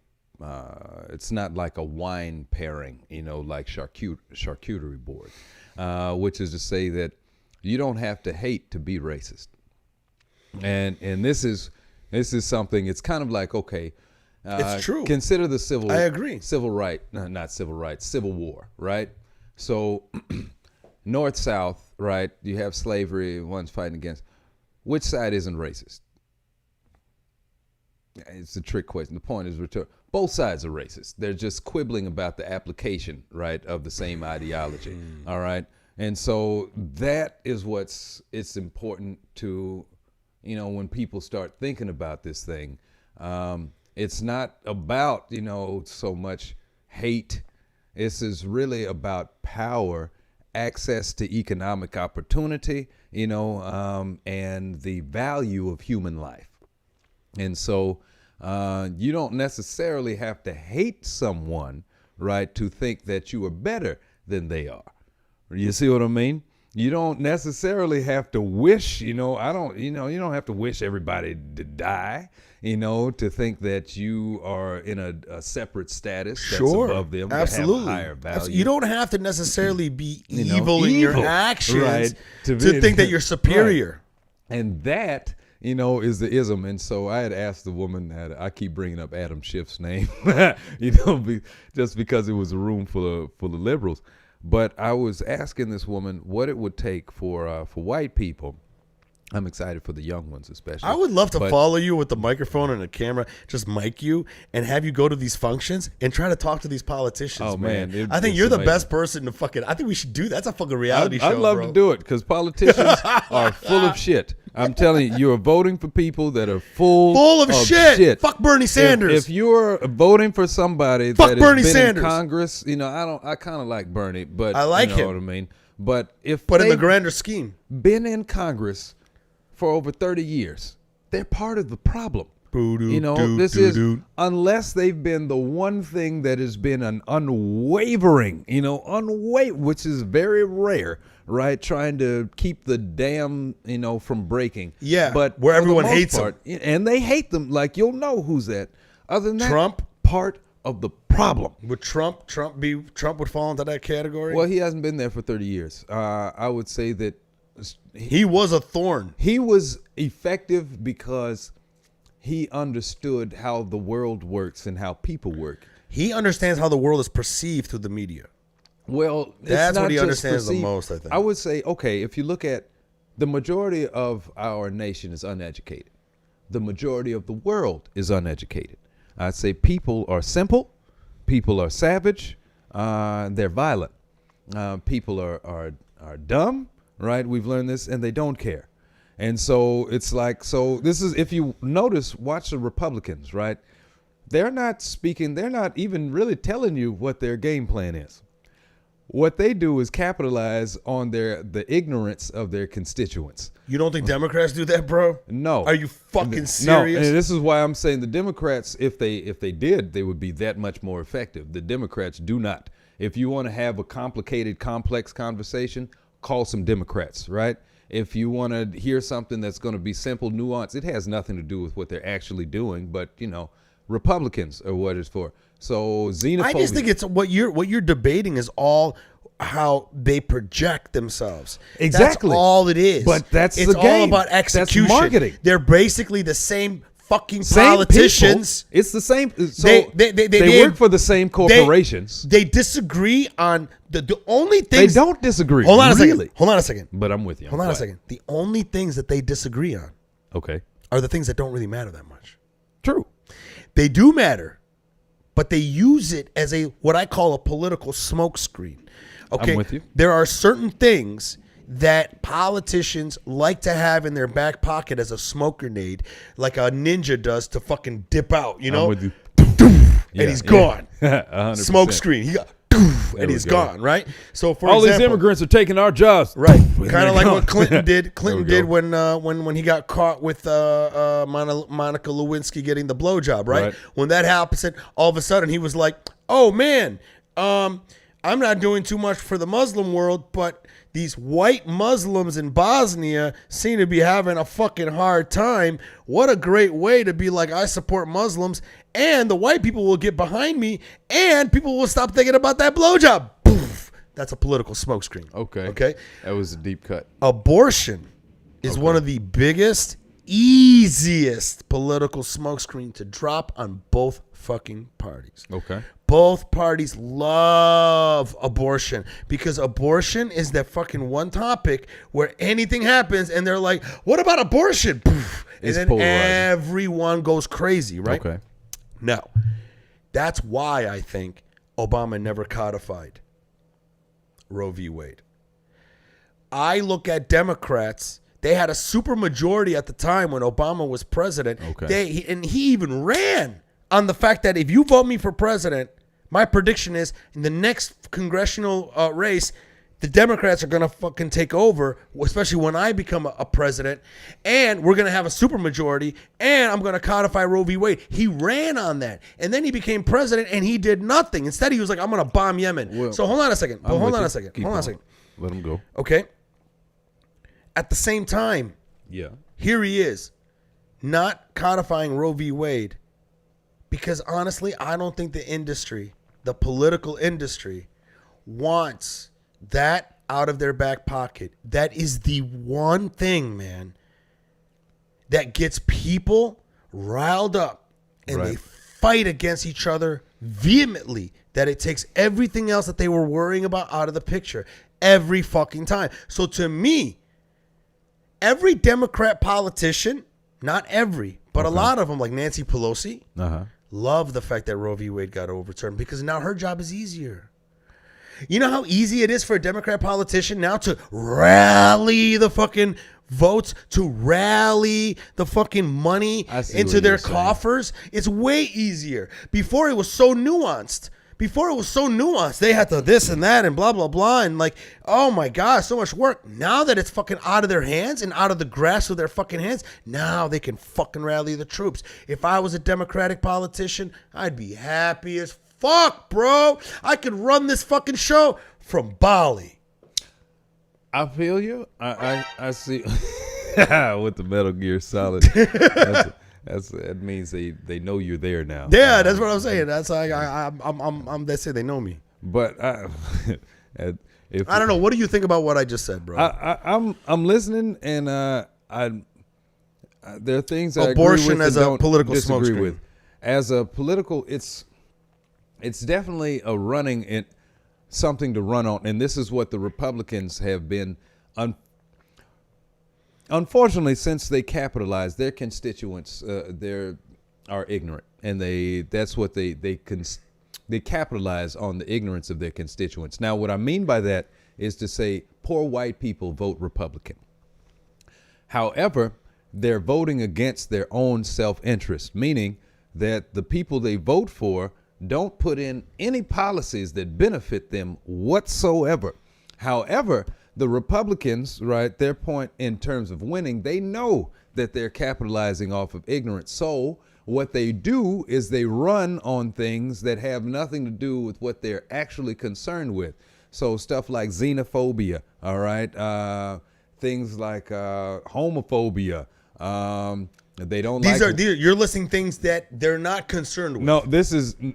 not like a wine pairing, like charcuterie board, which is to say that you don't have to hate to be racist. And this is something. It's kind of like, okay, it's true. Consider the civil war, right? So North South, right? You have slavery. One's fighting against. Which side isn't racist? It's a trick question. The point is, both sides are racist. They're just quibbling about the application, right, of the same ideology. All right, and so that is it's important to. When people start thinking about this thing, it's not about, so much hate. This is really about power, access to economic opportunity, and the value of human life. And so you don't necessarily have to hate someone, right, to think that you are better than they are. You see what I mean? You don't necessarily have to wish, you don't have to wish everybody to die, to think that you are in a separate status that's above them, absolutely. That have a higher value. You don't have to necessarily be evil in your actions, right, to think that you're superior. Right. And that, is the ism. And so I had asked the woman that I keep bringing up Adam Schiff's name, just because it was a room full of liberals. But I was asking this woman what it would take for white people. I'm excited for the young ones, especially. I would love to follow you with the microphone and a camera, just mic you, and have you go to these functions and try to talk to these politicians. Oh man, I think you're the best person to fucking. I think we should do that. That's a fucking reality show. I'd love to do it because politicians are full of shit. I'm telling you, you're voting for people that are full of shit. Fuck Bernie Sanders. If you're voting for somebody Fuck that Bernie has been Sanders. in Congress, I kind of like Bernie, but I like you know him. what I mean. But if in the grander scheme, been in Congress for over 30 years, they're part of the problem. Unless they've been the one thing that has been an unwavering, which is very rare, right? Trying to keep the dam, from breaking. Yeah, but where everyone hates them. And they hate them. Like, you'll know who's that. Other than that, Trump, part of the problem. Would Trump would fall into that category? Well, he hasn't been there for 30 years. I would say that he was a thorn. He was effective because he understood how the world works and how people work. He understands how the world is perceived through the media. Well, that's what he understands the most, I think. I would say, okay, if you look at the majority of our nation is uneducated. The majority of the world is uneducated. I'd say people are simple. People are savage. They're violent. People are dumb, right? We've learned this, and they don't care. And so it's like, this is, if you notice, watch the Republicans, right? They're not speaking, they're not even really telling you what their game plan is. What they do is capitalize on the ignorance of their constituents. You don't think Democrats do that, bro? No. Are you fucking serious? No, and this is why I'm saying the Democrats, if they did, they would be that much more effective. The Democrats do not. If you want to have a complicated, complex conversation, call some Democrats, right? If you want to hear something that's going to be simple, nuanced, it has nothing to do with what they're actually doing, but Republicans are what it's for. So xenophobia. I just think it's what you're debating is all how they project themselves. Exactly. That's all it is. But it's the game. It's all about execution. That's marketing. They're basically the same fucking Same politicians. people. It's the same. So they work for the same corporations. They disagree on the only They things. don't disagree. Hold on a really. second. Hold on a second. But I'm with you. Hold on a second. The only things that they disagree on Okay. are the things that don't really matter that much. True. They do matter, but they use it as what I call a political smokescreen. Okay, I'm with you. There are certain things that politicians like to have in their back pocket as a smoke grenade, like a ninja does to fucking dip out. You know, I'm with you. and he's gone. 100%. Smoke screen. He got. And he's gone, right? So for all example, these immigrants are taking our jobs, right? Kind of like what Clinton did. Clinton There did we when he got caught with Monica Lewinsky getting the blowjob, right? When that happened, all of a sudden he was like, "Oh man, I'm not doing too much for the Muslim world, but these white Muslims in Bosnia seem to be having a fucking hard time. What a great way to be like, I support Muslims, and the white people will get behind me, and people will stop thinking about that blowjob." Poof. That's a political smokescreen. Okay. That was a deep cut. Abortion is one of the biggest, easiest political smokescreen to drop on both fucking parties. Okay. Both parties love abortion because abortion is that fucking one topic where anything happens and they're like, what about abortion? Poof. And It's then polarizing. everyone goes crazy, right? Okay. Now, that's why I think Obama never codified Roe v. Wade. I look at Democrats. They had a super majority at the time when Obama was president. Okay. He even ran on the fact that if you vote me for president, my prediction is in the next congressional race, the Democrats are going to fucking take over, especially when I become a president, and we're going to have a supermajority, and I'm going to codify Roe v. Wade. He ran on that, and then he became president, and he did nothing. Instead, he was like, I'm going to bomb Yemen. Well, so hold on a second. I'm Hold with on you. a second. Keep Hold on a going. second. Let him go. Okay? At the same time, Yeah. here he is, not codifying Roe v. Wade, because honestly, I don't think the industry, the political industry, wants that out of their back pocket. That is the one thing, man, that gets people riled up and they fight against each other vehemently, that it takes everything else that they were worrying about out of the picture every fucking time. So to me, every Democrat politician, not every, but a lot of them, like Nancy Pelosi, love the fact that Roe v. Wade got overturned because now her job is easier. You know how easy it is for a Democrat politician now to rally the fucking votes, to rally the fucking money into their coffers? It's way easier. Before it was so nuanced. They had to this and that and blah, blah, blah. And like, oh my God, so much work. Now that it's fucking out of their hands and out of the grasp of their fucking hands, now they can fucking rally the troops. If I was a Democratic politician, I'd be happy as fuck, bro. I could run this fucking show from Bali. I feel you. I see with the Metal Gear Solid. That means they know you're there now. Yeah, that's what I'm saying. That's like I'm they say they know me. But I don't know. What do you think about what I just said, bro? I'm listening, and there are things that abortion I agree with as and a don't political disagree smokescreen. with. As a political, it's definitely a running something to run on, and this is what the Republicans have been. Unfortunately, since they capitalize, their constituents are ignorant, and that's what they capitalize on the ignorance of their constituents. Now, what I mean by that is to say poor white people vote Republican. However, they're voting against their own self-interest, meaning that the people they vote for don't put in any policies that benefit them whatsoever. However, the Republicans, right, their point in terms of winning, they know that they're capitalizing off of ignorance. So what they do is they run on things that have nothing to do with what they're actually concerned with. So stuff like xenophobia, all right, things like homophobia, They don't These like. you're listing things that they're not concerned with. No,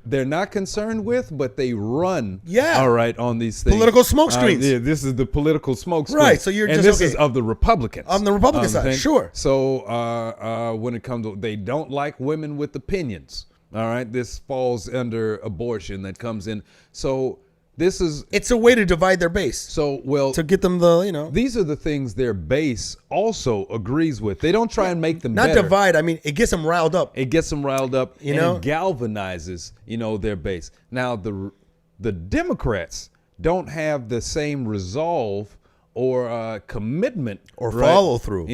they're not concerned with, but they run. Yeah. All right, on these things. Political smoke screens. Yeah, this is the political smoke screen. Right, so you're and just, this is of the Republicans. On the Republican side, thing. sure. So when it comes to, they don't like women with opinions. All right, this falls under abortion that comes in. So this is. It's a way to divide their base. So well to get them the These are the things their base also agrees with. They don't try and make them not better. divide. I mean, it gets them riled up. It gets them riled up, you and know, it galvanizes, their base. Now the Democrats don't have the same resolve or commitment or follow through,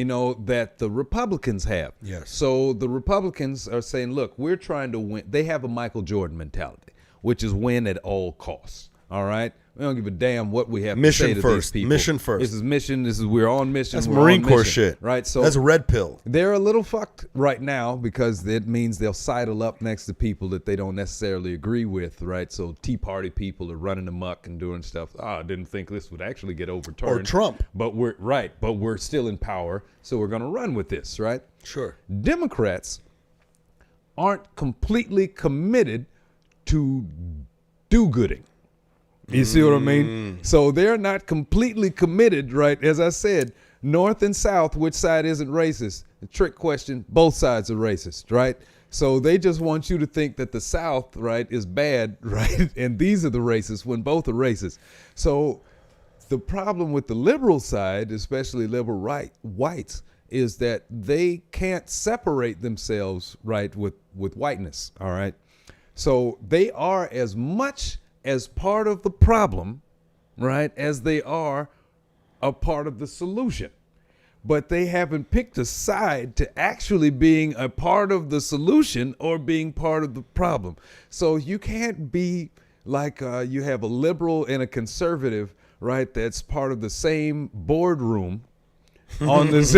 that the Republicans have. Yes. So the Republicans are saying, look, we're trying to win. They have a Michael Jordan mentality, which is win at all costs. All right. We don't give a damn what we have to say to these people. Mission first. This is mission. We're on mission. That's we're Marine on Corps mission, shit. right? So that's red pill. They're a little fucked right now because it means they'll sidle up next to people that they don't necessarily agree with, right? So Tea Party people are running amok and doing stuff. I didn't think this would actually get overturned. Or Trump. But we're still in power, so we're going to run with this, right? Sure. Democrats aren't completely committed to do-gooding. You see what I mean? So they're not completely committed, right? As I said, North and South, which side isn't racist? The trick question, both sides are racist, right? So they just want you to think that the South, right, is bad, right? And these are the racists when both are racist. So the problem with the liberal side, especially liberal whites, is that they can't separate themselves, right, with whiteness, all right? So they are as much as part of the problem, right, as they are a part of the solution. But they haven't picked a side to actually being a part of the solution or being part of the problem. So you can't be like you have a liberal and a conservative, right, that's part of the same boardroom on this,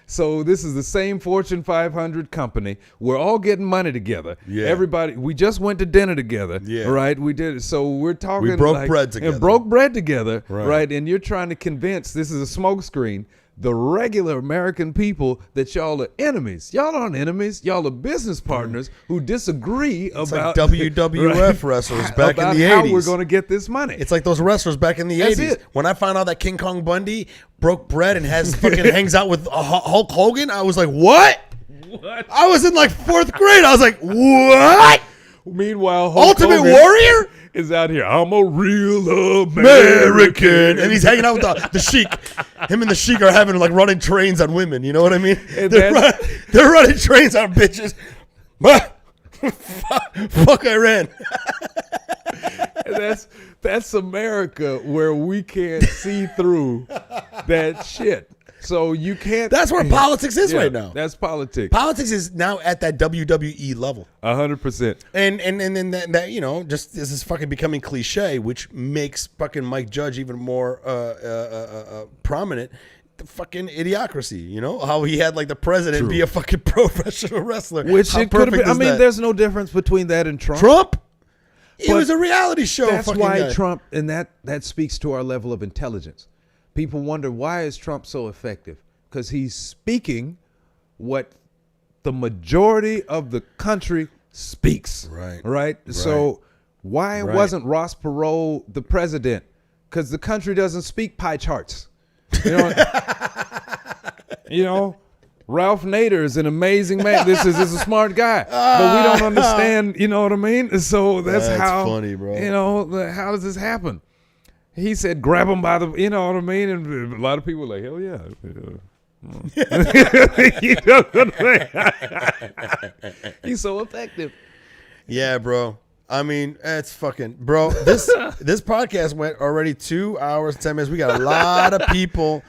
so this is the same Fortune 500 company. We're all getting money together. Yeah. Everybody, we just went to dinner together. Yeah. Right. We did it. So we're talking. We broke bread together. And broke bread together. Right. And you're trying to convince, this is a smokescreen, the regular American people that y'all are enemies. Y'all aren't enemies. Y'all are business partners who disagree about like WWF wrestlers back in the 80s. How we're going to get this money. It's like those wrestlers back in the 80s. It. When I found out that King Kong Bundy broke bread and has fucking hangs out with Hulk Hogan, I was like, what? What? I was in like 4th grade. I was like, what? Meanwhile, Hulk Ultimate Hogan Warrior is out here. I'm a real American. And he's hanging out with the Sheik. Him and the Sheik are having like running trains on women. You know what I mean? They're running trains on bitches. Fuck Iran. That's America, where we can't see through that shit. So you can't. That's where politics is right now. That's politics. Politics is now at that WWE level. 100%. And then that just this is fucking becoming cliche, which makes fucking Mike Judge even more prominent. The fucking idiocracy, how he had like the president be a fucking professional wrestler. Which it could have been. I mean, there's no difference between that and Trump. It was a reality show. That's why guy. Trump, and that speaks to our level of intelligence. People wonder, why is Trump so effective? Because he's speaking what the majority of the country speaks. Right. So why wasn't Ross Perot the president? Because the country doesn't speak pie charts. Ralph Nader is an amazing man. This is a smart guy, but we don't understand. You know what I mean? So that's how funny, bro. How does this happen? He said, grab him by the, you know what I mean? And a lot of people were like, hell yeah. You know what I mean? He's so effective. Yeah, bro. I mean, it's fucking, bro. This podcast went already 2 hours, 10 minutes. We got a lot of people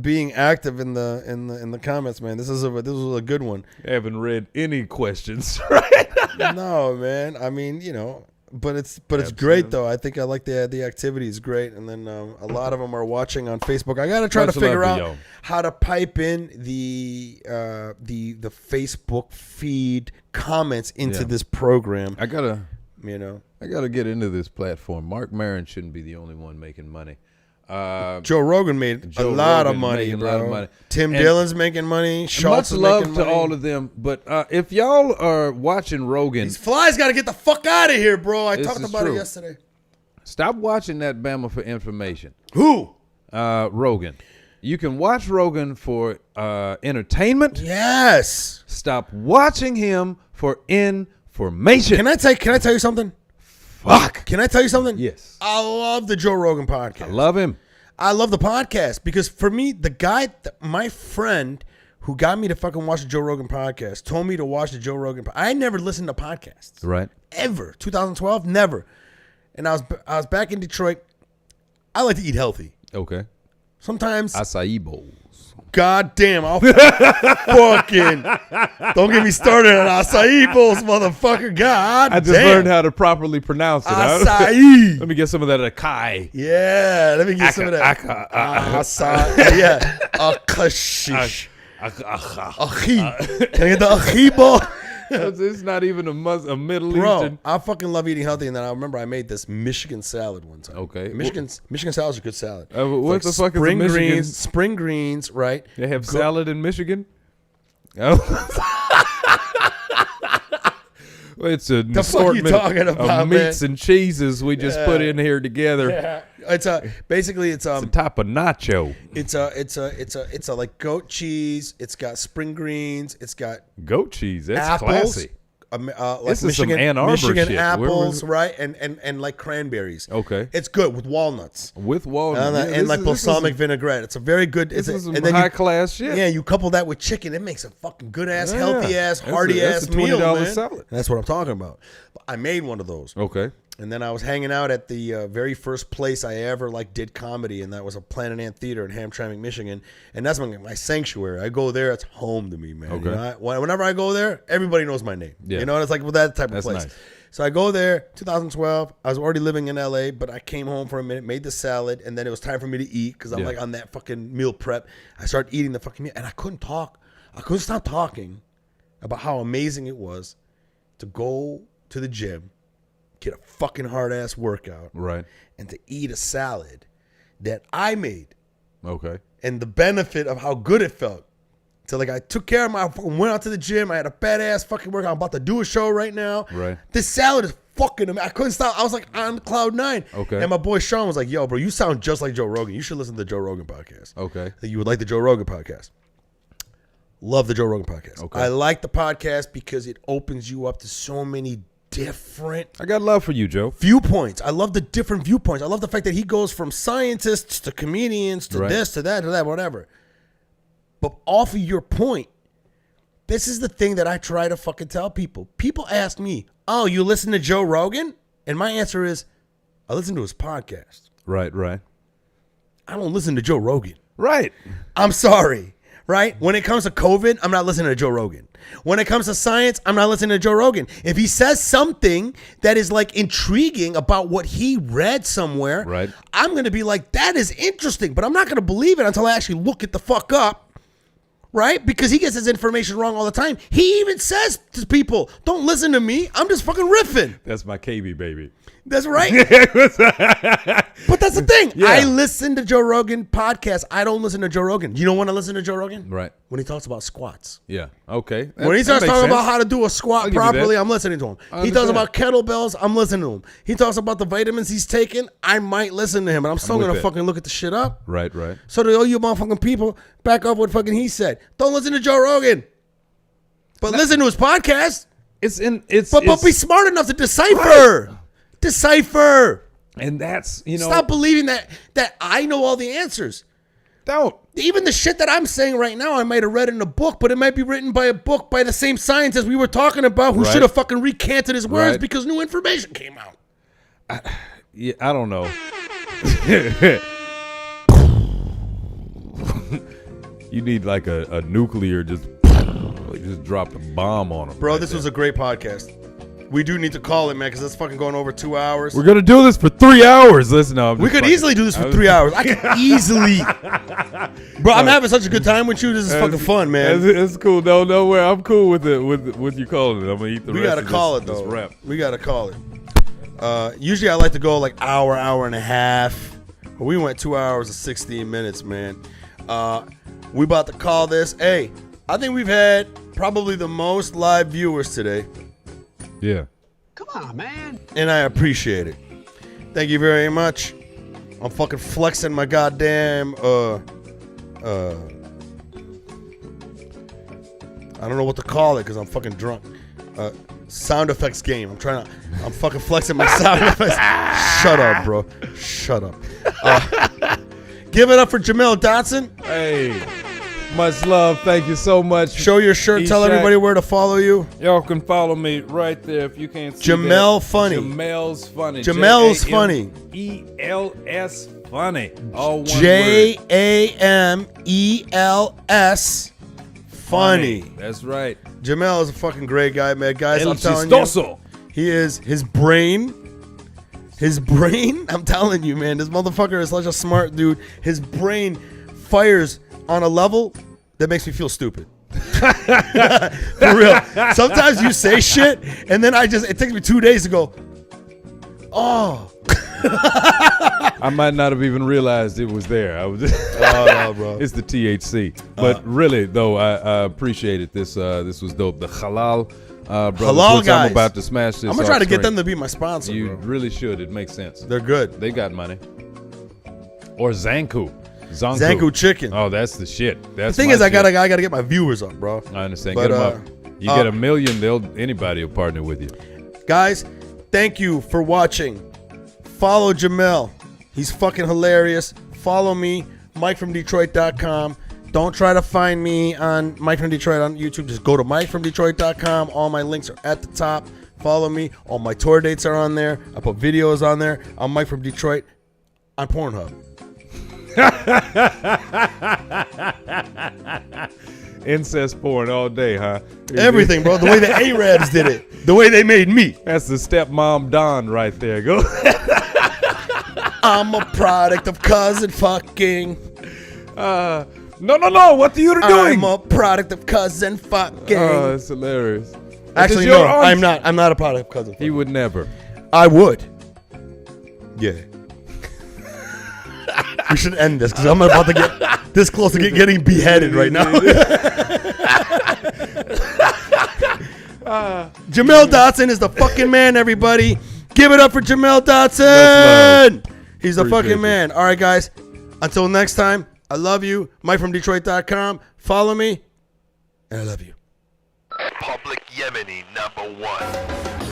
being active in the comments, man. This was a good one. I haven't read any questions, right? No, man. I mean, but it's great though. I think I like the activity is great, and then a lot of them are watching on Facebook. I gotta try to figure out how to pipe in the Facebook feed comments into this program. I gotta get into this platform. Mark Maron shouldn't be the only one making money. Joe Rogan made a lot of money, bro. Tim Dillon's making money. Schultz Much is love making to money. all of them. But if y'all are watching Rogan, These flies got to get the fuck out of here, bro. I This talked is about true. it yesterday. stop watching that Bama for information. Who? Rogan. You can watch Rogan for entertainment. Yes. Stop watching him for information. Can I tell you something? Fuck. Can I tell you something? Yes. I love the Joe Rogan podcast. I love him. I love the podcast because for me, the guy, my friend who got me to fucking watch the Joe Rogan podcast told me to watch the Joe Rogan. I never listened to podcasts. Right. Ever. 2012, never. And I was back in Detroit. I like to eat healthy. Okay. Sometimes, Acai bowls. God damn, I'll fucking don't get me started on acai bowls, motherfucker. God I just damn. learned how to properly pronounce it. Acai. Let me get some of that acai. Yeah, let me get some of that. Acai. Yeah. Akashish. Achi. Can I get the achi ball? It's not even a Middle Bro, Eastern. I fucking love eating healthy, and then I remember I made this Michigan salad one time. Okay. Michigan salad's a good salad. What the fuck is a spring Michigan? greens? Spring greens, right? They have salad in Michigan? Oh. It's an The fuck you assortment talking about, of meats man? and cheeses we just put in here together. Yeah. It's basically it's It's a type of nacho. it's a like goat cheese. It's got spring greens. It's got Goat cheese. That's apples. classy. Like This is some Michigan, Ann Arbor Michigan shit. apples, right? And like cranberries. Okay. It's good with walnuts. With walnut. And like balsamic vinaigrette. It's a very good. This is some and then high class shit. Yeah, you couple that with chicken, it makes a fucking good ass, Yeah. healthy ass, That's hearty that's ass a meal, $20 man. salad. And that's what I'm talking about. I made one of those, Okay. and then I was hanging out at the very first place I ever like did comedy, and that was a Planet Ant Theater in Hamtramck, Michigan, and that's my sanctuary. I go there; it's home to me, man. Okay. You know, whenever I go there, everybody knows my name. Yeah. You know, it's like that type That's of place. nice. So I go there, 2012. I was already living in LA, but I came home for a minute, made the salad, and then it was time for me to eat because I'm Yeah. like on that fucking meal prep. I started eating the fucking meal, and I couldn't talk. I couldn't stop talking about how amazing it was to go to the gym, get a fucking hard ass workout, Right. and to eat a salad that I made, Okay. and the benefit of how good it felt. So like I took care of my, I fucking went out to the gym. I had a badass fucking workout. I'm about to do a show right now. Right. This salad is fucking amazing. I couldn't stop. I was like on cloud 9. Okay. And my boy Sean was like, "Yo, bro, you sound just like Joe Rogan. You should listen to the Joe Rogan podcast. Okay. I think you would like the Joe Rogan podcast." Love the Joe Rogan podcast. Okay. I like the podcast because it opens you up to so many different I got love for you, Joe. viewpoints. I love the different viewpoints. I love the fact that he goes from scientists to comedians to Right. this to that, whatever. But off of your point, this is the thing that I try to fucking tell people. People ask me, "Oh, you listen to Joe Rogan?" And my answer is, I listen to his podcast. Right, right. I don't listen to Joe Rogan. Right. I'm sorry, right? When it comes to COVID, I'm not listening to Joe Rogan. When it comes to science, I'm not listening to Joe Rogan. If he says something that is like intriguing about what he read somewhere, Right. I'm going to be like, that is interesting, but I'm not going to believe it until I actually look it the fuck up. Right? Because he gets his information wrong all the time. He even says to people, "Don't listen to me. I'm just fucking riffing." That's my KB baby. That's right. But that's the thing. Yeah. I listen to Joe Rogan podcast. I don't listen to Joe Rogan. You don't want to listen to Joe Rogan? Right. When he talks about squats. Yeah. Okay. When he starts talking about how to do a squat give you properly, that. I'm listening to him. I He talks understand. about kettlebells, I'm listening to him. He talks about the vitamins he's taking, I might listen to him, but I'm still with going to that. fucking look at the shit up. Right, right. So to all you motherfucking people, back up what fucking he said. Don't listen to Joe Rogan. But listen to his podcast. But be smart enough to decipher. Right. Decipher. And that's, Stop believing that I know all the answers. Don't. Even the shit that I'm saying right now, I might have read in a book, but it might be written by a book by the same scientist we were talking about who Right. should have fucking recanted his words Right. because new information came out. Yeah, I don't know. You need like a nuclear just drop a bomb on them. Bro, this was a great podcast. We do need to call it, man, because it's fucking going over 2 hours. We're gonna do this for 3 hours. Listen, no, We could easily do this for 3 hours. I could easily. Bro, I'm having such a good time with you. This is fucking fun, man. It's cool. No way. I'm cool with it. With what you calling it. I'm gonna eat the We rest gotta of call this, it, though. This rap. We gotta call it. Usually I like to go like hour and a half. We went 2 hours and 16 minutes, man. We about to call this. Hey, I think we've had probably the most live viewers today. Yeah. Come on, man. And I appreciate it. Thank you very much. I'm fucking flexing my goddamn I don't know what to call it because I'm fucking drunk. Sound effects game. I'm fucking flexing my sound effects. Shut up, bro. Shut up. Give it up for Jamel Dotson. Hey, much love. Thank you so much. Show your shirt. Tell Eshaq. everybody where to follow you. Y'all can follow me right there if you can't see Jamel that. Funny. Jamel's Funny. Jamel's Funny. ELS Funny. All one word. JAMELS Funny. That's right. Jamel is a fucking great guy, man. Guys, El I'm telling Chistoso. you. He is his brain. I'm telling you, man. This motherfucker is such a smart dude. His brain fires on a level that makes me feel stupid. For real. Sometimes you say shit, and then it takes me 2 days to go, oh. I might not have even realized it was there. I was Oh, no, bro. It's the THC. But really, though, I appreciate it. This was dope. The Halal brothers, Halal which guys. I'm about to smash this. I'm going to try to get off-screen. them to be my sponsor, You bro. really should. It makes sense. They're good. They got money. Or Zanku. Zanku chicken. Oh, that's the shit. That's The thing my is, I shit. gotta get my viewers up, bro. I understand. But, Get them up. You get 1 million, anybody will partner with you. Guys, thank you for watching. Follow Jamel. He's fucking hilarious. Follow me, MikeFromDetroit.com. Don't try to find me on Mike from Detroit on YouTube. Just go to MikeFromDetroit.com. All my links are at the top. Follow me. All my tour dates are on there. I put videos on there. I'm Mike from Detroit on Pornhub. Incest porn all day, huh? Everything, bro. The way the Arabs did it. The way they made me. That's the stepmom Don right there. Go. I'm a product of cousin fucking. No. What are you doing? I'm a product of cousin fucking. Oh, that's hilarious. Actually, This is no, your I'm not. I'm not a product of cousin fucking. He would never. I would. Yeah. We should end this because I'm about to get this close to getting beheaded right now. Jamel Dotson is the fucking man, everybody. Give it up for Jamel Dotson. He's the Appreciate fucking you. man. All right, guys. Until next time, I love you. MikeFromDetroit.com. Follow me. And I love you. Public Yemeni #1.